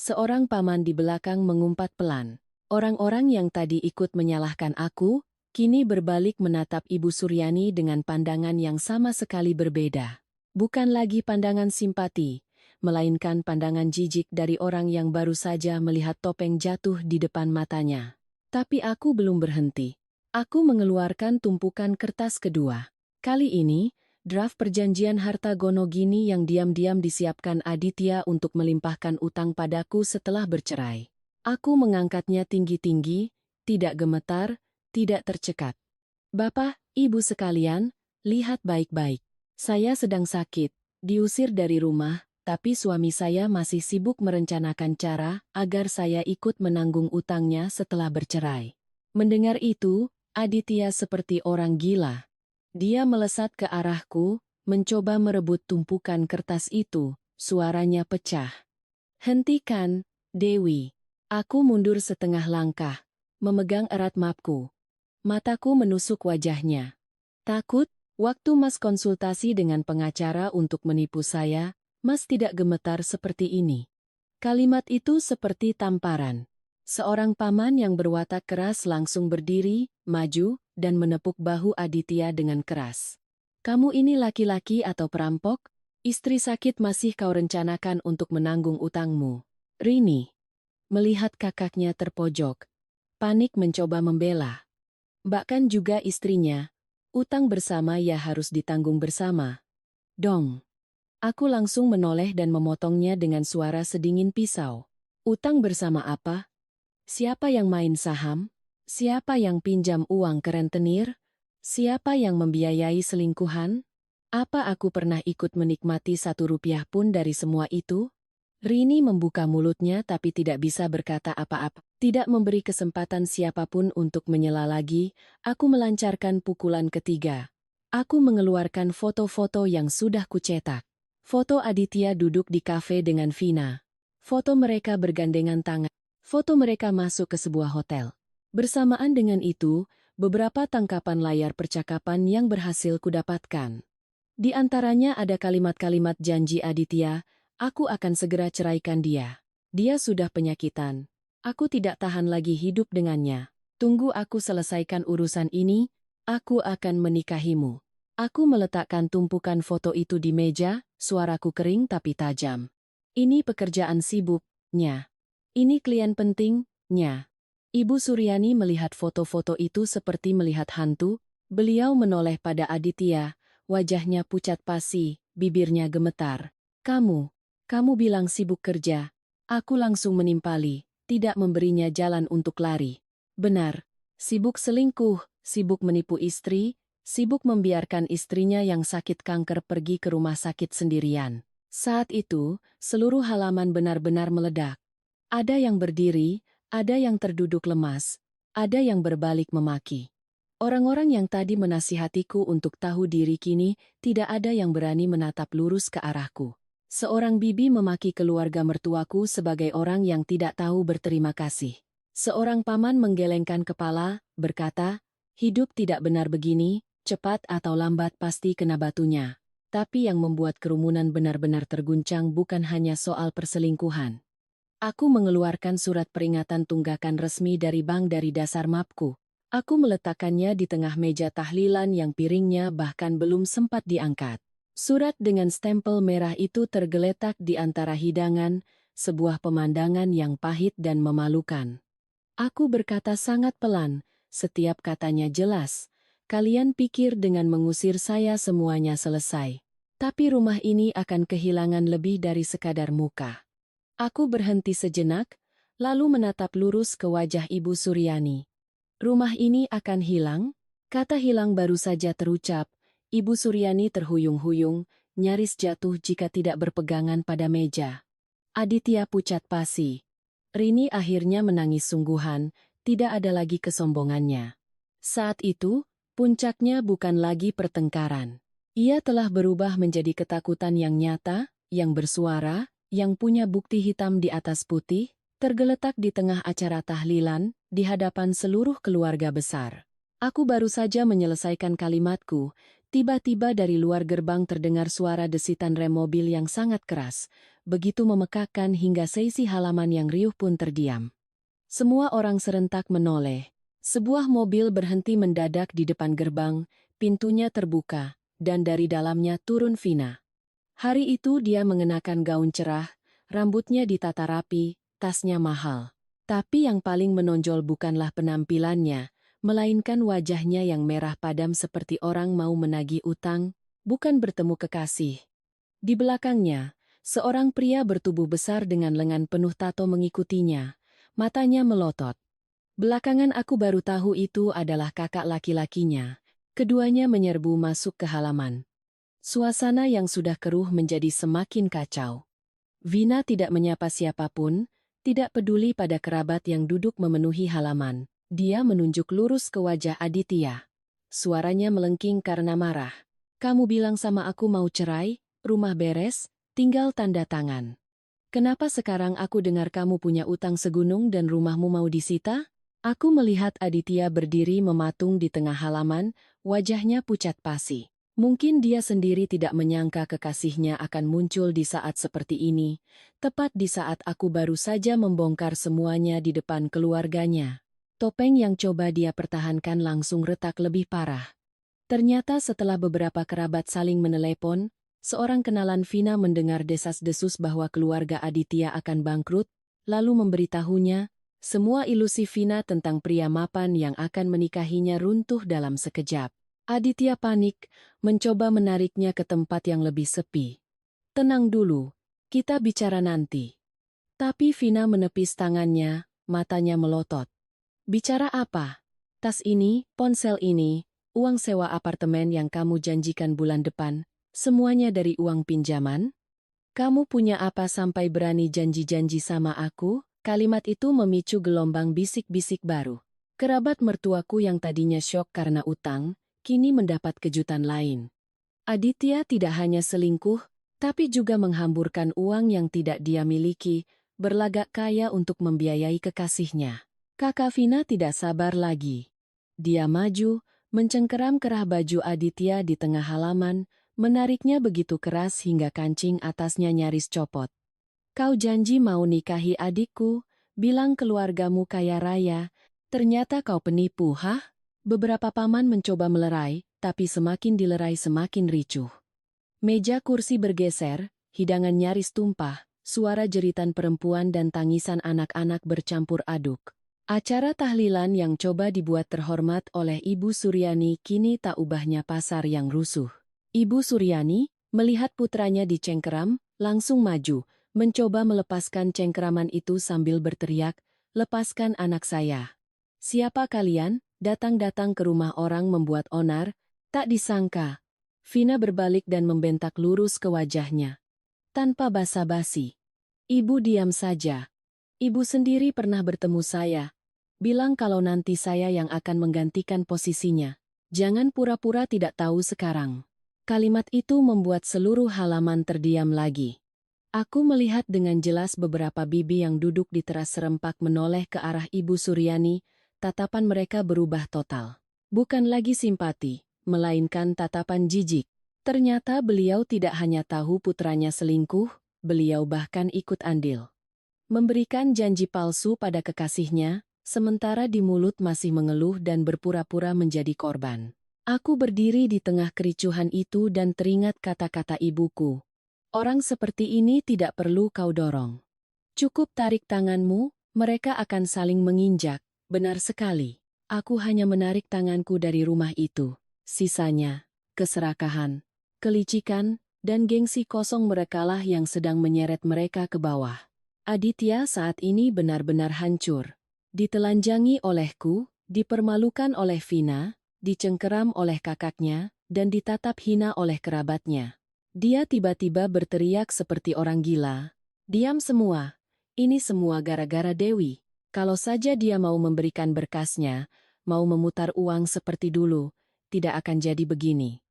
Seorang paman di belakang mengumpat pelan. Orang-orang yang tadi ikut menyalahkan aku, kini berbalik menatap Ibu Suryani dengan pandangan yang sama sekali berbeda. Bukan lagi pandangan simpati, melainkan pandangan jijik dari orang yang baru saja melihat topeng jatuh di depan matanya. Tapi aku belum berhenti. Aku mengeluarkan tumpukan kertas kedua. Kali ini, draft perjanjian harta gono gini yang diam-diam disiapkan Aditya untuk melimpahkan utang padaku setelah bercerai. Aku mengangkatnya tinggi-tinggi, tidak gemetar, tidak tercekat. Bapak, Ibu sekalian, lihat baik-baik. Saya sedang sakit, diusir dari rumah, tapi suami saya masih sibuk merencanakan cara agar saya ikut menanggung utangnya setelah bercerai. Mendengar itu, Aditya seperti orang gila. Dia melesat ke arahku, mencoba merebut tumpukan kertas itu, suaranya pecah. "Hentikan, Dewi." Aku mundur setengah langkah, memegang erat mapku. Mataku menusuk wajahnya. Takut? Waktu Mas konsultasi dengan pengacara untuk menipu saya, Mas tidak gemetar seperti ini. Kalimat itu seperti tamparan. Seorang paman yang berwatak keras langsung berdiri, maju, dan menepuk bahu Aditya dengan keras. Kamu ini laki-laki atau perampok? Istri sakit masih kau rencanakan untuk menanggung utangmu. Rini, melihat kakaknya terpojok, panik mencoba membela. Bahkan juga istrinya, utang bersama ya harus ditanggung bersama. Dong. Aku langsung menoleh dan memotongnya dengan suara sedingin pisau. Utang bersama apa? Siapa yang main saham? Siapa yang pinjam uang ke rentenir? Siapa yang membiayai selingkuhan? Apa aku pernah ikut menikmati 1 rupiah pun dari semua itu? Rini membuka mulutnya tapi tidak bisa berkata apa-apa. Tidak memberi kesempatan siapapun untuk menyela lagi, aku melancarkan pukulan ketiga. Aku mengeluarkan foto-foto yang sudah kucetak. Foto Aditya duduk di kafe dengan Vina. Foto mereka bergandengan tangan. Foto mereka masuk ke sebuah hotel. Bersamaan dengan itu, beberapa tangkapan layar percakapan yang berhasil kudapatkan. Di antaranya ada kalimat-kalimat janji Aditya, aku akan segera ceraikan dia. Dia sudah penyakitan. Aku tidak tahan lagi hidup dengannya. Tunggu aku selesaikan urusan ini, aku akan menikahimu. Aku meletakkan tumpukan foto itu di meja, suaraku kering tapi tajam. Ini pekerjaan sibuk, nya. Ini klien penting, nya. Ibu Suryani melihat foto-foto itu seperti melihat hantu, beliau menoleh pada Aditya, wajahnya pucat pasi, bibirnya gemetar. Kamu bilang sibuk kerja. Aku langsung menimpali, tidak memberinya jalan untuk lari. Benar, sibuk selingkuh, sibuk menipu istri, sibuk membiarkan istrinya yang sakit kanker pergi ke rumah sakit sendirian. Saat itu, seluruh halaman benar-benar meledak. Ada yang berdiri, ada yang terduduk lemas, ada yang berbalik memaki. Orang-orang yang tadi menasihatiku untuk tahu diri kini, tidak ada yang berani menatap lurus ke arahku. Seorang bibi memaki keluarga mertuaku sebagai orang yang tidak tahu berterima kasih. Seorang paman menggelengkan kepala, berkata, hidup tidak benar begini, cepat atau lambat pasti kena batunya. Tapi yang membuat kerumunan benar-benar terguncang bukan hanya soal perselingkuhan. Aku mengeluarkan surat peringatan tunggakan resmi dari bank dari dasar mapku. Aku meletakkannya di tengah meja tahlilan yang piringnya bahkan belum sempat diangkat. Surat dengan stempel merah itu tergeletak di antara hidangan, sebuah pemandangan yang pahit dan memalukan. Aku berkata sangat pelan, setiap katanya jelas. Kalian pikir dengan mengusir saya semuanya selesai. Tapi rumah ini akan kehilangan lebih dari sekadar muka. Aku berhenti sejenak, lalu menatap lurus ke wajah Ibu Suryani. Rumah ini akan hilang? Kata hilang baru saja terucap. Ibu Suryani terhuyung-huyung, nyaris jatuh jika tidak berpegangan pada meja. Aditya pucat pasi. Rini akhirnya menangis sungguhan, tidak ada lagi kesombongannya. Saat itu, puncaknya bukan lagi pertengkaran. Ia telah berubah menjadi ketakutan yang nyata, yang bersuara, yang punya bukti hitam di atas putih, tergeletak di tengah acara tahlilan, di hadapan seluruh keluarga besar. Aku baru saja menyelesaikan kalimatku, tiba-tiba dari luar gerbang terdengar suara desitan rem mobil yang sangat keras, begitu memekakkan hingga seisi halaman yang riuh pun terdiam. Semua orang serentak menoleh. Sebuah mobil berhenti mendadak di depan gerbang, pintunya terbuka, dan dari dalamnya turun Vina. Hari itu dia mengenakan gaun cerah, rambutnya ditata rapi, tasnya mahal. Tapi yang paling menonjol bukanlah penampilannya, melainkan wajahnya yang merah padam seperti orang mau menagih utang, bukan bertemu kekasih. Di belakangnya, seorang pria bertubuh besar dengan lengan penuh tato mengikutinya, matanya melotot. Belakangan aku baru tahu itu adalah kakak laki-lakinya. Keduanya menyerbu masuk ke halaman. Suasana yang sudah keruh menjadi semakin kacau. Vina tidak menyapa siapapun, tidak peduli pada kerabat yang duduk memenuhi halaman. Dia menunjuk lurus ke wajah Aditya. Suaranya melengking karena marah. Kamu bilang sama aku mau cerai, rumah beres, tinggal tanda tangan. Kenapa sekarang aku dengar kamu punya utang segunung dan rumahmu mau disita? Aku melihat Aditya berdiri mematung di tengah halaman, wajahnya pucat pasi. Mungkin dia sendiri tidak menyangka kekasihnya akan muncul di saat seperti ini, tepat di saat aku baru saja membongkar semuanya di depan keluarganya. Topeng yang coba dia pertahankan langsung retak lebih parah. Ternyata setelah beberapa kerabat saling menelepon, seorang kenalan Vina mendengar desas-desus bahwa keluarga Aditya akan bangkrut, lalu memberitahunya, semua ilusi Vina tentang pria mapan yang akan menikahinya runtuh dalam sekejap. Aditya panik, mencoba menariknya ke tempat yang lebih sepi. Tenang dulu, kita bicara nanti. Tapi Vina menepis tangannya, matanya melotot. Bicara apa? Tas ini, ponsel ini, uang sewa apartemen yang kamu janjikan bulan depan, semuanya dari uang pinjaman? Kamu punya apa sampai berani janji-janji sama aku? Kalimat itu memicu gelombang bisik-bisik baru. Kerabat mertuaku yang tadinya syok karena utang, kini mendapat kejutan lain. Aditya tidak hanya selingkuh, tapi juga menghamburkan uang yang tidak dia miliki, berlagak kaya untuk membiayai kekasihnya. Kakak Vina tidak sabar lagi. Dia maju, mencengkeram kerah baju Aditya di tengah halaman, menariknya begitu keras hingga kancing atasnya nyaris copot. Kau janji mau nikahi adikku, bilang keluargamu kaya raya, ternyata kau penipu, hah? Beberapa paman mencoba melerai, tapi semakin dilerai semakin ricuh. Meja kursi bergeser, hidangan nyaris tumpah, suara jeritan perempuan dan tangisan anak-anak bercampur aduk. Acara tahlilan yang coba dibuat terhormat oleh Ibu Suryani kini tak ubahnya pasar yang rusuh. Ibu Suryani, melihat putranya dicengkeram, langsung maju, mencoba melepaskan cengkeraman itu sambil berteriak, "Lepaskan anak saya. Siapa kalian? Datang-datang ke rumah orang membuat onar." Tak disangka, Vina berbalik dan membentak lurus ke wajahnya. Tanpa basa-basi. "Ibu diam saja. Ibu sendiri pernah bertemu saya. Bilang kalau nanti saya yang akan menggantikan posisinya. Jangan pura-pura tidak tahu sekarang." Kalimat itu membuat seluruh halaman terdiam lagi. Aku melihat dengan jelas beberapa bibi yang duduk di teras serempak menoleh ke arah Ibu Suryani, tatapan mereka berubah total. Bukan lagi simpati, melainkan tatapan jijik. Ternyata beliau tidak hanya tahu putranya selingkuh, beliau bahkan ikut andil. Memberikan janji palsu pada kekasihnya, sementara di mulut masih mengeluh dan berpura-pura menjadi korban. Aku berdiri di tengah kericuhan itu dan teringat kata-kata ibuku. Orang seperti ini tidak perlu kau dorong. Cukup tarik tanganmu, mereka akan saling menginjak. Benar sekali. Aku hanya menarik tanganku dari rumah itu. Sisanya, keserakahan, kelicikan, dan gengsi kosong merekalah yang sedang menyeret mereka ke bawah. Aditya saat ini benar-benar hancur. Ditelanjangi olehku, dipermalukan oleh Vina, dicengkeram oleh kakaknya, dan ditatap hina oleh kerabatnya. Dia tiba-tiba berteriak seperti orang gila. "Diam semua. Ini semua gara-gara Dewi. Kalau saja dia mau memberikan berkasnya, mau memutar uang seperti dulu, tidak akan jadi begini."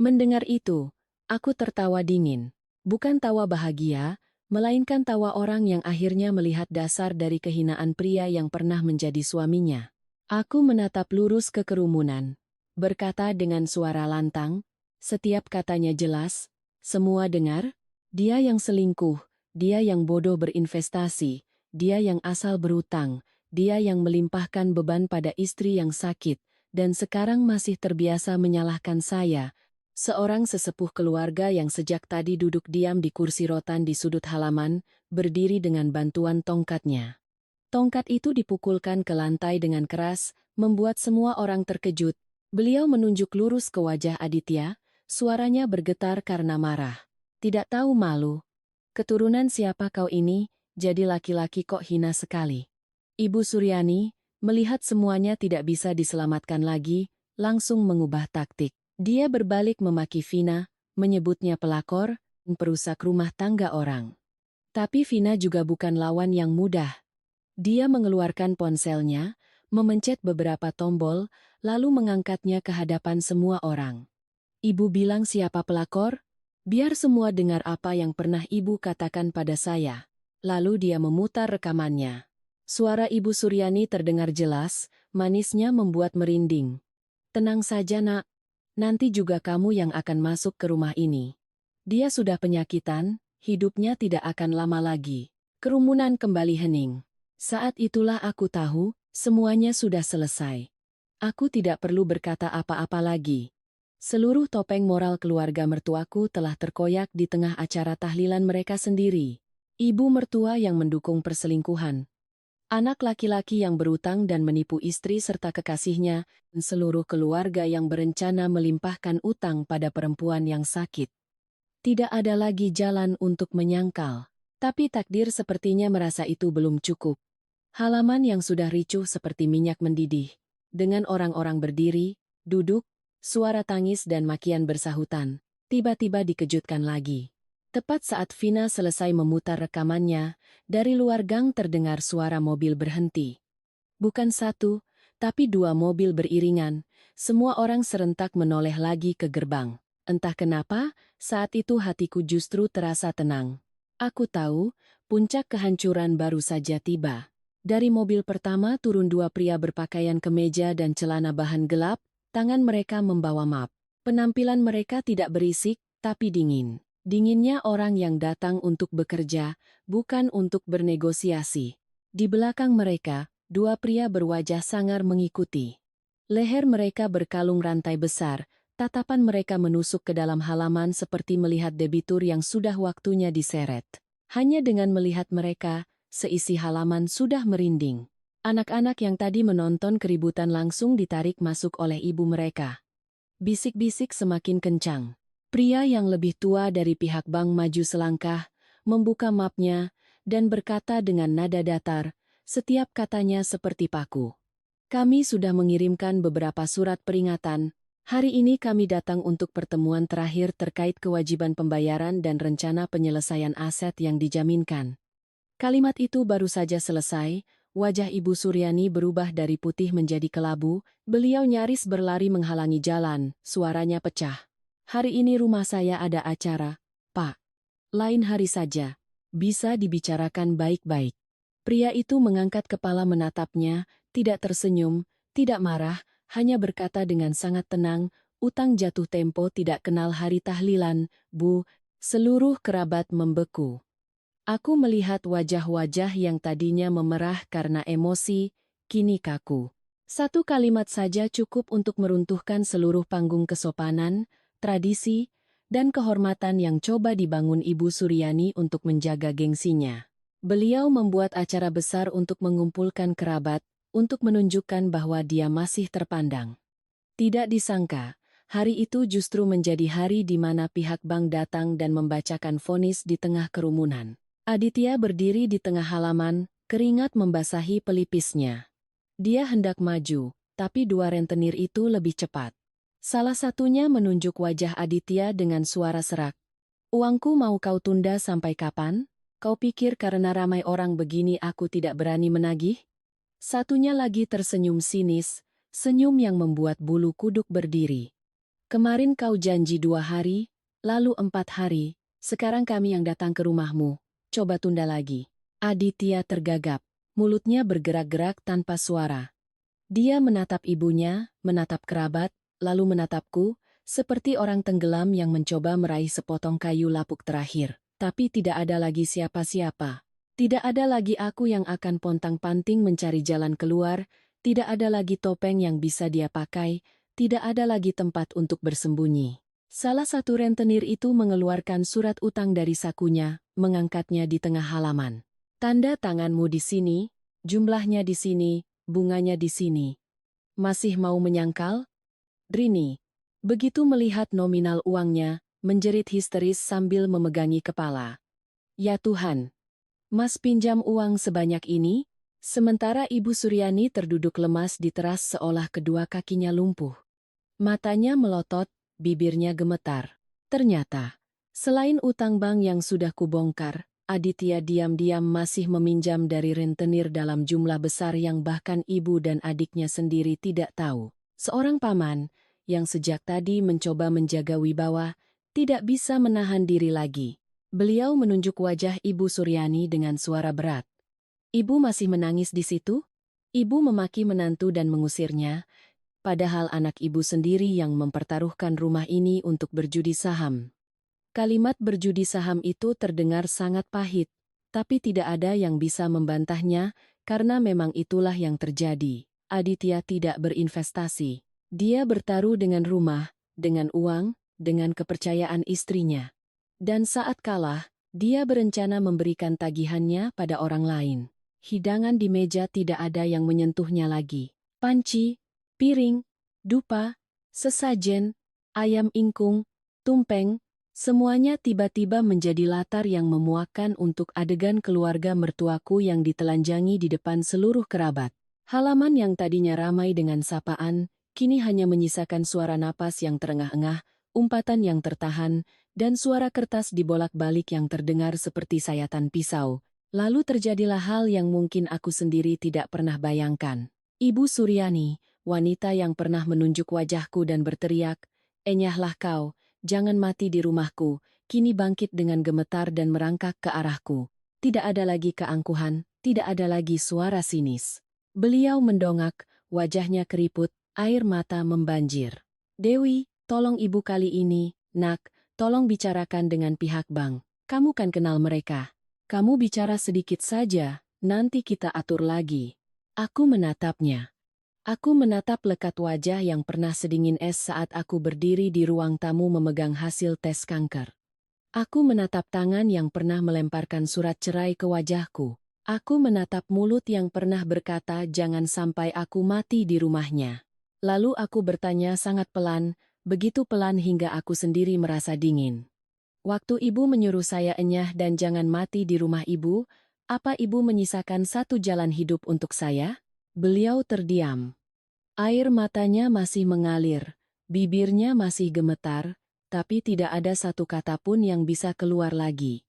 Mendengar itu, aku tertawa dingin. Bukan tawa bahagia, melainkan tawa orang yang akhirnya melihat dasar dari kehinaan pria yang pernah menjadi suaminya. Aku menatap lurus ke kerumunan, berkata dengan suara lantang, setiap katanya jelas, "Semua dengar? Dia yang selingkuh, dia yang bodoh berinvestasi, dia yang asal berutang, dia yang melimpahkan beban pada istri yang sakit, dan sekarang masih terbiasa menyalahkan saya." Seorang sesepuh keluarga yang sejak tadi duduk diam di kursi rotan di sudut halaman, berdiri dengan bantuan tongkatnya. Tongkat itu dipukulkan ke lantai dengan keras, membuat semua orang terkejut. Beliau menunjuk lurus ke wajah Aditya, suaranya bergetar karena marah. "Tidak tahu malu. Keturunan siapa kau ini, jadi laki-laki kok hina sekali." Ibu Suryani, melihat semuanya tidak bisa diselamatkan lagi, langsung mengubah taktik. Dia berbalik memaki Vina, menyebutnya pelakor, perusak rumah tangga orang. Tapi Vina juga bukan lawan yang mudah. Dia mengeluarkan ponselnya, memencet beberapa tombol, lalu mengangkatnya ke hadapan semua orang. "Ibu bilang siapa pelakor? Biar semua dengar apa yang pernah ibu katakan pada saya." Lalu dia memutar rekamannya. Suara Ibu Suryani terdengar jelas, manisnya membuat merinding. "Tenang saja, Nak. nanti juga kamu yang akan masuk ke rumah ini. Dia sudah penyakitan, hidupnya tidak akan lama lagi. Kerumunan kembali hening. Saat itulah aku tahu, semuanya sudah selesai. Aku tidak perlu berkata apa-apa lagi. Seluruh topeng moral keluarga mertuaku telah terkoyak di tengah acara tahlilan mereka sendiri. Ibu mertua yang mendukung perselingkuhan, anak laki-laki yang berutang dan menipu istri serta kekasihnya, dan seluruh keluarga yang berencana melimpahkan utang pada perempuan yang sakit. Tidak ada lagi jalan untuk menyangkal. Tapi takdir sepertinya merasa itu belum cukup. Halaman yang sudah ricuh seperti minyak mendidih. Dengan orang-orang berdiri, duduk, suara tangis dan makian bersahutan, tiba-tiba dikejutkan lagi. Tepat saat Vina selesai memutar rekamannya, dari luar gang terdengar suara mobil berhenti. Bukan satu, tapi dua mobil beriringan. Semua orang serentak menoleh lagi ke gerbang. Entah kenapa, saat itu hatiku justru terasa tenang. Aku tahu, puncak kehancuran baru saja tiba. Dari mobil pertama turun dua pria berpakaian kemeja dan celana bahan gelap, tangan mereka membawa map. Penampilan mereka tidak berisik, tapi dingin. Dinginnya orang yang datang untuk bekerja, bukan untuk bernegosiasi. Di belakang mereka, dua pria berwajah sangar mengikuti. Leher mereka berkalung rantai besar, tatapan mereka menusuk ke dalam halaman seperti melihat debitur yang sudah waktunya diseret. Hanya dengan melihat mereka, seisi halaman sudah merinding. Anak-anak yang tadi menonton keributan langsung ditarik masuk oleh ibu mereka. Bisik-bisik semakin kencang. Pria yang lebih tua dari pihak bank maju selangkah, membuka mapnya, dan berkata dengan nada datar, setiap katanya seperti paku. Kami sudah mengirimkan beberapa surat peringatan. Hari ini kami datang untuk pertemuan terakhir terkait kewajiban pembayaran dan rencana penyelesaian aset yang dijaminkan. Kalimat itu baru saja selesai, wajah Ibu Suryani berubah dari putih menjadi kelabu, beliau nyaris berlari menghalangi jalan, suaranya pecah. Hari ini rumah saya ada acara, Pak. Lain hari saja. Bisa dibicarakan baik-baik. Pria itu mengangkat kepala menatapnya, tidak tersenyum, tidak marah, hanya berkata dengan sangat tenang, utang jatuh tempo tidak kenal hari tahlilan, Bu. Seluruh kerabat membeku. Aku melihat wajah-wajah yang tadinya memerah karena emosi, kini kaku. Satu kalimat saja cukup untuk meruntuhkan seluruh panggung kesopanan, tradisi, dan kehormatan yang coba dibangun Ibu Suryani untuk menjaga gengsinya. Beliau membuat acara besar untuk mengumpulkan kerabat, untuk menunjukkan bahwa dia masih terpandang. Tidak disangka, hari itu justru menjadi hari di mana pihak bank datang dan membacakan vonis di tengah kerumunan. Aditya berdiri di tengah halaman, keringat membasahi pelipisnya. Dia hendak maju, tapi dua rentenir itu lebih cepat. Salah satunya menunjuk wajah Aditya dengan suara serak. Uangku mau kau tunda sampai kapan? Kau pikir karena ramai orang begini aku tidak berani menagih? Satunya lagi tersenyum sinis, senyum yang membuat bulu kuduk berdiri. Kemarin kau janji 2 hari, lalu 4 hari, sekarang kami yang datang ke rumahmu. Coba tunda lagi. Aditya tergagap, mulutnya bergerak-gerak tanpa suara. Dia menatap ibunya, menatap kerabat, lalu menatapku, seperti orang tenggelam yang mencoba meraih sepotong kayu lapuk terakhir. Tapi tidak ada lagi siapa-siapa. Tidak ada lagi aku yang akan pontang-panting mencari jalan keluar, tidak ada lagi topeng yang bisa dia pakai, tidak ada lagi tempat untuk bersembunyi. Salah satu rentenir itu mengeluarkan surat utang dari sakunya, mengangkatnya di tengah halaman. Tanda tanganmu di sini, jumlahnya di sini, bunganya di sini. Masih mau menyangkal? Rini, begitu melihat nominal uangnya, menjerit histeris sambil memegangi kepala. Ya Tuhan! Mas pinjam uang sebanyak ini? Sementara Ibu Suryani terduduk lemas di teras seolah kedua kakinya lumpuh. Matanya melotot, bibirnya gemetar. Ternyata, selain utang bank yang sudah kubongkar, Aditya diam-diam masih meminjam dari rentenir dalam jumlah besar yang bahkan ibu dan adiknya sendiri tidak tahu. Seorang paman, yang sejak tadi mencoba menjaga wibawa, tidak bisa menahan diri lagi. Beliau menunjuk wajah Ibu Suryani dengan suara berat. Ibu masih menangis di situ? Ibu memaki menantu dan mengusirnya. padahal anak ibu sendiri yang mempertaruhkan rumah ini untuk berjudi saham. Kalimat berjudi saham itu terdengar sangat pahit, tapi tidak ada yang bisa membantahnya karena memang itulah yang terjadi. Aditya tidak berinvestasi. Dia bertaruh dengan rumah, dengan uang, dengan kepercayaan istrinya. Dan saat kalah, dia berencana memberikan tagihannya pada orang lain. Hidangan di meja tidak ada yang menyentuhnya lagi. Panci, piring, dupa, sesajen, ayam ingkung, tumpeng, semuanya tiba-tiba menjadi latar yang memuakkan untuk adegan keluarga mertuaku yang ditelanjangi di depan seluruh kerabat. Halaman yang tadinya ramai dengan sapaan, kini hanya menyisakan suara napas yang terengah-engah, umpatan yang tertahan, dan suara kertas dibolak-balik yang terdengar seperti sayatan pisau. Lalu terjadilah hal yang mungkin aku sendiri tidak pernah bayangkan. Ibu Suryani, wanita yang pernah menunjuk wajahku dan berteriak, "Enyahlah kau, jangan mati di rumahku," kini bangkit dengan gemetar dan merangkak ke arahku. Tidak ada lagi keangkuhan, tidak ada lagi suara sinis. Beliau mendongak, wajahnya keriput, air mata membanjir. "Dewi, tolong ibu kali ini, nak, tolong bicarakan dengan pihak bank. Kamu kan kenal mereka. Kamu bicara sedikit saja, nanti kita atur lagi." Aku menatapnya. Aku menatap lekat wajah yang pernah sedingin es saat aku berdiri di ruang tamu memegang hasil tes kanker. Aku menatap tangan yang pernah melemparkan surat cerai ke wajahku. Aku menatap mulut yang pernah berkata jangan sampai aku mati di rumahnya. Lalu aku bertanya sangat pelan, begitu pelan hingga aku sendiri merasa dingin. "Waktu ibu menyuruh saya enyah dan jangan mati di rumah ibu, apa ibu menyisakan satu jalan hidup untuk saya?" Beliau terdiam. Air matanya masih mengalir, bibirnya masih gemetar, tapi tidak ada satu kata pun yang bisa keluar lagi.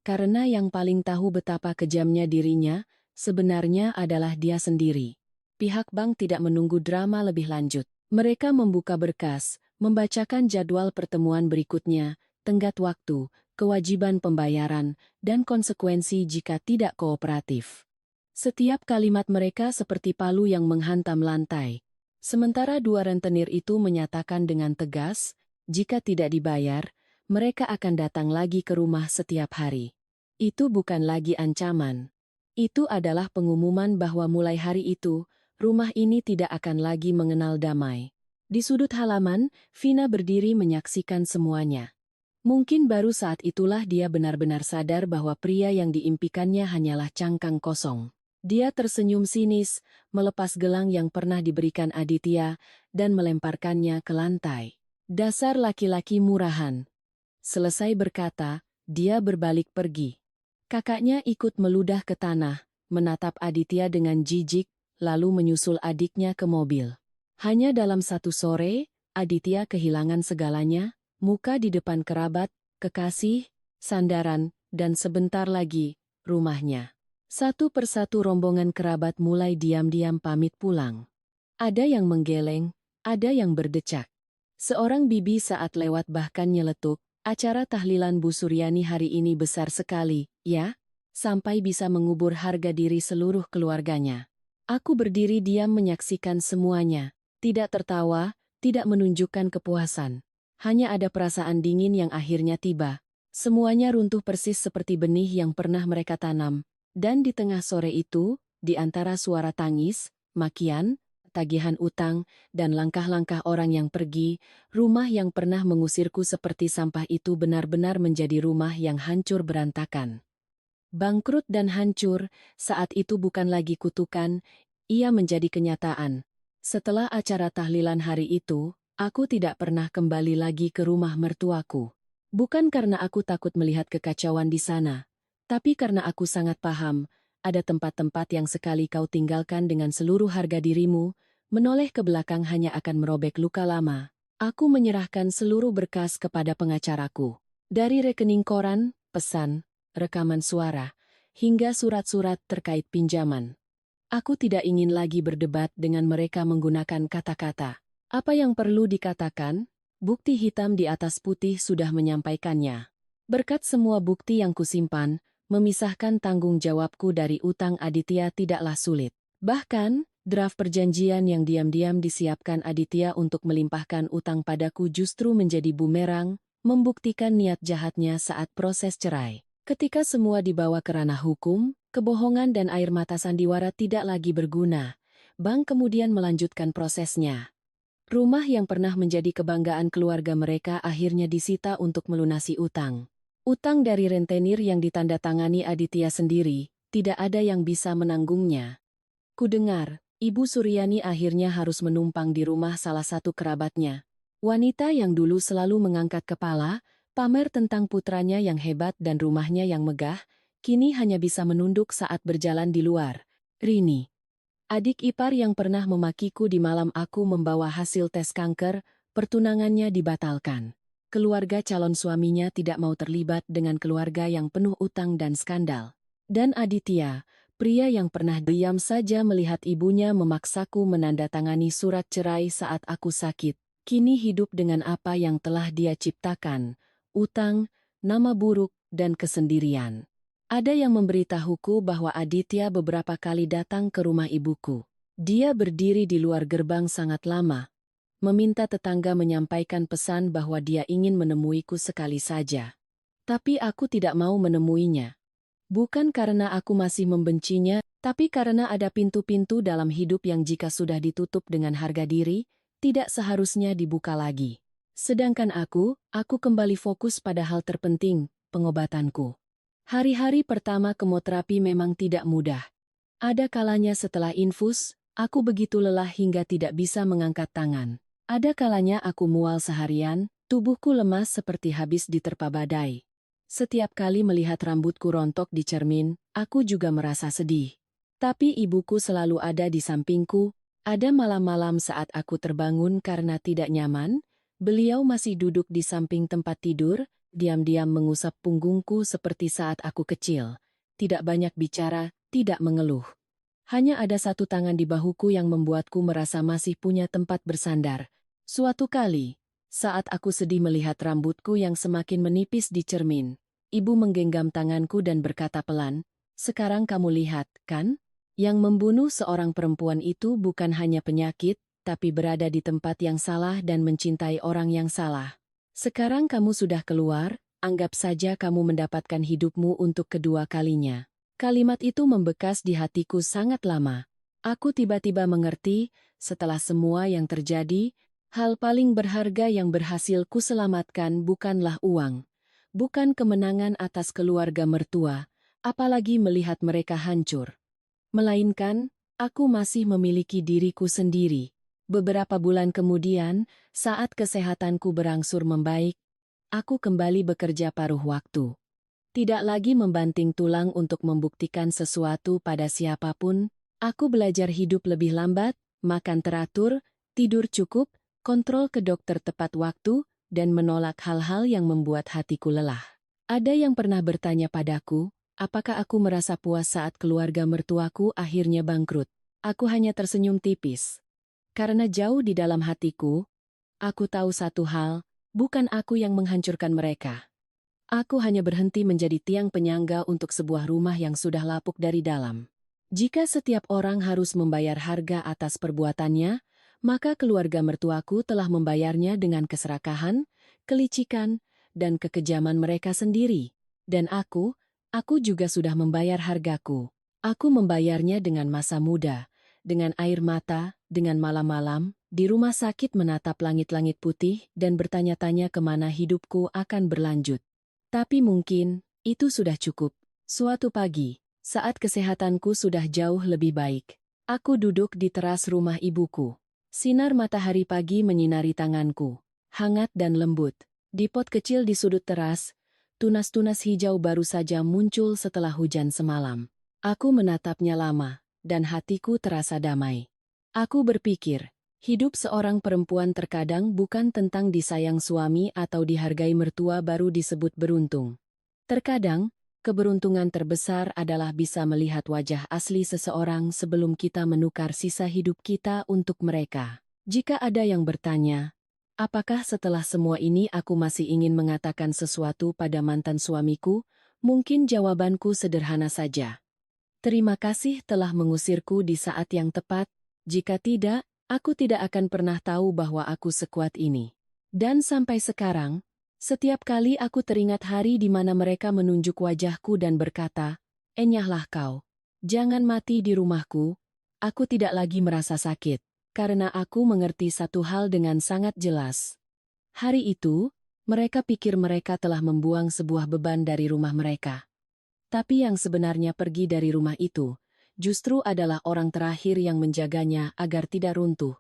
Karena yang paling tahu betapa kejamnya dirinya, sebenarnya adalah dia sendiri. Pihak bank tidak menunggu drama lebih lanjut. Mereka membuka berkas, membacakan jadwal pertemuan berikutnya, tenggat waktu, kewajiban pembayaran, dan konsekuensi jika tidak kooperatif. Setiap kalimat mereka seperti palu yang menghantam lantai. Sementara dua rentenir itu menyatakan dengan tegas, jika tidak dibayar, mereka akan datang lagi ke rumah setiap hari. Itu bukan lagi ancaman. Itu adalah pengumuman bahwa mulai hari itu, rumah ini tidak akan lagi mengenal damai. Di sudut halaman, Vina berdiri menyaksikan semuanya. Mungkin baru saat itulah dia benar-benar sadar bahwa pria yang diimpikannya hanyalah cangkang kosong. Dia tersenyum sinis, melepas gelang yang pernah diberikan Aditya, dan melemparkannya ke lantai. "Dasar laki-laki murahan." Selesai berkata, dia berbalik pergi. Kakaknya ikut meludah ke tanah, menatap Aditya dengan jijik, lalu menyusul adiknya ke mobil. Hanya dalam satu sore, Aditya kehilangan segalanya, muka di depan kerabat, kekasih, sandaran, dan sebentar lagi, rumahnya. Satu persatu rombongan kerabat mulai diam-diam pamit pulang. Ada yang menggeleng, ada yang berdecak. Seorang bibi saat lewat bahkan nyeletuk, "Acara tahlilan Bu Suryani hari ini besar sekali, ya? Sampai bisa mengubur harga diri seluruh keluarganya." Aku berdiri diam menyaksikan semuanya, tidak tertawa, tidak menunjukkan kepuasan. Hanya ada perasaan dingin yang akhirnya tiba. Semuanya runtuh persis seperti benih yang pernah mereka tanam. Dan di tengah sore itu, di antara suara tangis, makian, tagihan utang, dan langkah-langkah orang yang pergi, rumah yang pernah mengusirku seperti sampah itu benar-benar menjadi rumah yang hancur berantakan. Bangkrut dan hancur, saat itu bukan lagi kutukan, ia menjadi kenyataan. Setelah acara tahlilan hari itu, aku tidak pernah kembali lagi ke rumah mertuaku. Bukan karena aku takut melihat kekacauan di sana, tapi karena aku sangat paham, ada tempat-tempat yang sekali kau tinggalkan dengan seluruh harga dirimu, menoleh ke belakang hanya akan merobek luka lama. Aku menyerahkan seluruh berkas kepada pengacaraku. Dari rekening koran, pesan, rekaman suara, hingga surat-surat terkait pinjaman. Aku tidak ingin lagi berdebat dengan mereka menggunakan kata-kata. Apa yang perlu dikatakan? Bukti hitam di atas putih sudah menyampaikannya. Berkat semua bukti yang kusimpan, memisahkan tanggung jawabku dari utang Aditya tidaklah sulit. Bahkan, Draft perjanjian yang diam-diam disiapkan Aditya untuk melimpahkan utang padaku justru menjadi bumerang, membuktikan niat jahatnya saat proses cerai. Ketika semua dibawa ke ranah hukum, kebohongan dan air mata sandiwara tidak lagi berguna. Bank kemudian melanjutkan prosesnya. Rumah yang pernah menjadi kebanggaan keluarga mereka akhirnya disita untuk melunasi utang. Utang dari rentenir yang ditandatangani Aditya sendiri, tidak ada yang bisa menanggungnya. Kudengar, Ibu Suryani akhirnya harus menumpang di rumah salah satu kerabatnya. Wanita yang dulu selalu mengangkat kepala, pamer tentang putranya yang hebat dan rumahnya yang megah, kini hanya bisa menunduk saat berjalan di luar. Rini, adik ipar yang pernah memakiku di malam aku membawa hasil tes kanker, pertunangannya dibatalkan. Keluarga calon suaminya tidak mau terlibat dengan keluarga yang penuh utang dan skandal. Dan Aditya, pria yang pernah diam saja melihat ibunya memaksaku menandatangani surat cerai saat aku sakit, kini hidup dengan apa yang telah dia ciptakan, utang, nama buruk, dan kesendirian. Ada yang memberitahuku bahwa Aditya beberapa kali datang ke rumah ibuku. Dia berdiri di luar gerbang sangat lama, meminta tetangga menyampaikan pesan bahwa dia ingin menemuiku sekali saja. Tapi aku tidak mau menemuinya. Bukan karena aku masih membencinya, tapi karena ada pintu-pintu dalam hidup yang jika sudah ditutup dengan harga diri, tidak seharusnya dibuka lagi. Sedangkan aku kembali fokus pada hal terpenting, pengobatanku. Hari-hari pertama kemoterapi memang tidak mudah. Ada kalanya setelah infus, aku begitu lelah hingga tidak bisa mengangkat tangan. Ada kalanya aku mual seharian, tubuhku lemas seperti habis diterpa badai. Setiap kali melihat rambutku rontok di cermin, aku juga merasa sedih. Tapi ibuku selalu ada di sampingku. Ada malam-malam saat aku terbangun karena tidak nyaman, beliau masih duduk di samping tempat tidur, diam-diam mengusap punggungku seperti saat aku kecil. Tidak banyak bicara, tidak mengeluh. Hanya ada satu tangan di bahuku yang membuatku merasa masih punya tempat bersandar. Suatu kali, saat aku sedih melihat rambutku yang semakin menipis di cermin, ibu menggenggam tanganku dan berkata pelan, "Sekarang kamu lihat, kan? Yang membunuh seorang perempuan itu bukan hanya penyakit, tapi berada di tempat yang salah dan mencintai orang yang salah. Sekarang kamu sudah keluar, anggap saja kamu mendapatkan hidupmu untuk kedua kalinya." Kalimat itu membekas di hatiku sangat lama. Aku tiba-tiba mengerti, setelah semua yang terjadi, hal paling berharga yang berhasil kuselamatkan bukanlah uang, bukan kemenangan atas keluarga mertua, apalagi melihat mereka hancur. Melainkan, aku masih memiliki diriku sendiri. Beberapa bulan kemudian, saat kesehatanku berangsur membaik, aku kembali bekerja paruh waktu. Tidak lagi membanting tulang untuk membuktikan sesuatu pada siapapun, aku belajar hidup lebih lambat, makan teratur, tidur cukup, kontrol ke dokter tepat waktu, dan menolak hal-hal yang membuat hatiku lelah. Ada yang pernah bertanya padaku, apakah aku merasa puas saat keluarga mertuaku akhirnya bangkrut? Aku hanya tersenyum tipis. Karena jauh di dalam hatiku, aku tahu satu hal, bukan aku yang menghancurkan mereka. Aku hanya berhenti menjadi tiang penyangga untuk sebuah rumah yang sudah lapuk dari dalam. Jika setiap orang harus membayar harga atas perbuatannya, maka keluarga mertuaku telah membayarnya dengan keserakahan, kelicikan, dan kekejaman mereka sendiri. Dan aku juga sudah membayar hargaku. Aku membayarnya dengan masa muda, dengan air mata, dengan malam-malam, di rumah sakit menatap langit-langit putih dan bertanya-tanya kemana hidupku akan berlanjut. Tapi mungkin, itu sudah cukup. Suatu pagi, saat kesehatanku sudah jauh lebih baik, aku duduk di teras rumah ibuku. Sinar matahari pagi menyinari tanganku, hangat dan lembut. Di pot kecil di sudut teras, tunas-tunas hijau baru saja muncul setelah hujan semalam. Aku menatapnya lama, dan hatiku terasa damai. Aku berpikir, hidup seorang perempuan terkadang bukan tentang disayang suami atau dihargai mertua baru disebut beruntung. Terkadang, keberuntungan terbesar adalah bisa melihat wajah asli seseorang sebelum kita menukar sisa hidup kita untuk mereka. Jika ada yang bertanya, apakah setelah semua ini aku masih ingin mengatakan sesuatu pada mantan suamiku? Mungkin jawabanku sederhana saja. Terima kasih telah mengusirku di saat yang tepat, Jika tidak, aku tidak akan pernah tahu bahwa aku sekuat ini. Dan sampai sekarang, setiap kali aku teringat hari di mana mereka menunjuk wajahku dan berkata, "Enyahlah kau. Jangan mati di rumahku," aku tidak lagi merasa sakit, karena aku mengerti satu hal dengan sangat jelas. Hari itu, mereka pikir mereka telah membuang sebuah beban dari rumah mereka. Tapi yang sebenarnya pergi dari rumah itu, justru adalah orang terakhir yang menjaganya agar tidak runtuh.